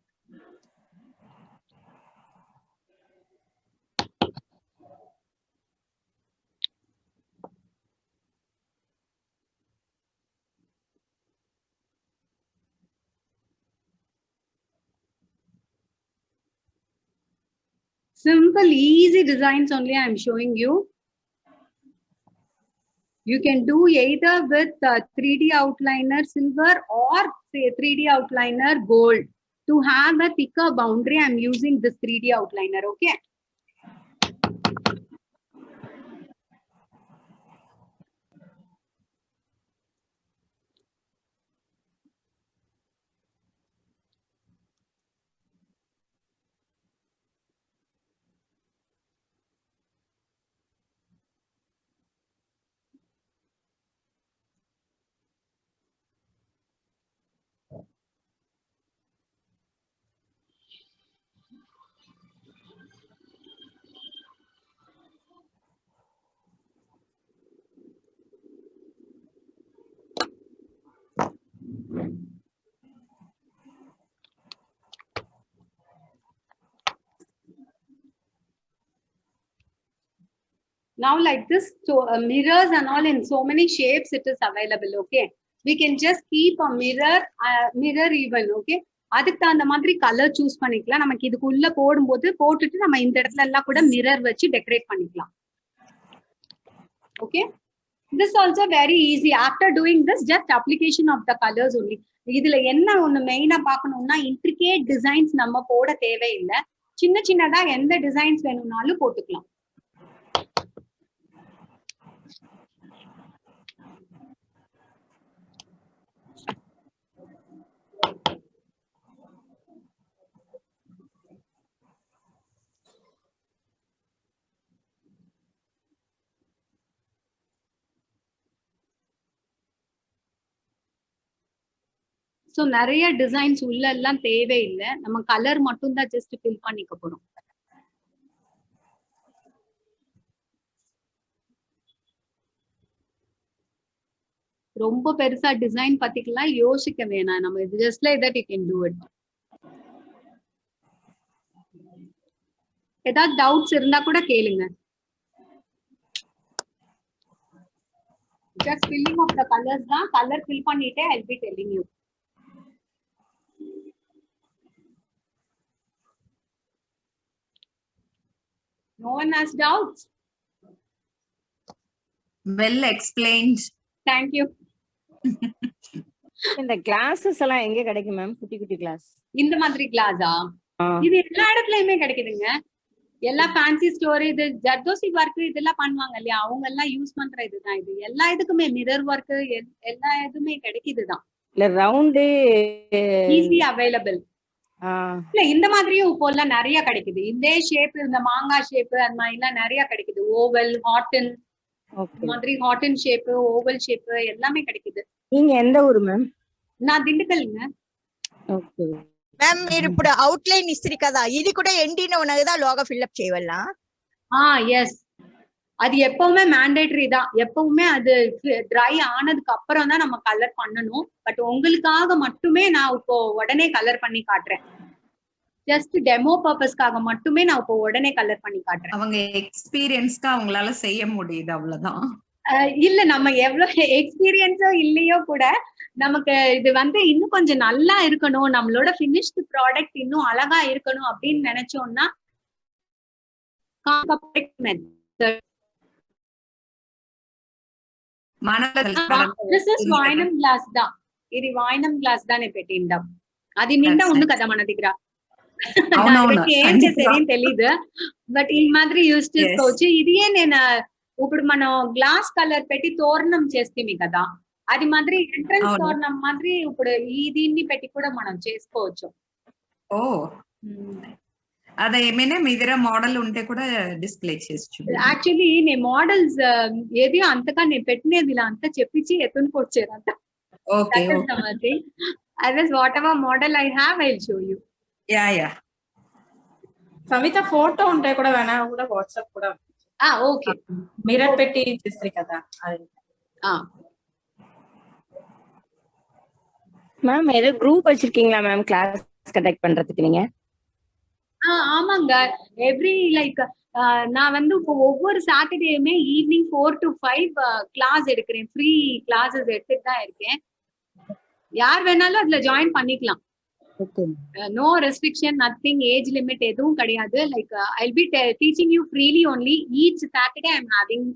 Simple, easy designs only I am showing you. You can do either with 3D outliner silver or say 3D outliner gold. To have a thicker boundary, I am using this 3D outliner, okay? Now like this, so mirrors and all in so many shapes it is available, okay? We can just keep a mirror even, okay? அதுக்கு அந்த மாதிரி colour choose பண்ணிக்கலாம் நமக்கு இதுக்குள்ள போடும்போது போட்டுட்டு நம்ம இந்த இடத்துல எல்லாம் கூட மிரர் வச்சு டெக்கரேட் பண்ணிக்கலாம் okay this also very easy after doing this just application of the colors only இதுல என்ன ஒன்னு மெயினா பார்க்கணும்னா intricate designs நம்ம போட தேவையில்லை சின்ன சின்னதா எந்த டிசைன்ஸ் வேணும்னாலும் போட்டுக்கலாம் So நிறைய டிசைன்ஸ் உள்ள எல்லாம் தேவையில்லை நம்ம கலர் மட்டும் தான் ஜஸ்ட் ஃபில் பண்ணிக்க போறோம் ரொம்ப பெருசா டிசைன் பத்திக்கலாம் யோசிக்க வேணாம். நம்ம இது just like that you can do it. ஏதாவது டவுட்ஸ் இருந்தா கூட கேளுங்க. Just filling of the colors தான். Color fill பண்ணிட்டே I'll be telling you. No one has doubts? Well explained. Thank you. இந்த கிளாஸஸ் எல்லாம் எங்க கிடைக்கும் மேம்? குட்டி குட்டி கிளாஸ் இந்த மாதிரி கிளாஸா? இது எல்லா இடத்துலயுமே கிடைக்குதுங்க. எல்லா ஃபேன்சி ஸ்டோர், இது ஜர்தோசி ஒர்க் இதெல்லாம் பண்ணுவாங்க இல்லையா, அவங்க எல்லாம் யூஸ் பண்ற இதுதான். இது எல்லா இதுக்குமே மிரர் ஒர்க் எல்லா இதுமே கிடைக்குதுதான். இல்ல ரவுண்டு ஈஸி அவைலபிள். இல்ல இந்த மாதிரியும் இப்போ எல்லாம் நிறைய கிடைக்குது. இதே ஷேப், இந்த மாங்காய் ஷேப் அந்த மாதிரி எல்லாம் நிறைய கிடைக்குது. ஓவல், ஹார்டன் மாதிரி ஹார்டன் ஷேப், ஓவல் ஷேப் எல்லாமே கிடைக்குது. நீங்க எந்த ஊரு மேம்? நான் திண்டுக்கல்ங்க. ఓకే మ్యామ్ మీరు ఇప్పుడు అవుట్లైన్ ఇస్తారు కదా, ఇది కూడా ఎండిన ఉన్నదా లోగా ఫిల్అప్ చేయవల్లా? எஸ், அது எப்பவுமே மேண்டேட்டரி தான். எப்பவுமே அது ட்ரை ஆனதுக்கு அப்புறம் தான் நம்ம கலர் பண்ணணும். பட் உங்களுக்காக மட்டுமே நான் இப்போ உடனே கலர் பண்ணி காட்டுறேன். ஜஸ்ட் டெமோ பர்பஸ்க்காக மட்டுமே நான் இப்போ உடனே கலர் பண்ணி காட்டுறேன். அவங்க எக்ஸ்பீரியன்ஸ்க்கு அவங்களால செய்ய முடியுது, அவ்வளவுதான். இல்ல நம்ம எவ்வளவு எக்ஸ்பீரியன்ஸோ இல்லையோ கூட நமக்கு இது வந்து இன்னும் கொஞ்சம் நல்லா இருக்கணும், நம்மளோட பினிஷ்டு ப்ராடக்ட் இன்னும் அழகா இருக்கணும் அப்படின்னு நினைச்சோம்னா వాయినం గ్లాస్ దా, ఇది వాయినం గ్లాస్ దానే పెట్టిందాం. అది నిండా ఉంది కదా మన దగ్గర. ఏం చేసేది తెలీదు, బట్ ఈ మాదిరి యూజ్ చేసుకోవచ్చు. ఇదే నేను ఇప్పుడు మనం గ్లాస్ కలర్ పెట్టి తోరణం చేస్తేమి కదా, అది మాదిరి ఎంట్రన్స్ తోరణం మాదిరి ఇప్పుడు ఈ దీన్ని పెట్టి కూడా మనం చేసుకోవచ్చు. ఓ అదే ఏమైనా మీ దగ్గర మోడల్ ఉంటే కూడా డిస్ప్లే చేసి. యాక్చువల్లీ నేను మోడల్స్ ఏది అంతగా నేను పెట్టినది ఇలా అంతా చెప్పించి ఎత్తునుకొచ్చారు అంత. Okay others whatever model I have I will show you. Yeah Savita photo ఉంటే కూడా వేనా కూడా వాట్సాప్ కూడా. ఓకే, మిర్రర్ పెట్టి చేస్తారు కదా అది. மேம் ஏதோ குரூப் வச்சிருக்கீங்களா மேம் கிளாஸ் கண்டக்ட் பண்றதுக்கு நீங்க? ஆமாங்க, எவ்ரி லைக் நான் வந்து இப்போ ஒவ்வொரு சாட்டர்டேயுமே ஈவினிங் 4 to 5 கிளாஸ் எடுக்கிறேன். ஃப்ரீ கிளாஸஸ் எடுத்துட்டு தான் இருக்கேன். யார் வேணாலும் அதுல ஜாயின் பண்ணிக்கலாம். No restriction, nothing, age limit எதுவும் கிடையாது. Like I will be teaching you freely only. Each Saturday I am having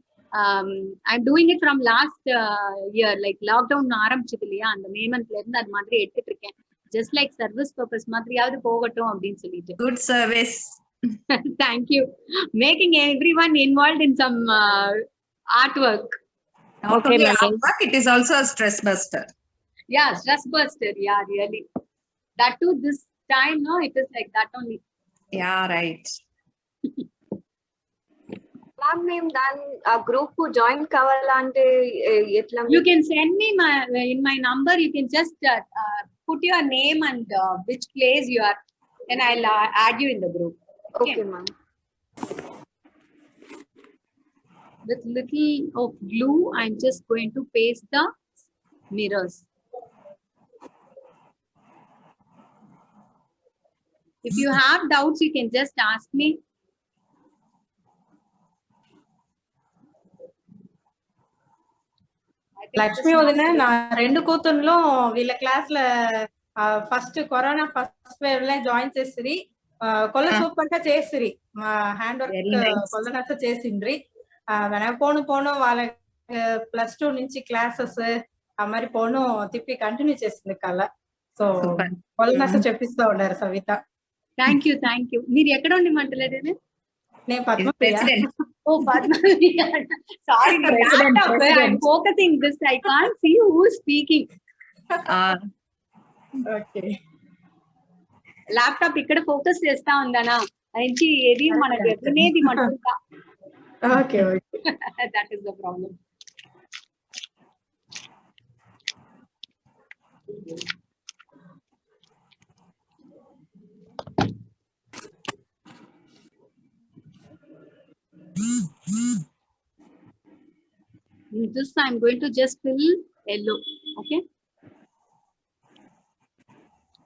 I'm doing it from last year, like lockdown ஆரம்பிச்சது இல்லையா, அந்த மே மந்த்ல இருந்து அது மாதிரி எடுத்துட்டு இருக்கேன். ஜஸ்ட் லைக் சர்வீஸ் பர்பஸ் மாதிரியாவது போகட்டும் அப்படின்னு சொல்லிட்டு. Good service. Thank you. Making everyone involved in some artwork. Okay ma'am, it is also a stress buster. Yeah, stress buster. Yeah, really. That too this time, no, it is like that only. Yeah, right. Ma'am, మేము దాని ఆ group join కావాలంటే ఎట్లా? You can send me in my number. You can just put your name and which place you are, and I'll add you in the group. Okay ma'am. With little of glue, I'm just going to paste the mirrors. If you have doubts, you can just ask me. Lakshmi వదిన, నా 2 కూతుర్లు వీళ్ళ class లో first corona first wave లో join చేసిరి. కొల్ల super గా చేసిరి. Hand work కొల్లనస చేసిండ్రి. పోను వాళ్ళ +2 నుంచి క్లాసెస్ మరి పోను తిప్పి కంటిన్యూ చేసింది కళ్ళ. సో కొల్లనస చెప్పిస్తా ఉండారు సవిత. Thank you. మీరు ఎక్కడ ఉండి మాట్లాడేది? నేను Padmapriya. Oh, Padma. Sorry, I'm focusing this. I can't see who is speaking. Okay. Laptop ikkada focus chesta undana. Anchi edi manaku vineedi mattumda. Okay. That is the problem. This I'm going to just fill yellow. Okay.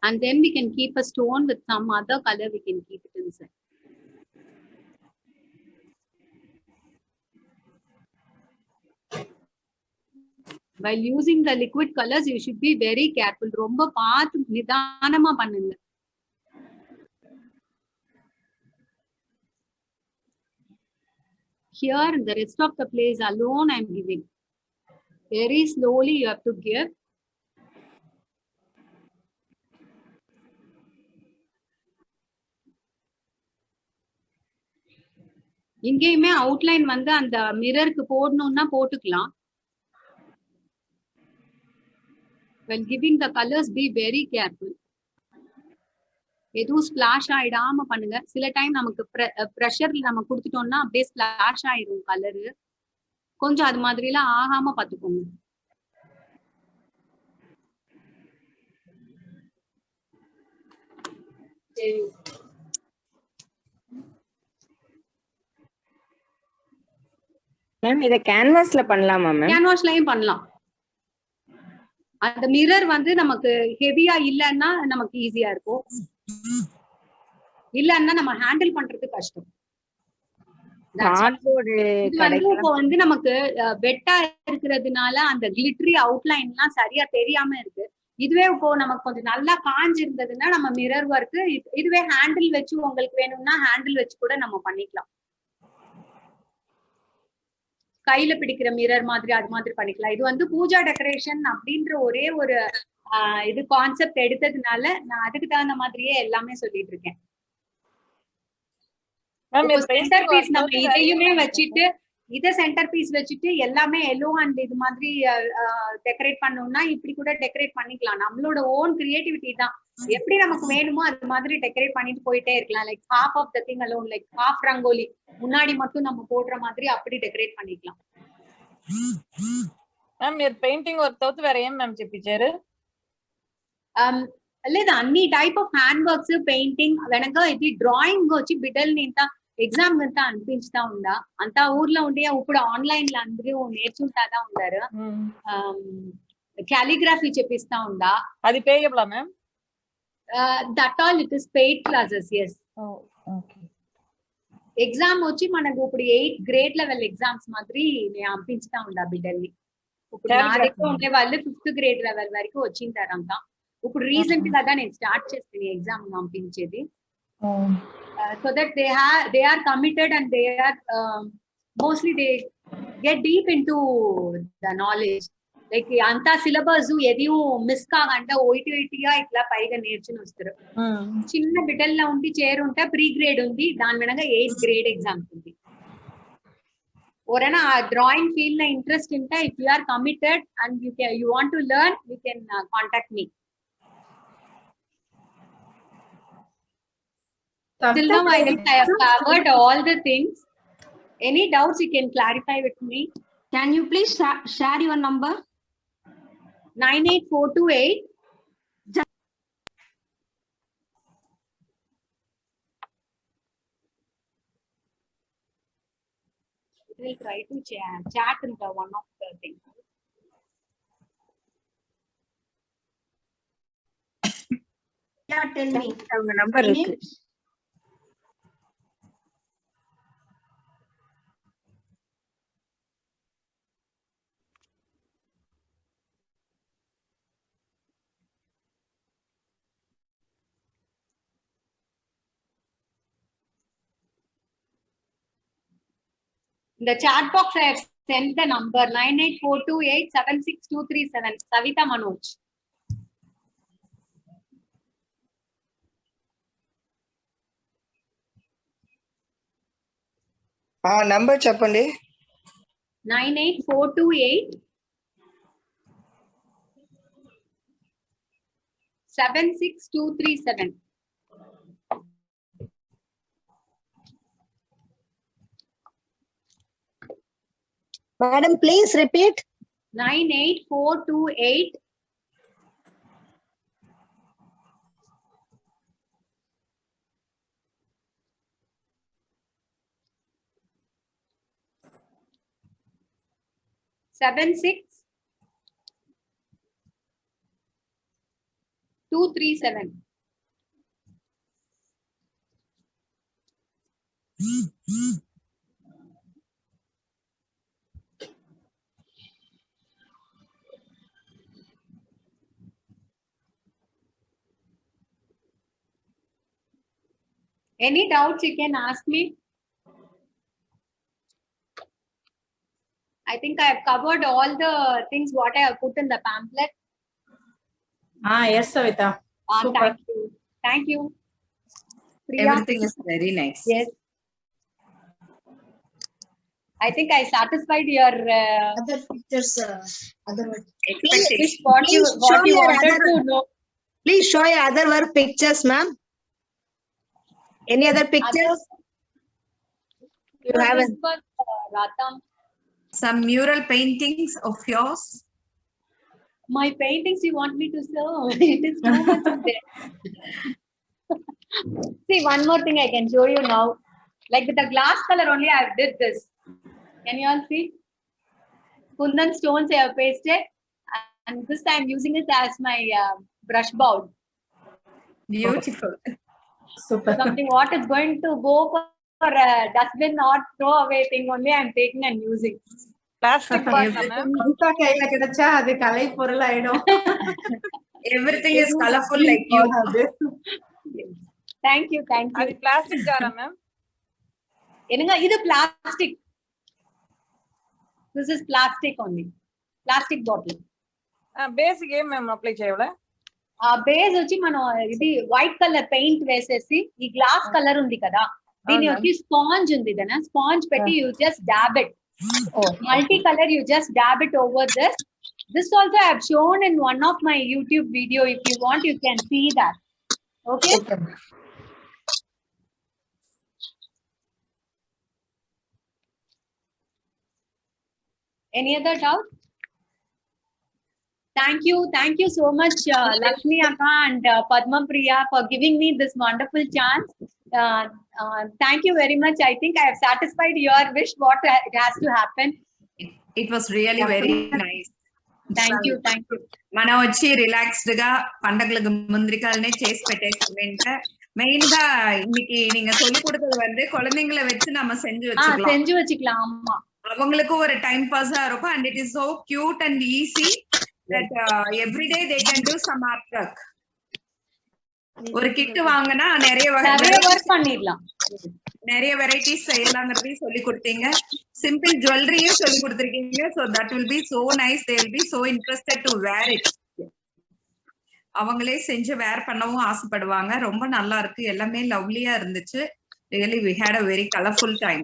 And then we can keep a stone with some other color, we can keep it inside. While using the liquid colors, you should be very careful. Romba paathu nidanama pannunga. Here, the rest of the place alone I am giving. Very slowly you have to give. இங்கேயுமே outline வந்து அந்த மிரருக்கு போடணும்னா போட்டுக்கலாம். When giving the colors, be very careful. எதுவும் splash ஆயிடாம பண்ணுங்க. சில time நமக்கு ப்ரெஷர்ல நம்ம கொடுத்துட்டோம்னா அப்படியே ஸ்பிளாஷ் ஆயிடும் கலரு. கொஞ்சம் அது மாதிரி எல்லாம் ஆகாம பாத்துக்கோங்க. மேம் இத கேன்வாஸ்ல பண்ணலாமா மேம்? கேன்வாஸ்லயும் பண்ணலாம். அந்த மிரர் வந்து நமக்கு ஹெவியா இல்லன்னா நமக்கு ஈஸியா இருக்கும். இல்லன்னா நம்ம ஹேண்டில் பண்றது கஷ்டம். இது வந்து இப்போ வந்து நமக்கு வெட்டா இருக்கிறதுனால அந்த கிளிட்டரி அவுட்லைன் எல்லாம் சரியா தெரியாம இருக்கு. இதுவே இப்போ நமக்கு கொஞ்சம் நல்லா காஞ்சி இருந்ததுன்னா நம்ம மிரர் ஒர்க், இதுவே ஹேண்டில் வச்சு உங்களுக்கு வேணும்னா ஹேண்டில் வச்சு கூட நம்ம பண்ணிக்கலாம். கையில பிடிக்கிற மிரர் மாதிரி அது மாதிரி பண்ணிக்கலாம். இது வந்து பூஜா டெக்கரேஷன் அப்படின்ற ஒரே ஒரு இது கான்செப்ட் எடுத்ததுனால நான் அதுக்கு தகுந்த மாதிரியே எல்லாமே சொல்லிட்டு இருக்கேன். சென்டர் பீஸ் நம்ம இதையுமே வச்சுட்டு இத சென்டர் பீஸ் வச்சுட்டு எல்லாமே எல்லோ அண்ட் இது மாதிரி டெக்கரேட் பண்ணோம்னா இப்படி கூட டெக்கரேட் பண்ணிக்கலாம். நம்மளோட ஓன் கிரியேட்டிவிட்டி தான். எப்படி நமக்கு வேணுமோ அது மாதிரி டெக்கரேட் பண்ணிட்டு போயிட்டே இருக்கலாம். Like half of the thing alone, like half rangoli முன்னாடி மட்டும் நம்ம போடுற மாதிரி அப்படி டெக்கரேட் பண்ணிக்கலாம். మ్యామ్ మీరు పెయింటింగ్ వర్క్ తోటి వేరే ఏం మ్యామ్ చెప్పించారు? లేదా అన్ని type of hand works painting వెనక ఇది డ్రాయింగ్ వచ్చి బిడ్డల్ని ఇంత ఎగ్జామ్ అంతా అనిపించుతా ఉందా అంతా ఊర్లో ఉండి ఇప్పుడు ఆన్లైన్ లో అందరూ నేర్చుకుంటాదా ఉండారు. కాలిగ్రఫీ చెప్పిస్తా ఉందా. అది పేయబులా ma'am? That all it is paid classes. yes. Exam వచ్చి మనకు ఇప్పుడు 8th grade లెవెల్ ఎగ్జామ్స్ మాదిరి నేను పంపిస్తా ఉండా బిడ్డల్ని. ఇప్పుడు నా దగ్గర ఉండే వాళ్ళు 5th grade లెవెల్ వరకు వచ్చింటారంతా. ఇప్పుడు రీసెంట్ గా నేను స్టార్ట్ చేస్తాను ఎగ్జామ్ పంపించేది. So that they are committed and they are mostly they get deep into the knowledge. Like అంతా సిలబస్ ఎదిயும் మిస్ కాకుండా ఓయిటీగా ఇట్లా పైగా నేర్చుని వస్తారు. చిన్న బిడ్డల్లో ఉండి చేరుంటే ప్రీ గ్రేడ్ ఉంది, దాని వెనక 8th grade ఎగ్జామ్స్ ఉంది. ఎవరైనా ఆ డ్రాయింగ్ ఫీల్డ్ లో ఇంట్రెస్ట్ ఉంటే if you are committed and you want to learn you can contact me. Till now I think I have covered all the things. Any doubts you can clarify with me. Can you please share your number? 98428. We'll try to chat in the one of the things. Yeah, tell me. அவங்க number இருக்கு. In the chat box, I have sent the number 98428762237. Savita Manoj. Number చెప్పండి. 98428 76237. Madam, please repeat. 98428 76 237. Any doubts you can ask me? I think I have covered all the things what I have put in the pamphlet. Yes, Savita. Super. Thank you. Thank you. Priya? Everything is very nice. Yes. I think I satisfied your Other pictures, expectations. what you wanted to know. Please show your other work pictures, ma'am. Any other pictures? You have This was, Ratam. Some mural paintings of yours. My paintings you want me to show? It is too much of there. See, one more thing I can show you now. Like with the glass color only, I did this. Can you all see? Kundan stones I have pasted, and this time using it as my brush bowl. Beautiful. Super. Something what is going to go for a dustbin or throw away thing only I am taking and using. Plastic bag, ma'am. Everything is colorful like you. Thank you, thank you. Adi plastic jar, ma'am. Enanga idu plastic. This is plastic only. Plastic bottle. Basic game ma'am apply cheyavala. Base vachi mano idi white color paint vesesi ee glass color undi kada. Dini vachi sponge undi dana sponge petti you just dab it. Multicolor you just dab it over this. This also I have shown in one of my YouTube video. If you want, you can see that. Okay. Any other doubt? Thank you so much, Lakshmi Akka and Padma Priya, for giving me this wonderful chance. Thank you very much. I think I have satisfied your wish. What has to happen? It was really very nice. Thank you. మనం వచ్చి relaxed గా పండగలకు ముందరికాలనే చేసి పెట్టేసి மெயின்గా இன்னைக்கு நீங்க சொல்லி கொடுத்தது வந்து குழந்தைங்களை வச்சு நம்ம செஞ்சு வச்சுக்கலாம் ஆமா அவங்களுக்கு ஒரு டைம் பாஸா இருக்கும் and it is so cute and easy that every day they can do some artwork. ஒரு கிட் வாங்குனா நிறைய வொர்க் பண்ணிடலாம். நிறைய வெரைட்டிஸ் செய்யலாம்ங்கறதையும் சொல்லி கொடுத்தீங்க. சிம்பிள் ஜுவல்லரியும் சொல்லி கொடுத்திருக்கீங்க. So that will be so nice. They will be so interested to wear it. அவங்களே செஞ்சு வேர் பண்ணவும் ஆசைப்படுவாங்க. ரொம்ப நல்லா இருக்கு. எல்லாமே லவ்லியா இருந்துச்சு. Really we had a very colorful time.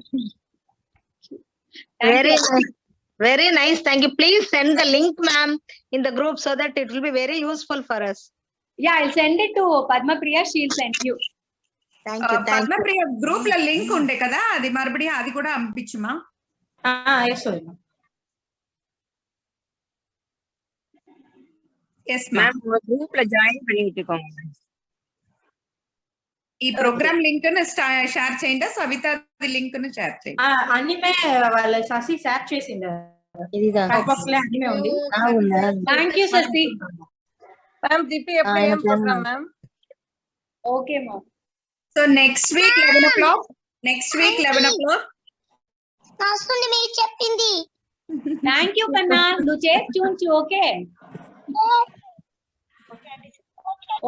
Very nice. Thank you. Please send the link, ma'am, in the group so that it will be very useful for us. Yeah, I'll send it to Padma Priya. She'll send you. Thank you. Padma Priya group la link unde kada adi marubadiya adi kuda ampichuma. Yes sir. Yes ma'am. group la join பண்ணிட்டுக்கோங்க. ఈ programme link ను share చేయండి. Savitha the link ను share చేయండి. అన్నిమే వాళ్ళ Shashi share చేసింది. ఇదిదా. అన్నిమే ఉంది. Thank you Sasi. Ma'am Deepi ఎప్పుడు ఏం program ma'am? Okay ma'am. So next week 11 o'clock. Next week 11 o'clock. నాసుని మీరు చెప్పింది. Thank you Kanna. నువ్వు చేసి చూంచు ఓకే.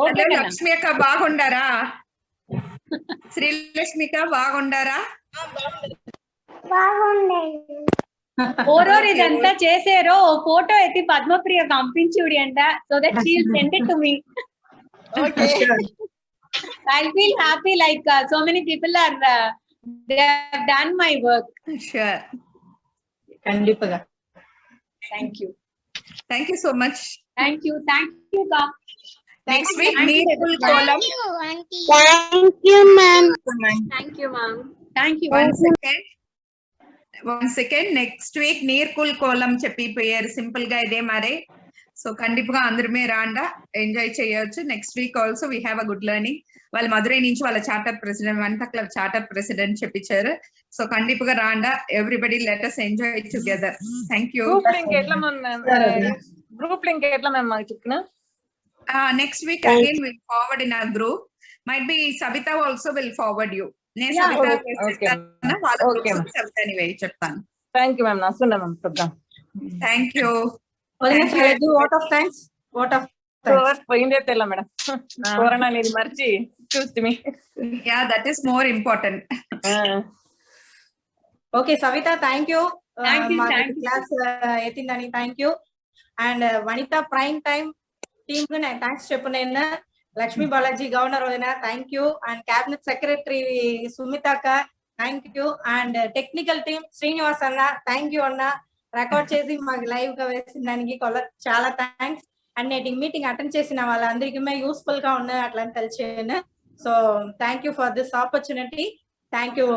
ఓకే లక్ష్మి అక్క బాగుండారా? శ్రీలక్ష్మిక బాగుండారా? బాగుండండి. ఓరోరు ఇదంతా చేసారో ఫోటో ఎత్తి పద్మప్రియ పంపించుడి అంట so that she will send it to me. Okay. I feel happy like so many people are they have done my work. Sure. Kandipaga. Thank you. Thank you so much. Thank you ka. Next week Neerkul Kolam. Thank you ma'am. Thank you ma'am. Thank you. One second. Next week Neerkul Kolam చెప్పి పేరు simple గా ఇదే మరే. So కండిపుగా అందరమే రాండా enjoy చేయొచ్చు. Next week also we have a good learning. వాళ్ళు మధురై నుంచి వాళ్ళ చార్టర్ ప్రెసిడెంట్ వంట క్లబ్ చార్టర్ ప్రెసిడెంట్ చెప్పించారు. సో కండిపుగా రాండా everybody let us enjoy together. Thank you. Group link ఎట్లా మ్యామ్ మాకు చెప్పినా? Next week again we'll forward in our group. Might be Savita also will forward you. Ne Yeah, Savita okay. Okay, ma'am. Savita anyway చెప్తాను. Thank you, ma'am. Nasunda, ma'am. Prabha. Thank you. వదిన, shall I do vote of thanks? Vote of thanks. పోయిందే తెల్ల madam. Corona అనేది మర్చి చూస్తిమి. Yeah, that is more important. Okay, Savita, thank you. Thank you, మా thank you. Class ఎత్తిందని thank you. And Vanitha prime time team కు నేను thanks చెప్పు. నేను లక్ష్మీ బాలాజీ గవర్నర్ వదిన thank you. And cabinet secretary సుమితక్క thank you. And technical team Srinivas అన్న thank you అన్న. రికార్డ్ చేసి మాకు లైవ్ గా వేసిన దానికి చాలా థ్యాంక్స్. అండ్ నేటి మీటింగ్ అటెండ్ చేసిన వాళ్ళందరికీ యూస్ఫుల్ గా ఉన్నాయి అట్లా అని తెలిసాను. So thank you for this opportunity. Thank you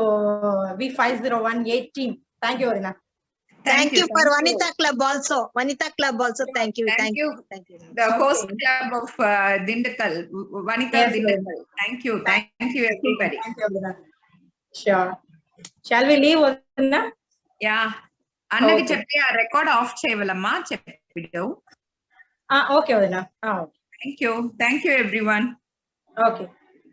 V5018 team. Thank you, Varina. Thank you for Vanita Club also. Vanita Club also. Thank you. Thank you. The host club of Dindakal, Vanita Dindakal. Thank you. Thank you everybody. Thank you, Varina. Sure. Shall we leave, Varina? Yeah. అన్నకి చెప్పి ఆ record off చేయవలమ్మా చెప్పిడు. Okay, Varina. Thank you. Thank you everyone. Okay.